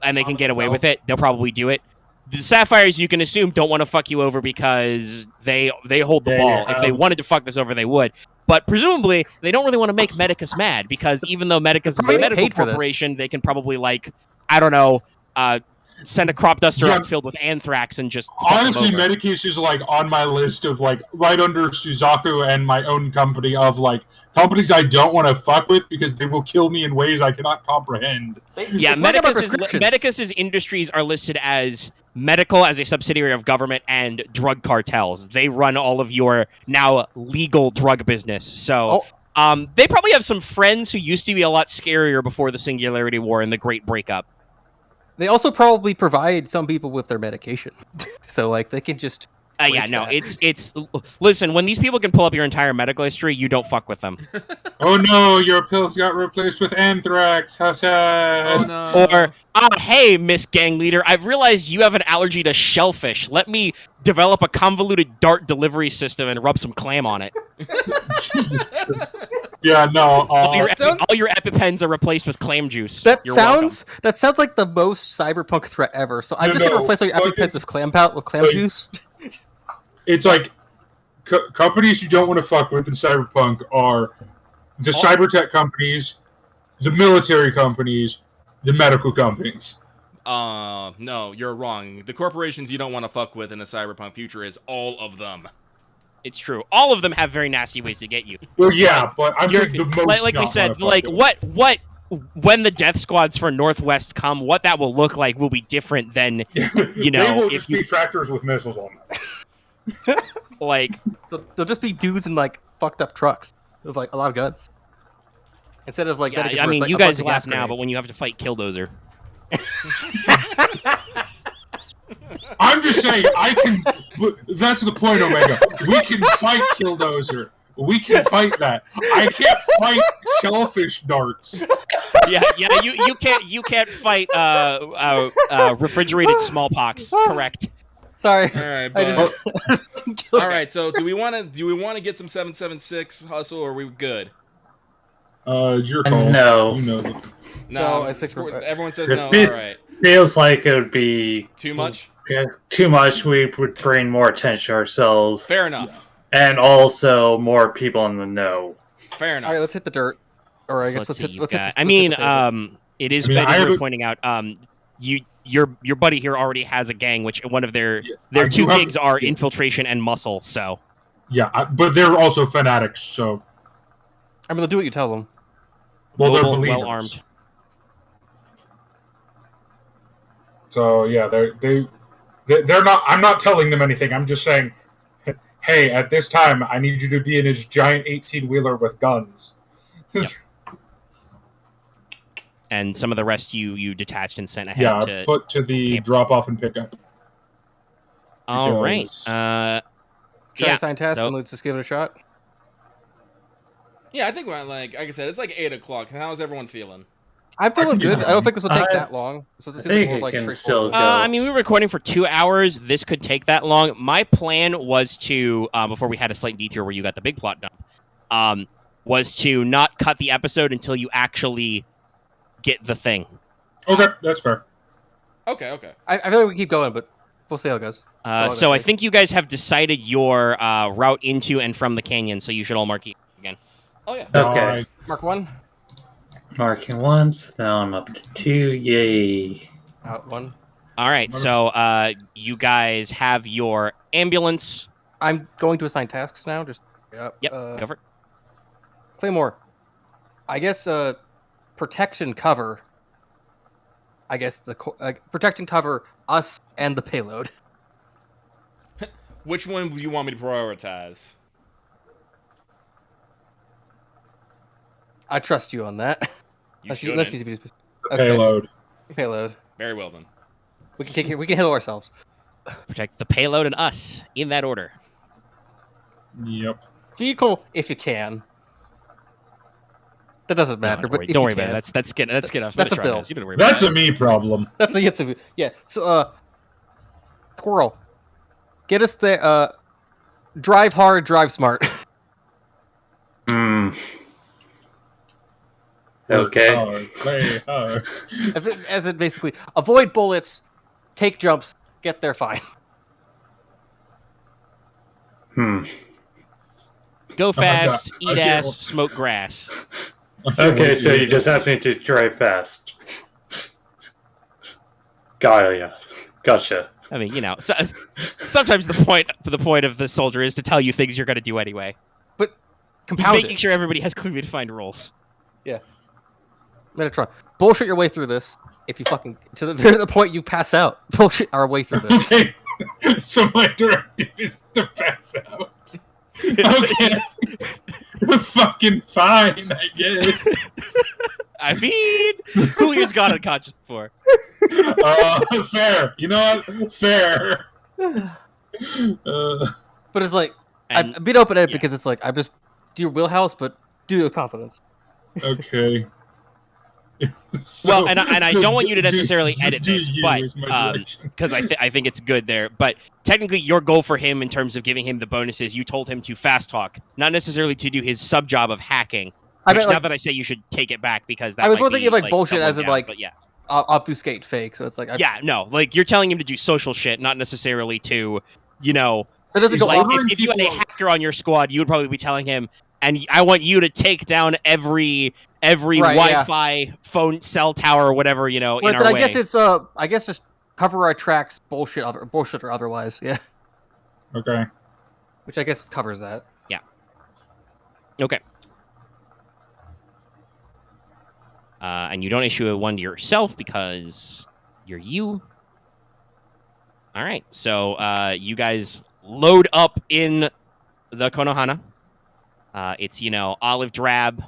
and they can get away with it, they'll probably do it. The Sapphires, you can assume, don't want to fuck you over because they hold the They ball. If they have- wanted to fuck this over, they would. But presumably, they don't really want to make Medicus mad because even though Medicus is Probably a medical paid for this. corporation, they can probably I don't know, send a crop duster Yeah. up filled with anthrax and just fuck them Honestly, over. Medicus is on my list of right under Suzaku and my own company of companies I don't want to fuck with because they will kill me in ways I cannot comprehend. Yeah, It's like about Medicus's prescriptions. industries are listed as medical as a subsidiary of government and drug cartels. They run all of your now legal drug business. So they probably have some friends who used to be a lot scarier before the Singularity War and the Great Breakup. They also probably provide some people with their medication, so they can just. Yeah, break no, that. it's listen, when these people can pull up your entire medical history, you don't fuck with them. Oh no, your pills got replaced with anthrax. How sad. Oh no. Or, hey, Miss Gang Leader, I've realized you have an allergy to shellfish. Let me develop a convoluted dart delivery system and rub some clam on it. Jesus. Yeah, no. All your EpiPens are replaced with clam juice. That You're welcome. sounds like the most cyberpunk threat ever. So I'm No, just gonna no, replace all your fucking- EpiPens with clam juice. It's companies you don't want to fuck with in Cyberpunk are the cybertech companies, the military companies, the medical companies. No, you're wrong. The corporations you don't want to fuck with in a cyberpunk future is all of them. It's true. All of them have very nasty ways to get you. Well, yeah, but I'm You're- saying the most. like we not said, wanna fuck with. what when the death squads for Northwest come, what that will look like will be different than they will just be tractors with missiles on them. They'll just be dudes in fucked up trucks with a lot of guns. Instead of yeah, Medicus I where mean, it's, you a bunch guys of laugh gas now, but grenades. when you have to fight Killdozer, I'm just saying, that's the point, Omega. We can fight Killdozer. We can fight that. I can't fight shellfish darts. yeah, you can't fight refrigerated smallpox. Correct. Sorry. All right, I but just all right. So do we want to get some 776 hustle, or are we good? It's your call. No. You know that. No, I think everyone says The no. All bit- right, Feels like it would be too much. too much. We would bring more attention to ourselves. Fair enough. And also more people in the know. Fair enough. All right, let's hit the dirt. Or I So guess let's see. let's hit. You've Let's hit got- the- I let's hit mean, the table. it is I mean, I better haven't- pointing out. Your buddy here already has a gang, which one of their I two do have- gigs are yeah. infiltration and muscle. So Yeah, but they're also fanatics, so... I mean, they'll do what you tell them. Well, they're Mobile, believers. well-armed. So, yeah, they're not... I'm not telling them anything. I'm just saying, hey, at this time, I need you to be in his giant 18-wheeler with guns. Yep. And some of the rest you detached and sent ahead Yeah, to... put to the drop-off and pickup. All right. Because- Should I Yeah, assign tasks so- and let's just give it a shot? Yeah, I think we're like I said, it's like 8 o'clock. How's everyone feeling? I'm feeling good. I don't think this will take I- that long. So this I is think more it like can straightforward. still go. I mean, we were recording for 2 hours. This could take that long. My plan was to, before we had a slight detour where you got the big plot dump, was to not cut the episode until you actually get the thing. Okay, that's fair. Okay. I feel like we keep going, but we'll see how it goes. So I think you guys have decided your route into and from the canyon, so you should all mark it again. Oh yeah. Okay. Mark 1, Marking once, now I'm up to 2. Yay. out 1. All right, so you guys have your ambulance. I'm going to assign tasks now. Just Yep, uh, go for it. Claymore. I guess protect and cover. I guess protect and cover us and the payload. Which one do you want me to prioritize? I trust you on that. You Unless shouldn't. you be Payload. Payload. Very well then. We can take it. We can handle ourselves. Protect the payload and us, in that order. Yep. Vehicle, if you can. That doesn't matter. Don't but worry, if don't you worry about can. it. That's good. That's good enough. That's a Metatron bill. knows. You don't worry That's about a me problem. That's the answer. Yeah. So, Squirrel, get us there. Drive hard, drive smart. Hmm. Okay. Play hard. As in basically, avoid bullets, take jumps, get there fine. Hmm. it. Go fast, God. eat I can't- ass, smoke grass. Okay, so you just have me to drive fast. Got ya. Gotcha. I mean, sometimes the point of the soldier is to tell you things you're going to do anyway. But He's compound making it. sure everybody has clearly defined roles. Metatron, bullshit your way through this. If you fucking to the point you pass out, bullshit our way through this. Okay. So my directive is to pass out. Okay. Fucking fine, I guess. I mean, who here's got unconscious before? Fair. You know what? Fair. But it's like And- I'm being open-ended yeah. because it's like I'm just do your wheelhouse, but do it with confidence. Okay. Well, and I don't want you to necessarily edit do this, you but is my direction. because I think it's good there. But technically, your goal for him in terms of giving him the bonuses, you told him to fast talk, not necessarily to do his sub job of hacking. I Which mean, now like, that I say you should take it back because that I was might more be, thinking of, like, bullshit doubling as in, down, like, but yeah. obfuscate fake. So it's like Yeah, no, like you're telling him to do social shit, not necessarily to, It doesn't He's go like- over. ordering if you had a people- hacker on your squad, you would probably be telling him, and I want you to take down every Right, yeah. Wi-Fi phone cell tower or whatever in But our then I way. guess it's I guess just cover our tracks, bullshit or otherwise. Yeah, Okay. which I guess covers that. Okay. And you don't issue a one to yourself because you're you. All right. So you guys load up in the Konohana. It's, olive drab.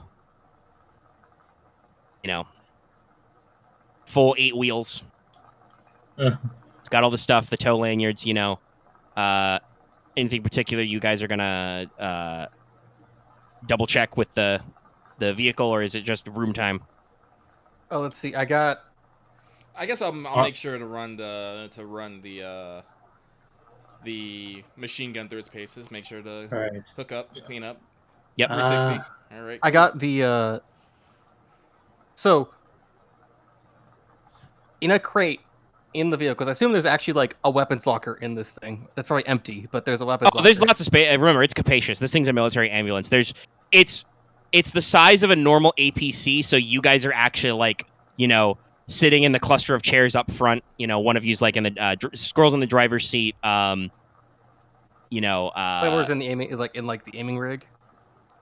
Full 8 wheels. It's got all the stuff, the tow lanyards, anything particular you guys are going to double check with the vehicle, or is it just room time? Oh, let's see. I guess I'll make sure to run the machine gun through its paces. Make sure to Alright. hook up, clean up. Yep. 360. All right. got the so in a crate in the vehicle, because I assume there's actually like a weapons locker in this thing. That's probably empty, but there's a weapons locker. There's lots of space. Remember, it's capacious. This thing's a military ambulance. It's the size of a normal APC, so you guys are actually like, sitting in the cluster of chairs up front. One of you's like in the Squirrel's in the driver's seat. Claymore's in the aiming, is like in the aiming rig.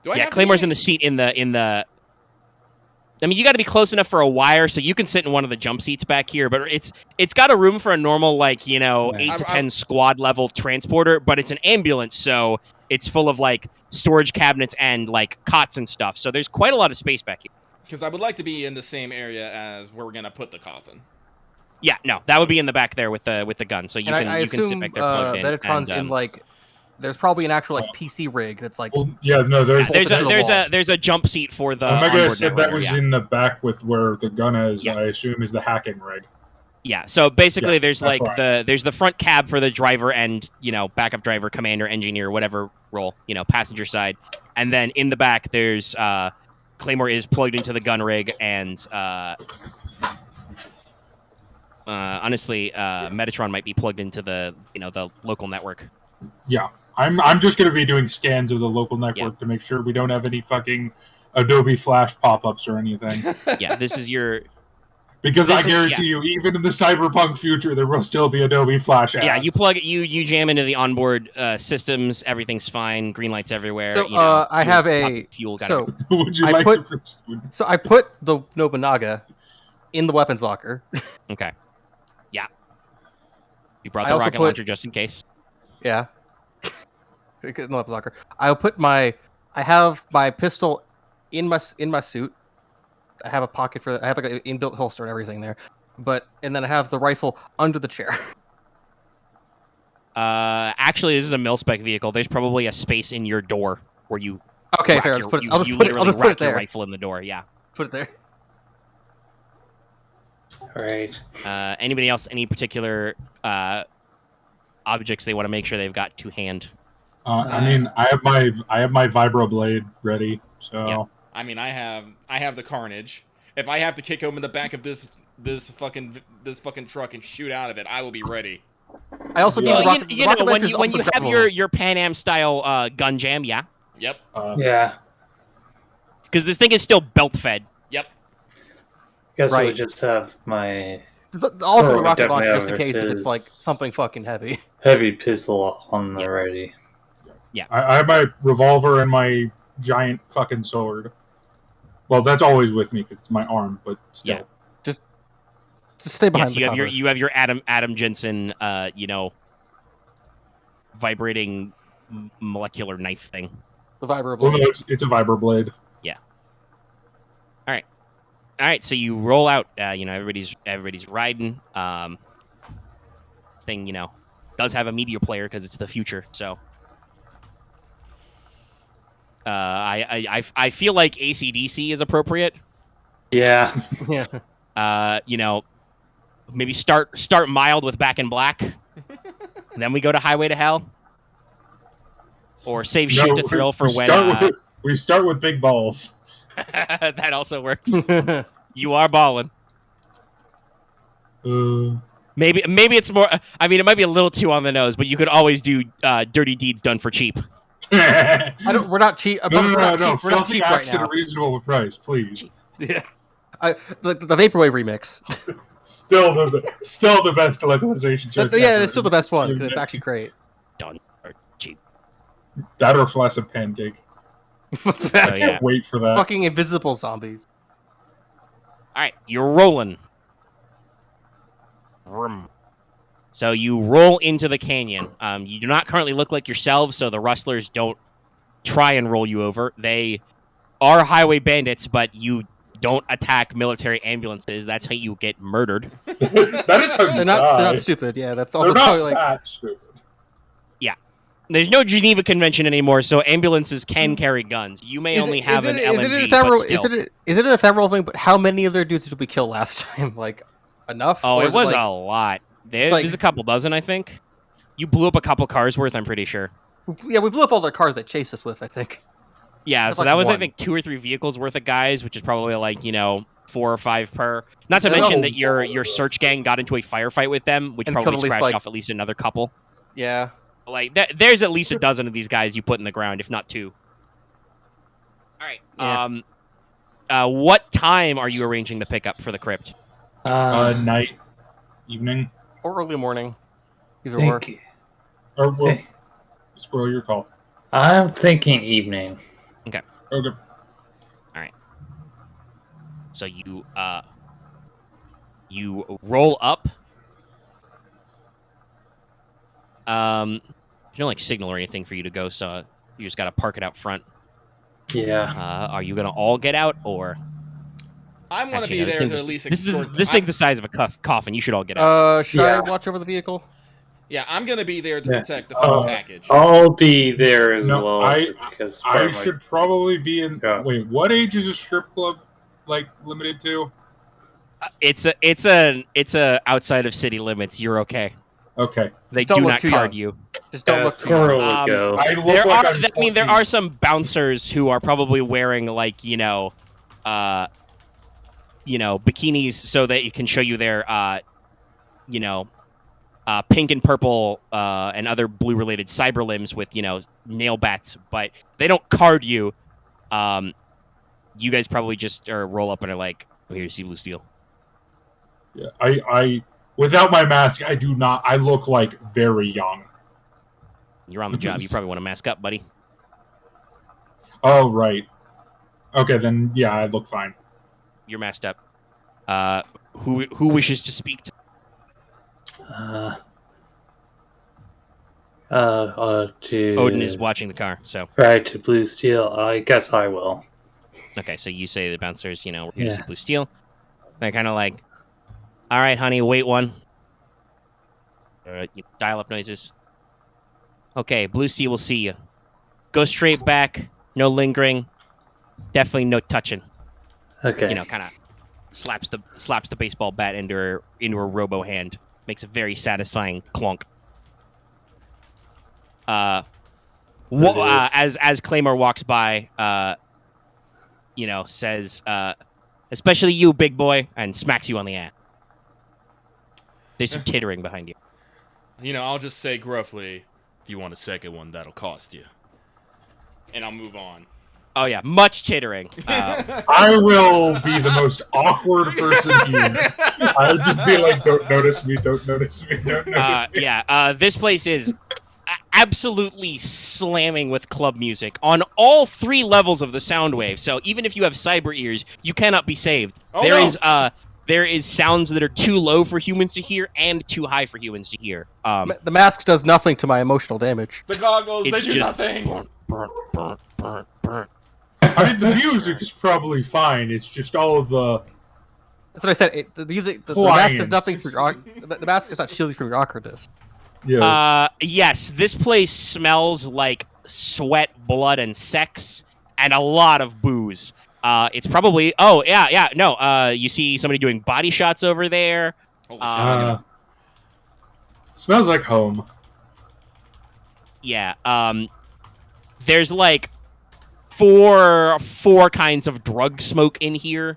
Do I yeah, have Claymore's in the seat in the. I mean, you got to be close enough for a wire, so you can sit in one of the jump seats back here. But it's got a room for a normal 8 to 10 squad level transporter. But it's an ambulance, so it's full of storage cabinets and cots and stuff. So there's quite a lot of space back here. Because I would like to be in the same area as where we're gonna put the coffin. Yeah, no, that would be in the back there with the gun, so you can sit back there plugged in. Metatron's in there's probably an actual PC rig that's Well, yeah, no, there's a jump seat for the. Omega said that was yeah. in the back with where the gun is. Yeah. I assume is the hacking rig. Yeah, so basically, there's right. there's the front cab for the driver and backup driver, commander, engineer, whatever role, passenger side, and then in the back there's Claymore is plugged into the gun rig, and honestly, Metatron might be plugged into the the local network. Yeah, I'm just going to be doing scans of the local network to make sure we don't have any fucking Adobe Flash pop-ups or anything. Yeah, this is your. Because I guarantee you, even in the cyberpunk future, there will still be Adobe Flash ads. Yeah, you plug it, you jam into the onboard systems, everything's fine, green lights everywhere. So I have a fuel. So would you I put the Nobunaga in the weapons locker. Okay. Yeah. You brought the rocket launcher just in case. Yeah. In the weapons locker. I have my pistol in my suit. I have a pocket for I have an inbuilt holster and everything there. And then I have the rifle under the chair. Actually, this is a mil-spec vehicle. There's probably a space in your door where you. Okay, fair. I'll just put it there. Your rifle in the door. Yeah. Put it there. All right. Anybody else? Any particular objects they want to make sure they've got to hand? I mean, I have my vibroblade ready. So. Yeah. I mean, I have the carnage. If I have to kick open the back of this fucking truck and shoot out of it, I will be ready. I also need when you have your Pan Am style gun jam, yeah. Yep. Yeah. Because this thing is still belt fed. Yep. Guess I would just have my. Also, the rocket launcher just in case if it's something fucking heavy. Heavy pistol on the ready. Yeah. I have my revolver and my giant fucking sword. Well, that's always with me because it's my arm, but still. Yeah. Just stay behind the cover. You have your Adam Jensen, vibrating molecular knife thing. The vibroblade. Well, no, it's a vibroblade. Yeah. All right. So you roll out. Everybody's riding. Thing does have a media player because it's the future. So. I feel like AC/DC is appropriate. Yeah. Yeah. Maybe start mild with Back in Black, and then we go to Highway to Hell, or save Shoot to Thrill for we start with Big Balls. That also works. You are balling. Maybe it's more. I mean, it might be a little too on the nose, but you could always do Dirty Deeds Done for Cheap. We're not cheap. No. We're not cheap right at now. a reasonable price, please. Yeah. The Vaporwave remix. Still the best localization choice. Yeah, it's still the best one because it's actually great. Done for cheap. That or Flaccid Pancake. I can't wait for that. Fucking invisible zombies. All right, you're rolling. Vroom. So you roll into the canyon. You do not currently look like yourselves, so the rustlers don't try and roll you over. They are highway bandits, but you don't attack military ambulances. That's how you get murdered. That is how they're not stupid. Yeah, that's also they're not probably that stupid. Yeah. There's no Geneva Convention anymore, so ambulances can carry guns. You may only have an LMG, but still. Is it an ephemeral thing? But how many of their dudes did we kill last time? Enough? Oh, it was a lot. There's a couple dozen, I think. You blew up a couple cars worth, I'm pretty sure. Yeah, we blew up all the cars that chased us with, I think. Yeah, so that was, I think, 2 or 3 vehicles worth of guys, which is probably 4 or 5 per. Not to mention that your search gang got into a firefight with them, which probably scratched off at least another couple. Yeah. There's at least a dozen of these guys you put in the ground, if not 2. All right. Yeah. What time are you arranging to pick up for the crypt? Night, evening. Or early morning. Either or. Squirrel, your call. I'm thinking evening. Okay. So you roll up. There's no like signal or anything for you to go, so you just gotta park it out front. Yeah. Are you gonna all get out, or I want to actually, be no, there to at least escort. this thing the size of a coffin. You should all get out. Should I Yeah. watch over the vehicle? Yeah, I'm gonna be there to Yeah. protect the fucking Oh. package. I'll be there as No, well. because I should probably be in. Yeah. Wait, what age is a strip club like limited to? It's a outside of city limits. You're okay. Okay. They Just don't do look not too card young. you. Just don't look too Squirrel young. would go. I look There like are, I'm I mean, there 14. are some bouncers who are probably wearing like bikinis so that it can show you their pink and purple and other blue related cyber limbs with nail bats, but they don't card you. You guys probably just roll up and are like, "I'm here to see Blue Steel." Yeah, I without my mask, I do not. I look like very young. You're on the job. You probably want to mask up, buddy. Oh right. Okay, then yeah, I look fine. You're masked up. Who wishes to speak to? To Odin is watching the car, so Right to Blue Steel. I guess I will. okay. So you say the bouncers, we're here to see Yeah. Blue Steel. They're kind of like, all right, honey, wait one. You dial up noises. Okay, Blue Steel will see you. Go straight back. No lingering. Definitely no touching. Okay. Kind of slaps the baseball bat into her robo hand. Makes a very satisfying clunk. As Claymore walks by, says, especially you, big boy, and smacks you on the ass. There's some tittering behind you. I'll just say gruffly, if you want a second one, that'll cost you. And I'll move on. Oh yeah, much tittering. I will be the most awkward person here. I'll just be like, "Don't notice me! Don't notice me! Don't notice me!" Yeah, this place is absolutely slamming with club music on all 3 levels of the sound wave. So even if you have cyber ears, you cannot be saved. Oh, There is sounds that are too low for humans to hear and too high for humans to hear. The mask does nothing to my emotional damage. The goggles, It's they do just nothing. burn. I mean, the music is probably fine. It's just all of the. That's what I said. The music, the mask does nothing Clients. for your. The mask is not shielding from your awkwardness. Yes. Yes, this place smells like sweat, blood, and sex, and a lot of booze. It's probably. Oh yeah. No. You see somebody doing body shots over there. Holy Smells like home. Yeah. There's like four kinds of drug smoke in here.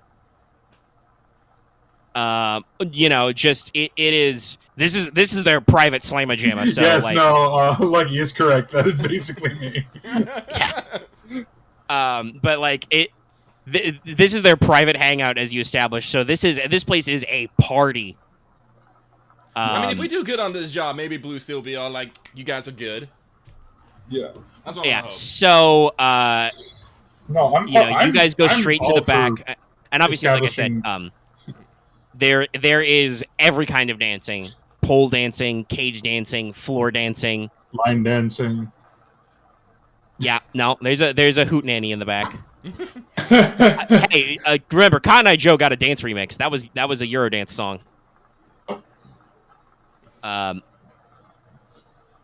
Just it is. This is their private slamma-jamma. So yes, like, no, Lucky is correct. That is basically me. but like it. This is their private hangout, as you established. So this place is a party. I mean, if we do good on this job, maybe Blue Steel will be all like, "You guys are good." Yeah. That's what I yeah. hope. So No, you guys go I'm straight to all the for back, and obviously, like I said, establishing- there is every kind of dancing: pole dancing, cage dancing, floor dancing. line dancing. Yeah, no, there's a hootenanny in the back. Hey, remember, Cotton Eye Joe got a dance remix. That was a Eurodance song.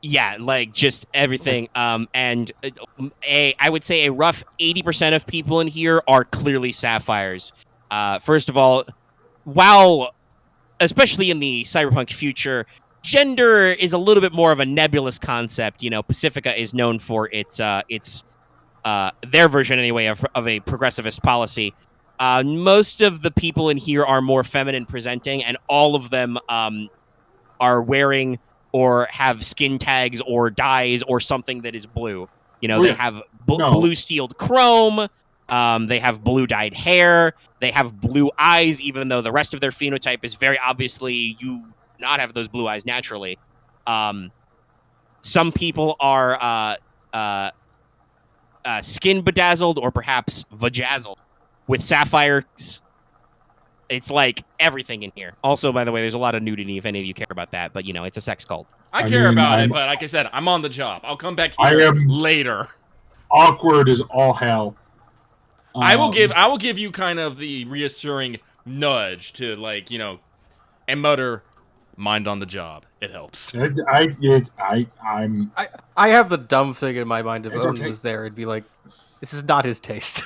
Yeah, like just everything. And I would say a rough 80% of people in here are clearly sapphires. First of all, while especially in the cyberpunk future, gender is a little bit more of a nebulous concept. Pacifica is known for its their version anyway of a progressivist policy. Most of the people in here are more feminine presenting, and all of them are wearing or have skin tags or dyes or something that is blue. They have blue steeled chrome. They have blue dyed hair. They have blue eyes, even though the rest of their phenotype is very obviously you not have those blue eyes naturally. Some people are skin bedazzled or perhaps vajazzled with sapphires. It's like everything in here. Also, by the way, there's a lot of nudity if any of you care about that, but it's a sex cult. I I care mean, about I'm- it, but like I said, I'm on the job. I'll come back I here am- later. Awkward as all hell. I will give you kind of the reassuring nudge to and mutter, "Mind on the job." It helps. I'm. I have the dumb thing in my mind if It's Odin okay. was there, it'd be like, this is not his taste.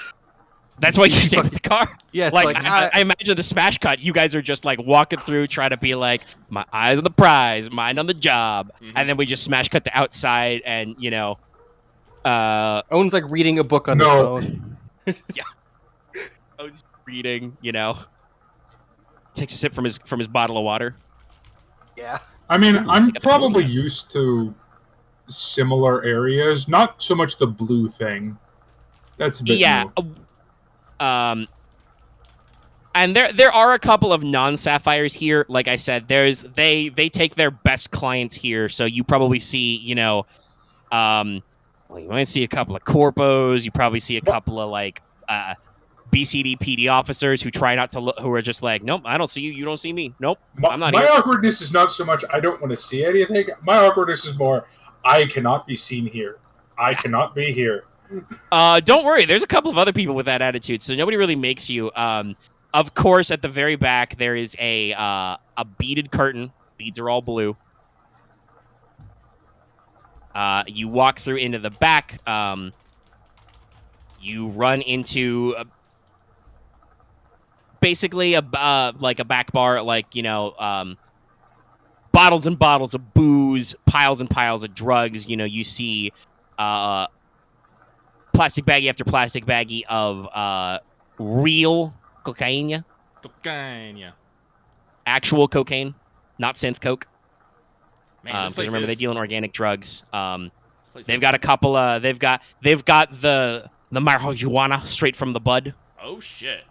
That's why you stay with the car. Yeah, it's Like, like, I imagine the smash cut. You guys are just like walking through, trying to be like, my eyes on the prize, mind on the job, and then we just smash cut to outside, and Odin's like reading a book on No. his phone. Odin's reading, takes a sip from his bottle of water. Yeah. I mean, I'm Like a probably balloon. used to similar areas. Not so much the blue thing. That's a bit new. And there are a couple of non-sapphires here. Like I said, they take their best clients here, so you probably see, you might see a couple of corpos. You probably see a couple of BCD PD officers who try not to look, who are just like, nope, I don't see you, you don't see me. Nope, I'm not My here. awkwardness is not so much I don't want to see anything. My awkwardness is more I cannot be seen here. I cannot be here. Don't worry, there's a couple of other people with that attitude, so nobody really makes you. Of course, at the very back there is a beaded curtain. Beads are all blue. You walk through into the back. You run into basically a back bar, bottles and bottles of booze, piles and piles of drugs. You see plastic baggie after plastic baggie of real cocaine, Cocaine, yeah. actual cocaine, not synth coke. Man, this Because place remember, they is- deal in organic drugs. this place They've is- got a couple of they've got the marijuana straight from the bud. Oh shit.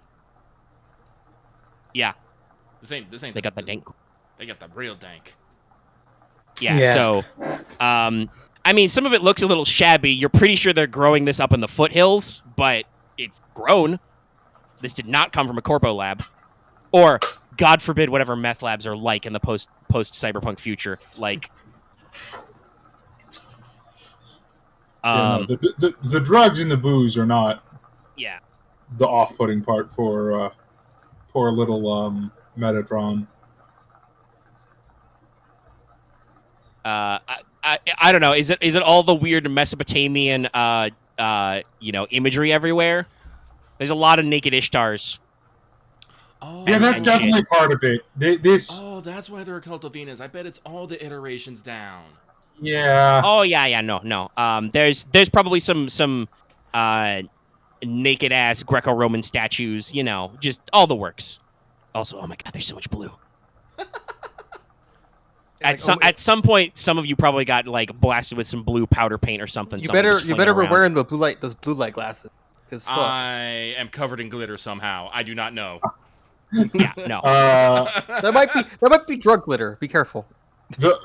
Yeah, This ain't. they got the dank. They got the real dank. Yeah, Yeah. so I mean, some of it looks a little shabby. You're pretty sure they're growing this up in the foothills, but it's grown. This did not come from a corpo lab, or God forbid, whatever meth labs are like in the post cyberpunk future. Like, Yeah, no, the drugs and the booze are not yeah. the off-putting part for poor little Metatron. I don't know. Is it all the weird Mesopotamian imagery everywhere? There's a lot of naked Ishtars. Oh, Yeah, that's and definitely part of it. This, Oh, that's why they're a cult of Venus. I bet it's all the iterations down. yeah. Oh yeah, no. There's probably some naked ass Greco-Roman statues. Just all the works. Also, oh my God, there's so much blue. At some point, some of you probably got blasted with some blue powder paint or something. You Someone better just be flinging around. wearing those blue light glasses. Because fuck. I am covered in glitter somehow. I do not know. Yeah, no. That might be drug glitter. Be careful.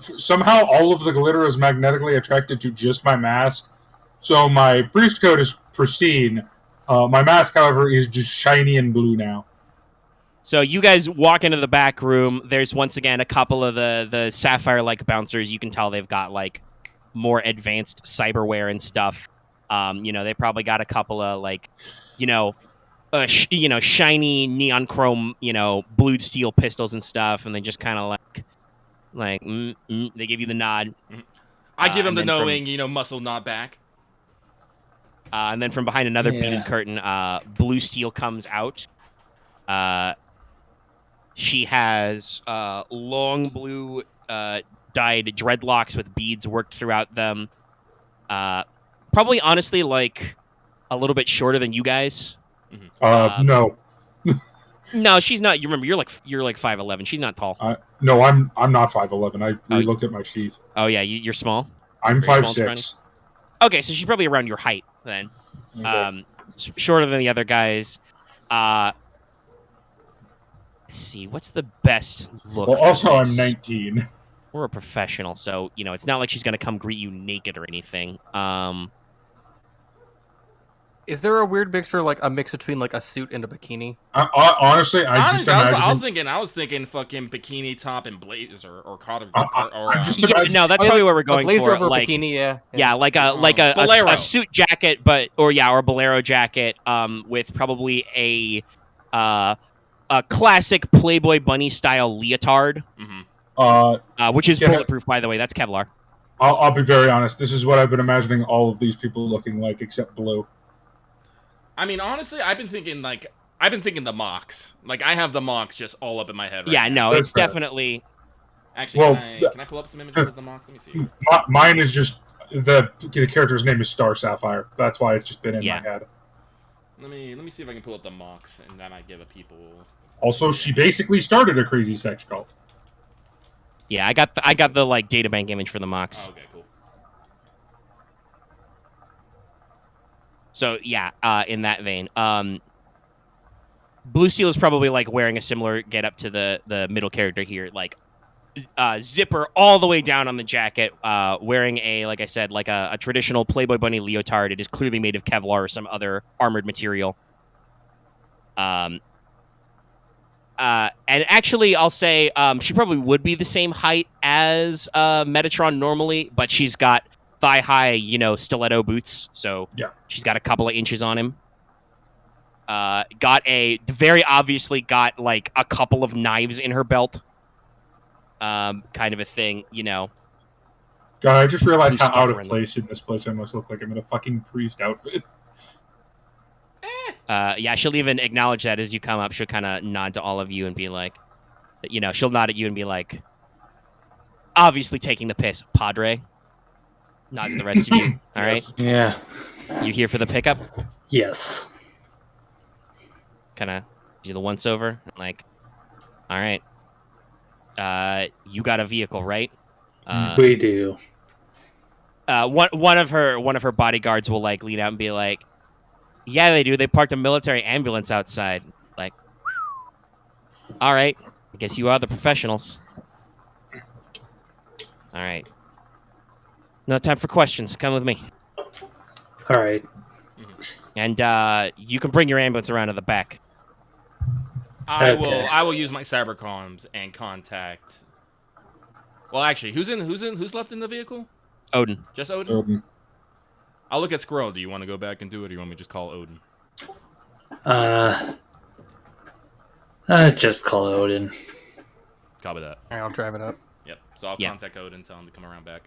Somehow all of the glitter is magnetically attracted to just my mask. So my priest coat is pristine. My mask, however, is just shiny and blue now. So you guys walk into the back room. There's once again a couple of the sapphire-like bouncers. You can tell they've got more advanced cyberware and stuff. They probably got a couple of shiny neon chrome, blued steel pistols and stuff, and they just kind of they give you the nod. I give him and the then from- knowing, muscle not back. And then from behind another Yeah. beaded curtain, blue steel comes out. She has long blue dyed dreadlocks with beads worked throughout them. Probably, honestly, a little bit shorter than you guys. No. No, she's not. You remember, you're 5'11". She's not tall. No, I'm not 5'11". I Oh, looked at my sheet. Oh yeah, you're small. I'm very small, 5'6". Okay, so she's probably around your height then. Okay. Shorter than the other guys. Let's see, what's the best look? Well, for also, I'm this? 19. we're a professional, so it's not like she's gonna come greet you naked or anything. Is there a weird mixture, like a mix between like a suit and a bikini? Honestly, I just imagine. I was thinking fucking bikini top and blazer or just yeah, no, that's probably what we're going blazer for. over Like, bikini, yeah. yeah, like a bolero. a suit jacket, or a bolero jacket, with probably a classic Playboy bunny style leotard, which is bulletproof, by the way. That's Kevlar. I'll be very honest. This is what I've been imagining all of these people looking like, except blue. I mean, honestly, I've been thinking the mocks. Like, I have the mocks just all up in my head right Yeah, now. no, it's definitely. Actually, can I pull up some images of the mocks? Let me see. Mine is just the character's name is Star Sapphire. That's why it's just been in my head. Let me see if I can pull up the mocks, and that might give a people. Also, she basically started a crazy sex cult. Yeah, I got the like databank image for the mocks. Oh, okay, cool. So yeah, in that vein, Blue Steel is probably like wearing a similar getup to the middle character here, like zipper all the way down on the jacket, wearing like I said, like a traditional Playboy bunny leotard. It is clearly made of Kevlar or some other armored material. And actually, I'll say she probably would be the same height as Metatron normally, but she's got thigh-high, stiletto boots, so she's got a couple of inches on him. Very obviously got, like, a couple of knives in her belt. Kind of a thing, God, I just realized how out of Squirrel. place in this place I must look like. I'm in a fucking priest outfit. Yeah, she'll even acknowledge that as you come up. She'll kind of nod to all of you and be like, she'll nod at you and be like, obviously taking the piss, Padre. Nods to the rest of you. All right. Yeah. You here for the pickup? Yes. Kind of do the once over. Like, all right. You got a vehicle, right? We do. One of her bodyguards will like lean out and be like, yeah, they do. They parked a military ambulance outside. Like, all right. I guess you are the professionals. All right. No time for questions. Come with me. All right. And you can bring your ambulance around to the back. I Okay. will use my cybercomms and contact. Well, actually, who's left in the vehicle? Odin. Just Odin? I'll look at Squirrel. Do you want to go back and do it, or do you want me to just call Odin? Just call Odin. Copy that. All right, I'll drive it up. Yep. So I'll contact Odin, tell him to come around back.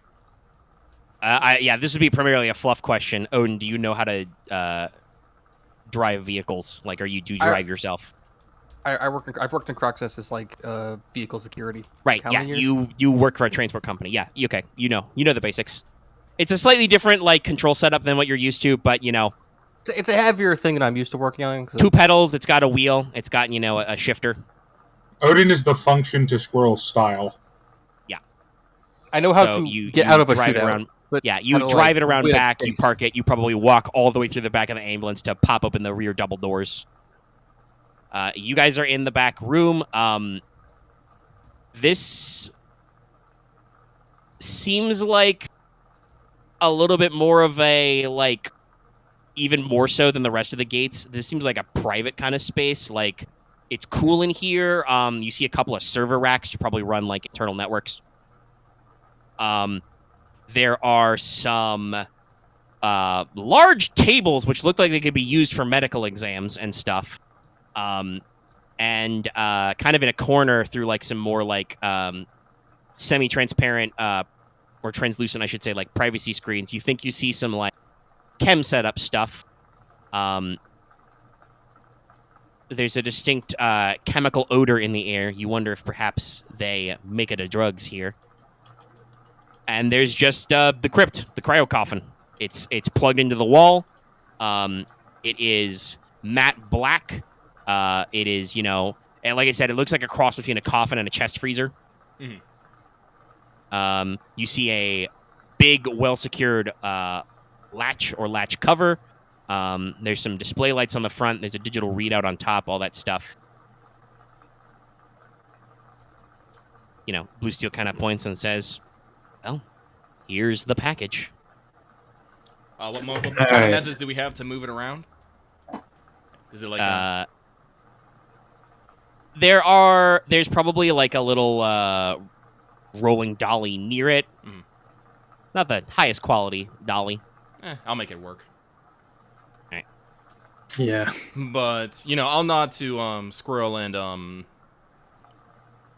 This would be primarily a fluff question. Odin, do you know how to drive vehicles? Like, do you drive yourself? I've worked in Cruxus as like vehicle security. Right. Yeah. You work for a transport company. Yeah. Okay. You know the basics. It's a slightly different like control setup than what you're used to, but it's a heavier thing that I'm used to working on. Two pedals. It's got a wheel. It's got a shifter. Odin is the function to Squirrel style. Yeah. I know how to get out of a shootout. Around, but yeah, you drive it around back. You space. park it. You probably walk all the way through the back of the ambulance to pop open the rear double doors. You guys are in the back room. This seems like a little bit more of a, like, even more so than the rest of the gates. This seems like a private kind of space. Like, it's cool in here. You see a couple of server racks to probably run, like, internal networks. There are some large tables which look like they could be used for medical exams and stuff. And kind of in a corner through like some more like semi-transparent or translucent, I should say, like privacy screens. You think you see some like chem setup stuff. There's a distinct chemical odor in the air. You wonder if perhaps they make it of drugs here. And there's just the crypt, the cryo coffin. It's plugged into the wall. It is matte black. It is, and like I said, it looks like a cross between a coffin and a chest freezer. Mm-hmm. You see a big, well-secured latch or latch cover. There's some display lights on the front. There's a digital readout on top, all that stuff. Blue Steel kind of points and says, "Well, here's the package." What kind of methods do we have to move it around? Is it like there's probably like a little rolling dolly near it. Mhm. Not the highest quality dolly. I'll make it work. Yeah. But I'll nod to Squirrel and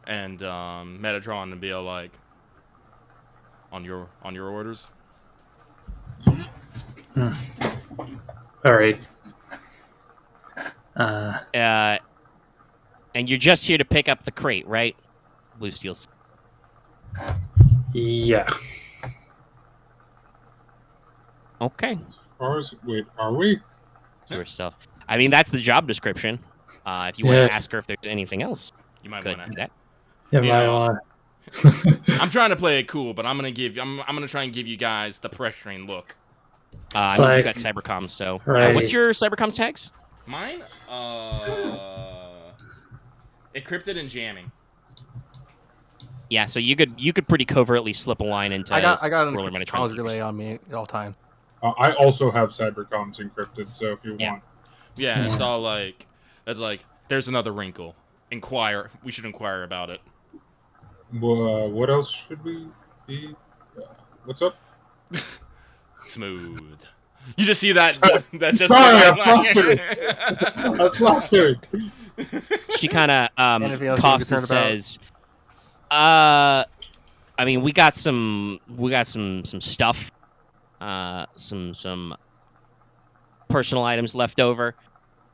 Metatron and be like, on your orders. All right. And you're just here to pick up the crate, right? Blue Steel's. Yeah. Okay. Wait, are we? Yourself. I mean, that's the job description. If you want to ask her if there's anything else, You might could want do to. that. Yeah, You might know, want. I'm trying to play it cool, but I'm gonna try and give you guys the pressuring look. I It's know like- you've got cybercoms, so Right. what's your cybercoms tags? Mine, encrypted and jamming. Yeah, so you could pretty covertly slip a line into. I got an roller electronic Metatron relay on me at all times. I also have cybercoms encrypted, so if you Yeah. want. Yeah, it's all like there's another wrinkle. We should inquire about it. What else should we be? What's up? Smooth. You just see that just Sorry, I'm flustered. I'm flustered. She kind of Anything else you're coughs and concerned about? says, I mean, we got some stuff, some personal items left over.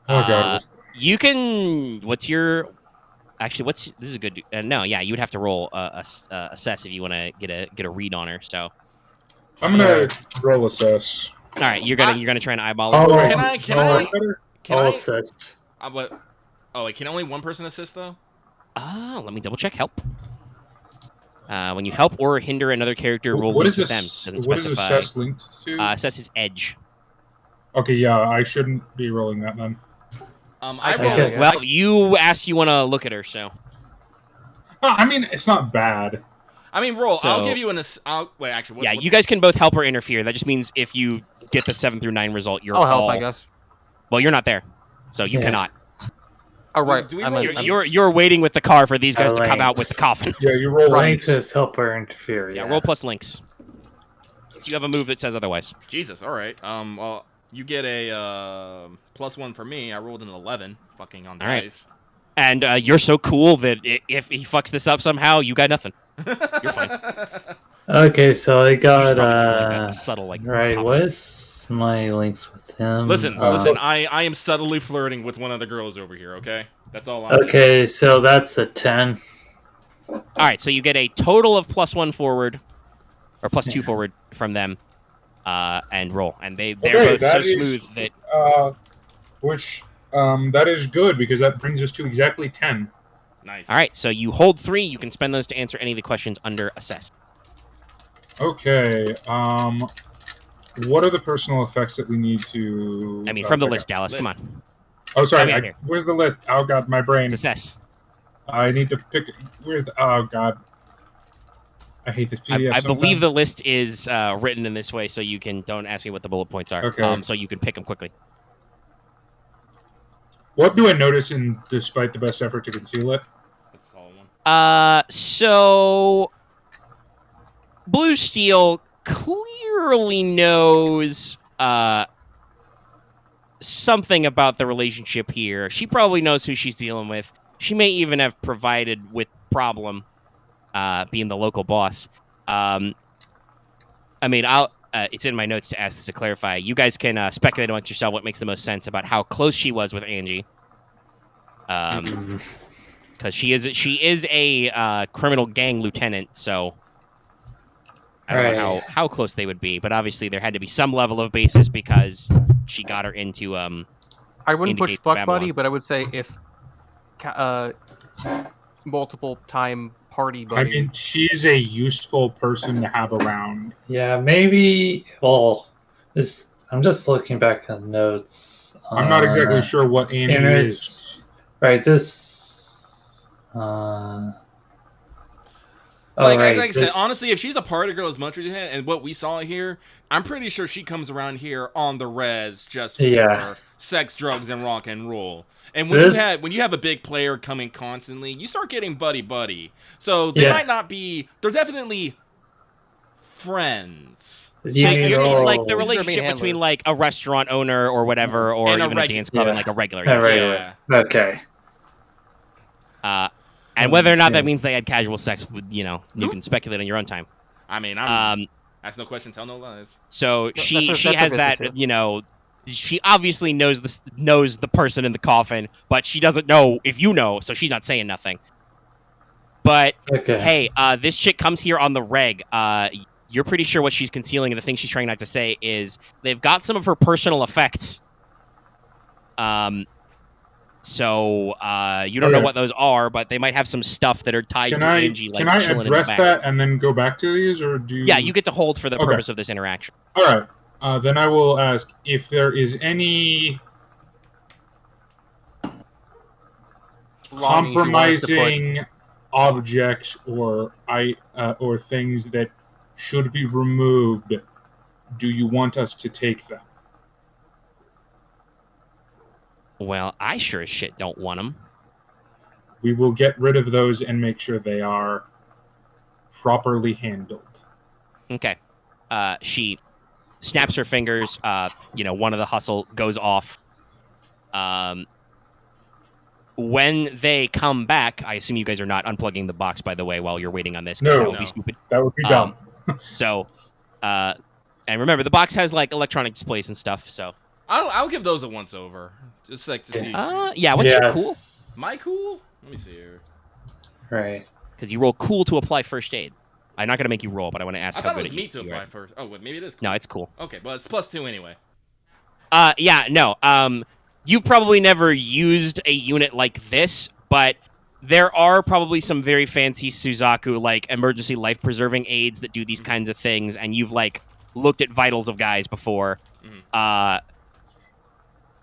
Oh god. You can. This is a good. No, yeah, you would have to roll assess if you want to get a read on her. So, I'm gonna roll assess. all right, you're gonna try and eyeball her. Oh, Can All I? assist. Wait, can only one person assist though? Let me double check. Help. When you help or hinder another character, roll What links is with them. this? Doesn't What is specify. assess linked to? Assess is edge. Okay, yeah, I shouldn't be rolling that then. I Okay. rolled. Okay. Well, you asked you want to look at her, so. I mean, it's not bad. I mean, roll. So- I'll give you wait. Actually, Yeah, you guys can both help or interfere. That just means if you get the 7 through 9 result, you're I'll help, all... I guess. Well, you're not there, so you Yeah. cannot. Oh, right. Do we I'm roll a- your- I'm- You're waiting with the car for these guys to come out Links. with the coffin. Yeah, you roll Links is help or interfere. Yeah, Yeah. roll plus links. You have a move that says otherwise. Jesus. All right. Well, you get a +1 for me. I rolled an 11. Fucking on All right. dice. And you're so cool that if he fucks this up somehow, you got nothing. You're fine. Okay, so I You just got probably do, like, a subtle right. pop. What is my links with him? Listen. I am subtly flirting with one of the girls over here. Okay, that's all. Okay, so that's a 10. All right, so you get a total of +1 forward, or +2 forward from them, and roll. And they're both so smooth that that is good because that brings us to exactly 10. Nice. all right. So you hold 3. You can spend those to answer any of the questions under assess. Okay. What are the personal effects that we need to? I mean, from the pick list, up? Dallas. Come on, Oh, sorry. Come here. Where's the list? Oh god, my brain. it's assess. I need to pick. Where's the? Oh god. I hate this PDF. I believe the sometimes. list is written in this way, so you can. Don't ask me what the bullet points are. Okay. So you can pick them quickly. What do I notice in despite the best effort to conceal it? That's a solid one. So Blue Steel clearly knows something about the relationship here. She probably knows who she's dealing with. She may even have provided with problem, being the local boss. I mean, it's in my notes to ask this to clarify. You guys can speculate amongst yourself what makes the most sense about how close she was with Angie. Because she is a criminal gang lieutenant, so I don't know how close they would be. But obviously, there had to be some level of basis because she got her into I wouldn't push indicate fuck Babylon. buddy, but I would say if multiple time party I buddy. mean, she's a useful person to have around. Yeah, maybe. Well, I'm just looking back at notes. I'm not exactly sure what Angie is. Right, this. Like I said, it's- honestly, if she's a party girl as much as and what we saw here, I'm pretty sure she comes around here on the res just for Yeah. sex, drugs, and rock and roll. And when you have a big player coming constantly, you start getting buddy. So they might not be. They're definitely friends. Like the These are relationship being between handlers. like a restaurant owner or whatever, or And a even a dance club, and like a regular. Okay. And whether or not that means they had casual sex, you can speculate on your own time. I mean, ask no question, tell no lies. So That's she her has business, that, yeah. she obviously knows the person in the coffin, but she doesn't know if you know, so she's not saying nothing. But hey, this chick comes here on the reg. You're pretty sure what she's concealing, and the thing she's trying not to say is they've got some of her personal effects. So you don't know what those are, but they might have some stuff that are tied to Angie. Can I address that and then go back to these, or do you? Yeah, you get to hold for the purpose of this interaction. All right. Then I will ask if there is any compromising objects or things that should be removed. Do you want us to take them? Well, I sure as shit don't want them. We will get rid of those and make sure they are properly handled. Okay. She snaps her fingers. One of the hustle goes off. When they come back, I assume you guys are not unplugging the box, by the way, while you're waiting on this. No. That would be stupid. That would be dumb. And remember, the box has like electronic displays and stuff. So I'll give those a once over, just like to see. What's your cool? My cool? Let me see here. Right. Because you roll cool to apply first aid. I'm not gonna make you roll, but I want to ask. I how thought it good was me to you apply are. first. Oh, wait, maybe it is cool. No, it's cool. Okay, but it's +2 anyway. You've probably never used a unit like this, but there are probably some very fancy Suzaku, like, emergency life-preserving aids that do these kinds of things, and you've, like, looked at vitals of guys before.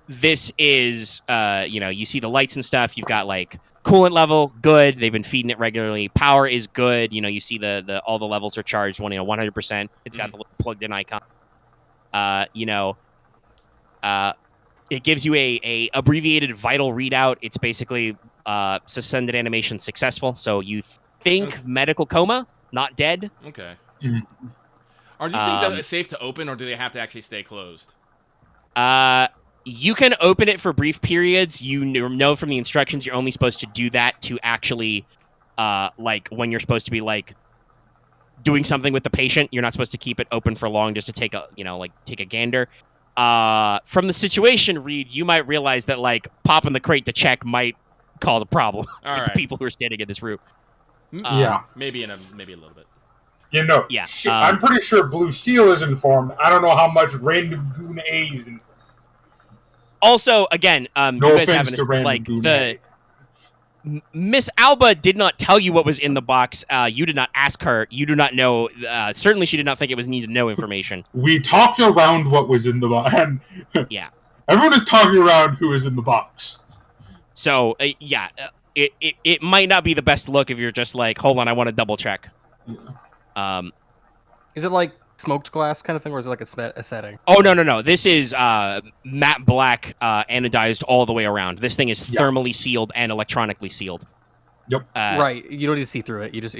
This is, you see the lights and stuff. You've got, like, coolant level, good. They've been feeding it regularly. Power is good. You see all the levels are charged 100%. It's got the little plugged-in icon. It gives you a abbreviated vital readout. It's basically suspended animation successful. So you think medical coma, not dead. Okay. Mm-hmm. Are these things safe to open, or do they have to actually stay closed? You can open it for brief periods. You know from the instructions you're only supposed to do that to actually, like, when you're supposed to be, like, doing something with the patient. You're not supposed to keep it open for long just to take a gander. From the situation, Reed, you might realize that, like, popping the crate to check might cause a problem with the people who are standing in this room. Maybe a little bit. Yeah. I'm pretty sure Blue Steel is informed. I don't know how much Random Goon A is informed. Also, again, No you guys offense have to Random Goon A. Miss Alba did not tell you what was in the box. You did not ask her. You do not know. Certainly, she did not think it was need to know information. We talked around what was in the box. Yeah. Everyone is talking around who is in the box. So, it might not be the best look if you're just like, hold on, I want to double check. Yeah. Is it like smoked glass kind of thing, or is it like a setting? Oh, no. This is matte black, anodized all the way around. This thing is thermally sealed and electronically sealed. Yep. Right. You don't need to see through it. You just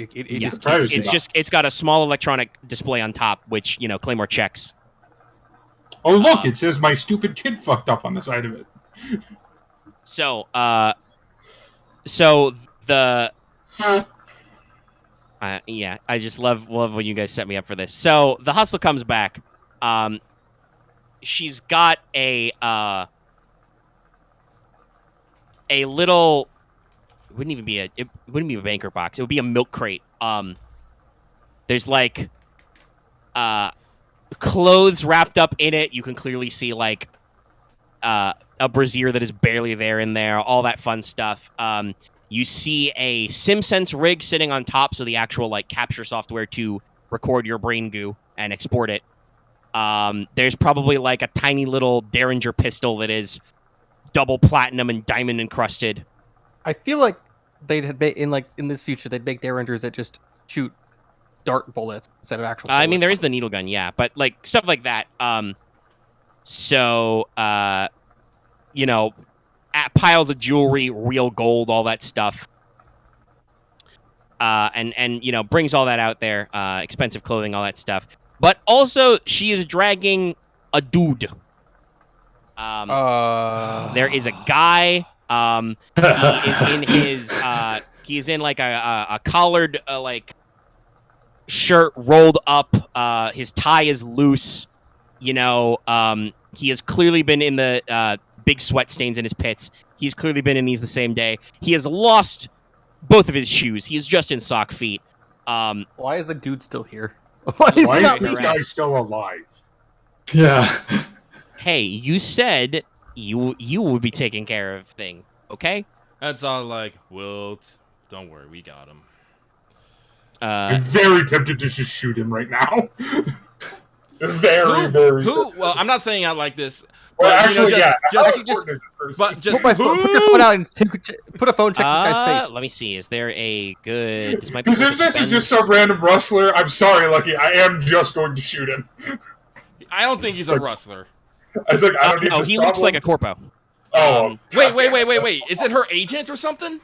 it's got a small electronic display on top, which Claymore checks. Oh, look! It says my stupid kid fucked up on the side of it. So the. I just love when you guys set me up for this. So the hustle comes back. She's got a little. It wouldn't be a banker box. It would be a milk crate. There's like clothes wrapped up in it. You can clearly see like a brassiere that is barely there in there. All that fun stuff. You see a SimSense rig sitting on top, so the actual like capture software to record your brain goo and export it. There's probably like a tiny little Derringer pistol that is double platinum and diamond encrusted. I feel like in this future they'd make Derringers that just shoot dart bullets instead of actual. I mean, there bullets. is the needle gun, yeah, but like stuff like that. So you know, piles of jewelry, real gold, all that stuff. And you know, brings all that out there, expensive clothing, all that stuff. But also, she is dragging a dude. There is a guy. He is in his. He is in like a collared like shirt rolled up. His tie is loose. You know, he has clearly been in the big sweat stains in his pits. He's clearly been in these the same day. He has lost both of his shoes. He is just in sock feet. Why is the dude still here? Why is, Why he is not this leaving? guy still alive? Yeah. Hey, you said you would be taking care of things, okay? That's all like, well, don't worry, we got him. I'm very tempted to just shoot him right now. very. Who? Well, I'm not saying out like this. Well, but, actually, you know, yeah. Just, How important is this person? but just Put your phone out and put a phone check this guy's face. Let me see. Is there a good? This might be. Because if this is just some random rustler, I'm sorry, Lucky. I am just going to shoot him. I don't think he's a rustler. It's like, I don't need oh, this he looks problem. like a corpo. Oh, Wait. Is it her agent or something?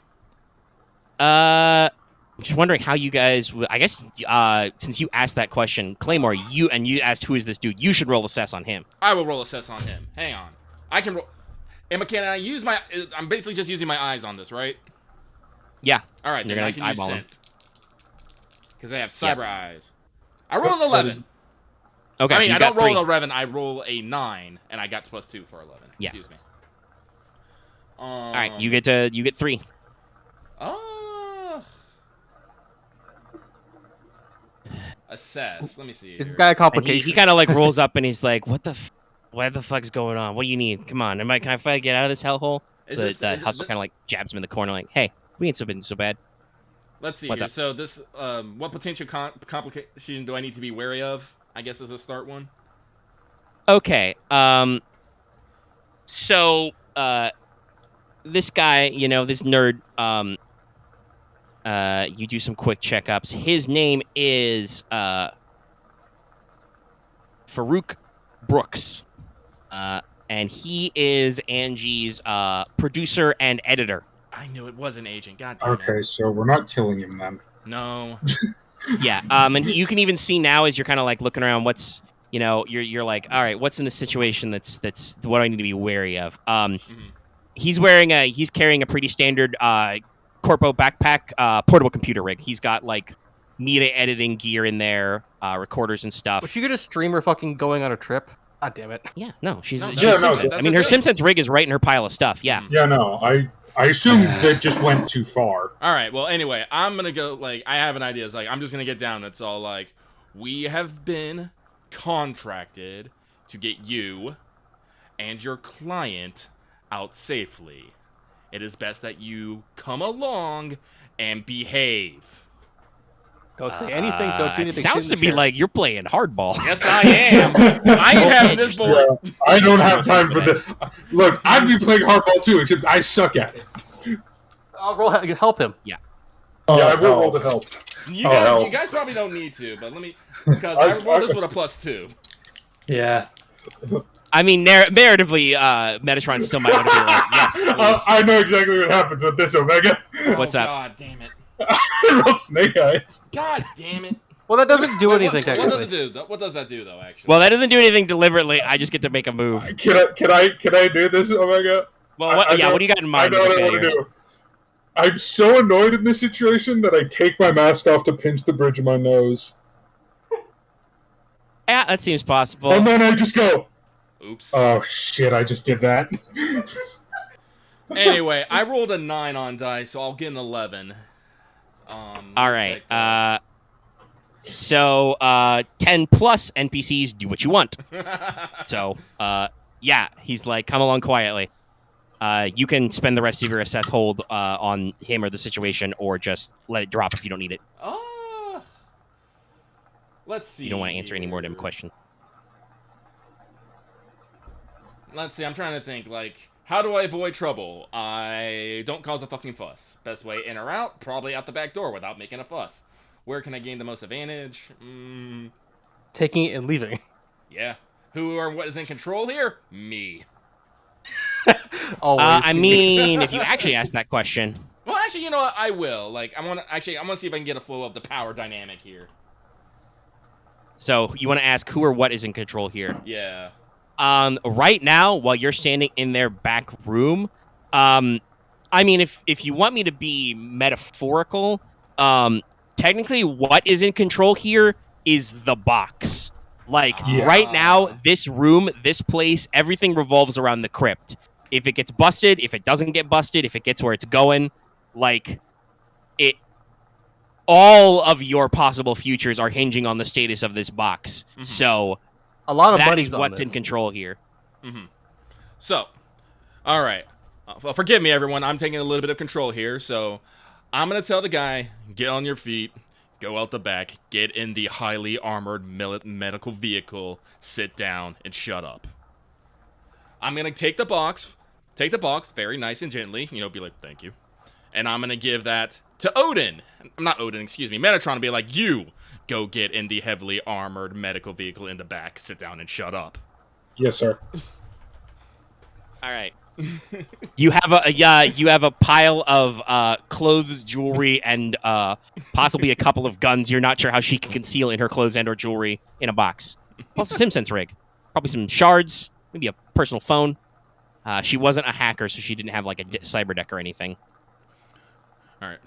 I'm just wondering how you guys. I guess since you asked that question, Claymore, you asked who is this dude. You should roll assess on him. I will roll assess on him. Hang on. I can roll. And can I use my? I'm basically just using my eyes on this, right? Yeah. All right, You're then gonna I can use eyeball him. scent. Because they have cyber eyes. I rolled an 11. Okay. I mean, you I got don't roll 3. an 11. I roll a 9, and I got +2 for 11. Yeah. Excuse me. All right. You get 3. Assess. Let me see. Is this here. guy a And complication? he kind of like rolls up and he's like, "What the fuck's going on? What do you need? Come on, can I finally get out of this hellhole?" The hustle kind of like jabs him in the corner, like, "Hey, we ain't been so bad." Let's see What's here. up? So this, what potential complication do I need to be wary of? I guess is a start one. Okay. So this guy, you know, this nerd, you do some quick checkups. His name is Farouk Brooks, and he is Angie's producer and editor. I knew it was an agent. God damn it. okay, so we're not killing him then. No. Yeah. And you can even see now as you're kind of like looking around, what's, you know, you're like, all right, what's in the situation that's what I need to be wary of. He's carrying a pretty standard corpo backpack, portable computer rig. He's got like media editing gear in there, recorders and stuff. Was she gonna stream her fucking going on a trip? God damn it. Yeah, no, she's No, she's yeah, no, Simpsons. that's I mean, a her good- Simpsons rig is right in her pile of stuff. Yeah. Yeah, no, I assumed that just went too far. All right. Well, anyway, I'm gonna go. Like, I have an idea. It's like I'm just gonna get down. It's all like, we have been contracted to get you and your client out safely. It is best that you come along and behave. Don't say anything. Don't do It anything. sounds sit in to the me chair. like you're playing hardball. Yes, I am. I ain't having this boy. Yeah, I don't have time for this. Look, I'd be playing hardball too, except I suck at it. I'll roll. Help him. Yeah, I will roll to help. You Oh, guys, hell. you guys probably don't need to, but let me, because I rolled this with a +2. Yeah. I mean, narratively, Metatron still might want to be like, yes. please. I know exactly what happens with this, Omega. What's oh, up? God damn it. I rolled snake eyes. God damn it. Well, that doesn't do Wait, anything. what does technically. it do? What does that do, though? Actually. Well, that doesn't do anything deliberately. I just get to make a move. Can I do this, Omega? Well, what do you got in I mind? know with what the I want to failure? do. I'm so annoyed in this situation that I take my mask off to pinch the bridge of my nose. Yeah, that seems possible. And then I just go, Oops. oh shit, I just did that. Anyway, I rolled a 9 on dice, so I'll get an 11. All right. So 10 plus NPCs do what you want. So, yeah, he's like, come along quietly. You can spend the rest of your assess hold on him or the situation, or just let it drop if you don't need it. Let's see. You don't want to answer any more to him question. Let's see. I'm trying to think. Like, how do I avoid trouble? I don't cause a fucking fuss. Best way in or out? Probably out the back door without making a fuss. Where can I gain the most advantage? Taking it and leaving. Yeah. Who or what is in control here? Me. Always. I mean, if you actually ask that question. Well, actually, you know what? I will. Like, I want to see if I can get a flow of the power dynamic here. So you want to ask who or what is in control here? Yeah. Right now, while you're standing in their back room, I mean, if you want me to be metaphorical, technically, what is in control here is the box. Like, Yeah. right now, this room, this place, everything revolves around the crypt. If it gets busted, if it doesn't get busted, if it gets where it's going, like, all of your possible futures are hinging on the status of this box. Mm-hmm. So, a lot of that money's is on what's this. in control here. Mm-hmm. So, all right. Well, forgive me, everyone. I'm taking a little bit of control here. So, I'm going to tell the guy, get on your feet, go out the back, get in the highly armored medical vehicle, sit down, and shut up. I'm going to take the box very nice and gently, be like, thank you. And I'm going to give that to Odin. Not Odin, excuse me. Metatron will be like, you go get in the heavily armored medical vehicle in the back, sit down, and shut up. Yes, sir. All right. You have a pile of clothes, jewelry, and possibly a couple of guns. You're not sure how she can conceal in her clothes and or jewelry in a box. Plus a SimSense rig, probably some shards, maybe a personal phone. She wasn't a hacker, so she didn't have like a cyber deck or anything. All right.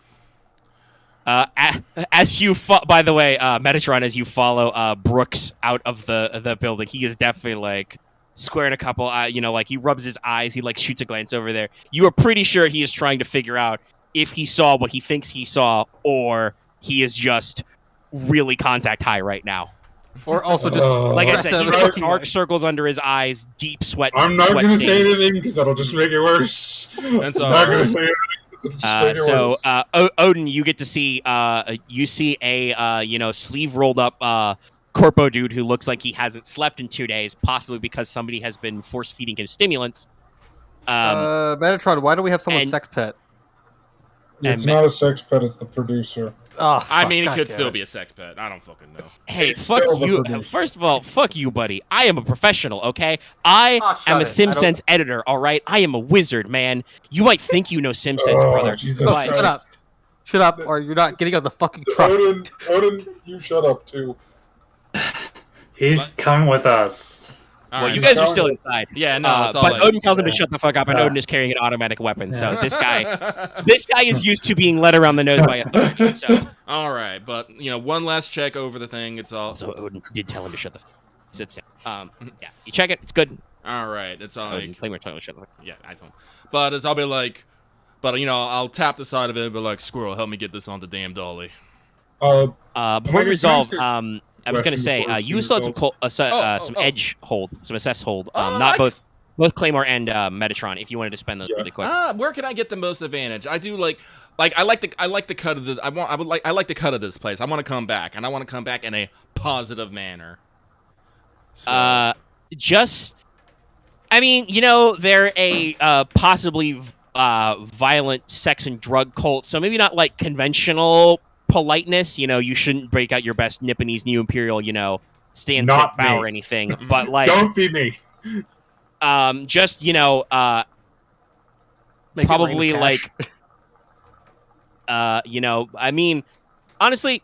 As you by the way, Metatron, as you follow Brooks out of the building, he is definitely like squaring a couple. Like he rubs his eyes, he like shoots a glance over there. You are pretty sure he is trying to figure out if he saw what he thinks he saw, or he is just really contact high right now. Or also just Like I said, he's got fucking dark circles under his eyes, deep sweat. I'm not sweat going to say stains. anything because that'll just make it worse. That's I'm all not going right. to say anything. 'Cause it'll just make it worse. Odin, you get to see you see a sleeve rolled up corpo dude who looks like he hasn't slept in 2 days, possibly because somebody has been force feeding him stimulants. Metatron, why do we have someone's and- sex pet? It's and not a sex pet, it's the producer. Oh, I fuck, mean, it God could damn still be a sex pet. I don't fucking know. Hey, It's fuck still the you. producer. First of all, fuck you, buddy. I am a professional, okay? I Oh, am a shut it. I SimSense editor, all right? I am a wizard, man. You might think you know SimSense, brother. Jesus but Shut up. Christ. Shut up, or you're not getting on the fucking truck. Odin, you shut up too. He's coming with us. All well, right. you guys are still inside. Yeah, no, it's all but like- Odin tells him to shut the fuck up, and Yeah. Odin is carrying an automatic weapon. So this guy is used to being led around the nose by authority. So All right, but one last check over the thing. It's all. also Odin did tell him to shut the sits down. Yeah, you check it. It's good. All right, it's all Odin, like. Claymore told him to shut the fuck up. Yeah, I don't. But I'll be like, I'll tap the side of it and be like, Squirrel, help me get this on the damn dolly. Before we Omega, resolve, can I ask I was going to question say, before you we still had some Oh. edge hold, some assess hold. Oh, Not I- both Claymore and Metatron. If you wanted to spend those Yeah. really quick. Where can I get the most advantage? I do like I like the cut of the I like the cut of this place. I want to come back, and I want to come back in a positive manner. So, They're a possibly violent sex and drug cult, so maybe not like conventional politeness. You shouldn't break out your best Nipponese New Imperial, stand sit Not bow me. or anything. But like, Don't be me. Make it probably rain like, cash. honestly,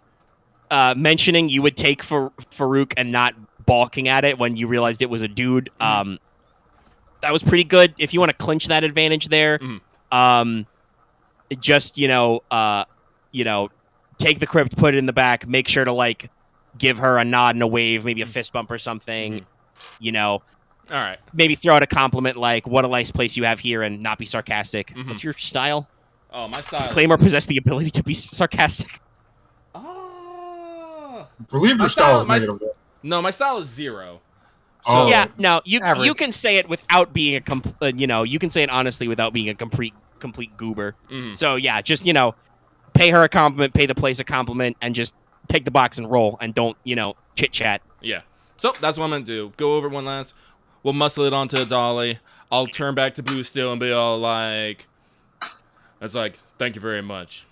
mentioning you would take for Farouk and not balking at it when you realized it was a dude. That was pretty good. If you want to clinch that advantage there, take the crypt, put it in the back, make sure to like give her a nod and a wave, maybe a fist bump or something. all right. Maybe throw out a compliment like "What a nice place you have here," and not be sarcastic. What's your style? Oh, my style. Does Claymore possess the ability to be sarcastic? Oh. Believe My your style is my- negative. No, my style is 0. Oh. Yeah, no, you Average. can say it without being you can say it honestly without being a complete goober. So yeah, just pay her a compliment, pay the place a compliment, and just take the box and roll, and don't chit chat. Yeah. So that's what I'm gonna do. Go over one last. We'll muscle it onto a dolly. I'll turn back to Blue Steel and be all like, "That's like, thank you very much."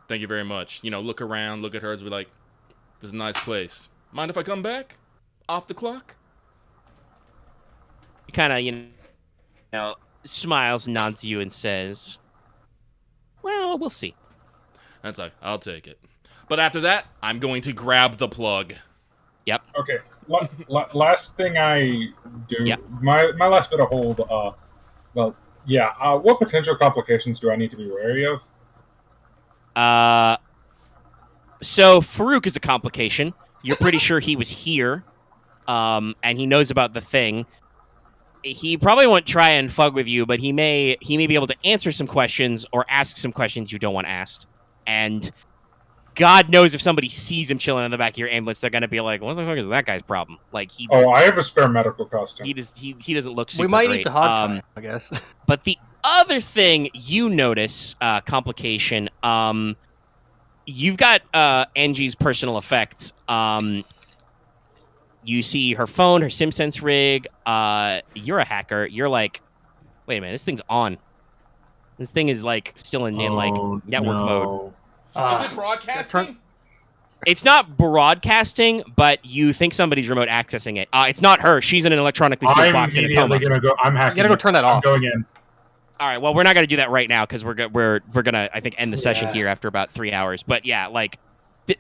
Thank you very much. You know, look around, look at her, and be like, this is a nice place. Mind if I come back? Off the clock? He kind of, smiles, nods to you, and says, well, we'll see. That's like, I'll take it. But after that, I'm going to grab the plug. Yep. Okay. Last thing I do. Yep. My last bit of hold. What potential complications do I need to be wary of? So Farouk is a complication. You're pretty sure he was here, and he knows about the thing. He probably won't try and fuck with you, but he may be able to answer some questions or ask some questions you don't want asked. And God knows if somebody sees him chilling in the back of your ambulance, they're gonna be like, "What the fuck is that guy's problem?" Like I have a spare medical costume. he doesn't look super We might great. need to hog tie, I guess. But the other thing you notice, complication, you've got Angie's personal effects. You see her phone, her SimSense rig. You're a hacker. You're like, wait a minute, this thing's on. This thing is like still in network mode. Is it broadcasting? It's not broadcasting, but you think somebody's remote accessing it. It's not her. She's in an electronically sealed I'm box in a immediately coma. gonna go. I'm hacking. You gotta go turn that off. I'm going in. All right. Well, we're not gonna do that right now because we're gonna I think end the session Yeah. here after about 3 hours. But yeah, like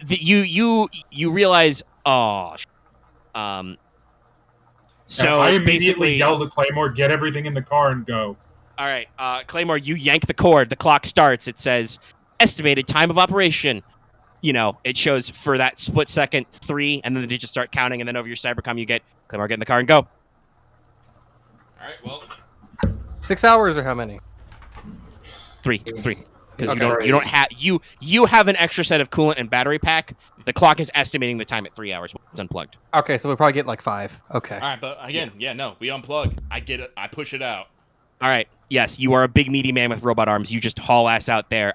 you realize so I basically immediately yell to Claymore, "Get everything in the car and go." all right, Claymore, you yank the cord. The clock starts. It says estimated time of operation. You know, it shows for that split second 3, and then the digits start counting, and then over your cybercom you get Claymore, get in the car and go. All right, well, 6 hours or how many? 3. It's 3. Because Okay. you don't have you have an extra set of coolant and battery pack. The clock is estimating the time at 3 hours when it's unplugged. Okay, so we'll probably get like 5. Okay. all right, but again, we unplug. I get it. I push it out. All right. Yes, you are a big meaty man with robot arms. You just haul ass out there.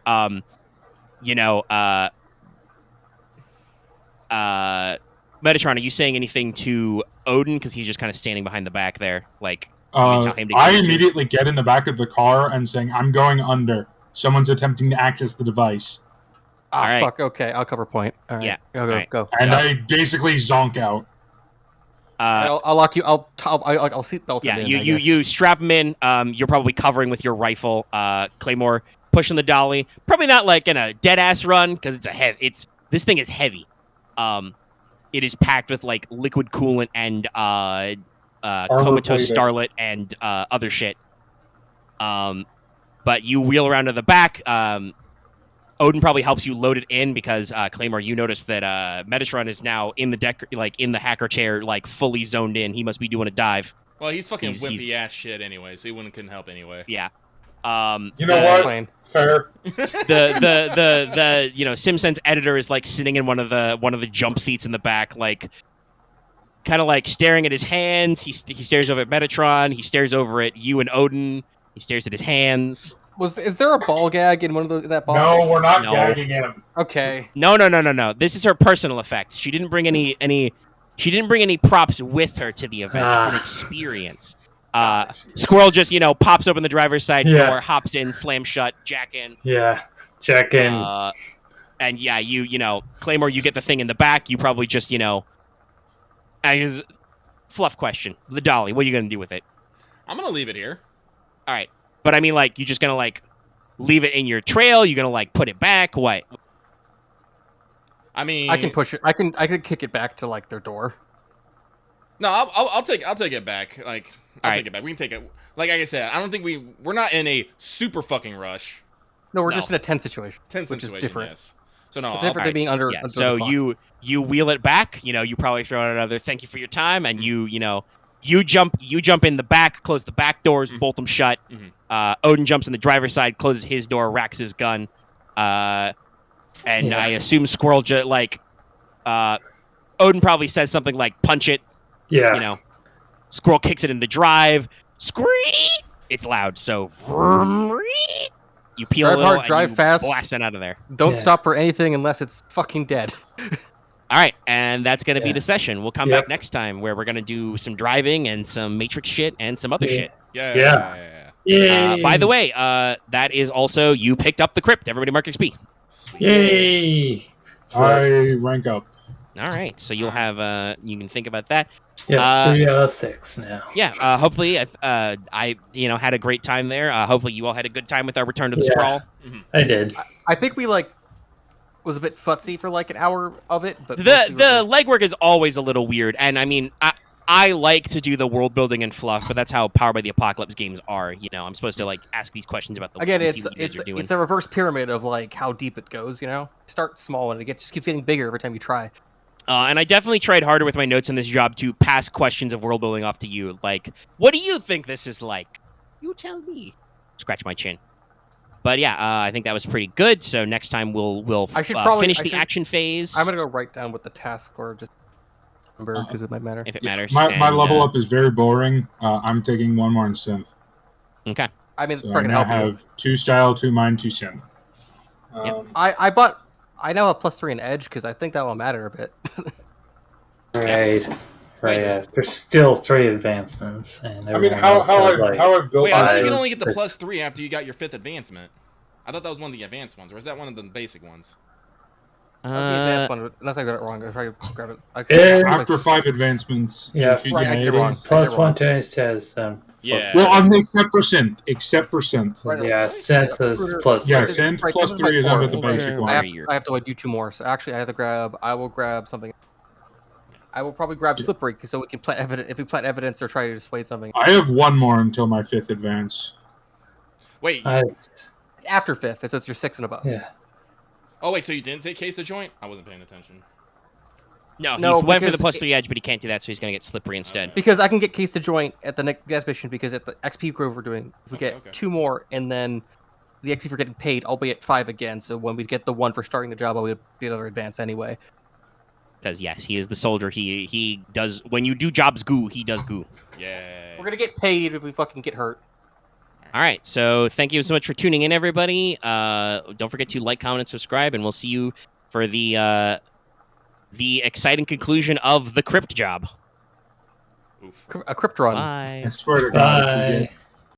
Metatron, are you saying anything to Odin? Because he's just kind of standing behind the back there. Like, you can tell him to I get immediately get in the back of the car and saying, "I'm going under. Someone's attempting to access the device." All right. Fuck. Okay, I'll cover point. All right. Yeah, Go. all right. Go. And So- I basically zonk out. I'll lock you. I'll seatbelt Yeah, him in, you I you guess. you strap him in. You're probably covering with your rifle. Claymore pushing the dolly. Probably not like in a dead ass run because this thing is heavy. It is packed with like liquid coolant and comatose plated. starlet and other shit. But you wheel around to the back. Odin probably helps you load it in because Claymore, you notice that Metatron is now in the deck, like in the hacker chair, like fully zoned in. He must be doing a dive. Well, he's fucking He's- wimpy ass shit anyway, so he couldn't help anyway. Yeah. You know the- what? Plane. Fair. the SimSense editor is like sitting in one of the jump seats in the back, like kind of like staring at his hands. He stares over at Metatron. He stares over at you and Odin. He stares at his hands. Is there a ball gag in one of that box? No, we're not No. gagging him. Okay. No. This is her personal effects. She didn't bring any. She didn't bring any props with her to the event. It's an experience. Squirrel just pops open the driver's side Yeah. door, hops in, slams shut, jack in. Yeah, check in. And yeah, Claymore, you get the thing in the back. You probably just fluff question. The dolly. What are you gonna do with it? I'm gonna leave it here. All right, but I mean, like, you just gonna leave it in your trail? You gonna put it back? What? I mean, I can push it. I can kick it back to like their door. No, I'll take it back. Like, I'll All take it back. We can take it. Like I said, I don't think we're not in a super fucking rush. No, we're No. just in a tense situation. Tense Which is situation, different. yes. So no, It's I'll, different than being under. Yeah. under So the clock. you wheel it back. You probably throw out another thank you for your time, and you jump in the back, close the back doors, bolt them shut. Mhm. Odin jumps in the driver's side, closes his door, racks his gun, and Yeah. I assume Squirrel Odin probably says something like punch it. Yeah. Squirrel kicks it into drive. Screech! It's loud, so you peel Drive a little hard, and drive you fast. blast it out of there. Don't Yeah. stop for anything unless it's fucking dead. All right, and that's going to be Yeah. the session. We'll come Yep. back next time where we're going to do some driving and some Matrix shit and some other Yeah. shit. Yeah. Yay. By the way, that is also, you picked up the crypt. Everybody mark XP. Sweet. Yay! So I rank up. All right, so you'll have you can think about that. yeah, 3 out of 6 now. Yeah, hopefully I had a great time there. Hopefully you all had a good time with our return to the Yeah. Sprawl. I did. I think we was a bit futzy for like an hour of it, but The mostly we're legwork is always a little weird, and I mean I like to do the world building and fluff, but that's how Powered by the Apocalypse games are. You know, I'm supposed to like ask these questions about the again, world and it's see what you guys are doing. it's a reverse pyramid of like how deep it goes. You know, start small and just keeps getting bigger every time you try. And I definitely tried harder with my notes in this job to pass questions of world building off to you. Like, what do you think this is like? You tell me. Scratch my chin. But yeah, I think that was pretty good. So next time we'll finish the action phase. I'm gonna go write down what the tasks were, just remember because it might matter. If it matters. My level up is very boring. I'm taking one more in synth. Okay. I mean, it's So I probably now gonna help you. have 2 style, 2 mind, 2 synth. Yep. I now have +3 in edge because I think that will matter a bit. Right. Yeah. There's still 3 advancements, and I mean, everyone how else has, like, I built. Wait, I thought you I- could only get the +3 after you got your 5th advancement. I thought that was one of the advanced ones, or is that one of the basic ones? The advanced one, unless I got it wrong, I'll try to grab it. After 5 advancements, Yeah. you should Right, get I get it 80s. wrong. plus 1 to any test. Yeah. Well, on the except for synth. Right, Yeah, synth is plus Yeah, 6. synth Right, plus this is my 3 is core. under the basic Okay. one. I have to do 2 more. So actually, I will grab something. I will probably grab slippery so we can plant evidence. If we plant evidence or try to dissuade something, I have 1 more until my 5th advance. Wait. it's after 5th, so it's your 6 and above. Yeah. Oh wait, so you didn't take case the joint? I wasn't paying attention. No, No, he went for the because +3 edge, but he can't do that, so he's gonna get slippery instead. Because I can get case to joint at the next gas mission because at the XP grove we're doing, if we Okay, get okay. 2 more and then the XP for getting paid, I'll be at 5 again. So when we get the 1 for starting the job, I'll get another advance anyway. Because yes, he is the soldier. He does when you do jobs goo, he does goo. Yeah. We're gonna get paid if we fucking get hurt. All right, so thank you so much for tuning in, everybody. Don't forget to like, comment, and subscribe, and we'll see you for the exciting conclusion of the crypt job. Oof. A crypt run. Bye. I swear to God, if we Bye. get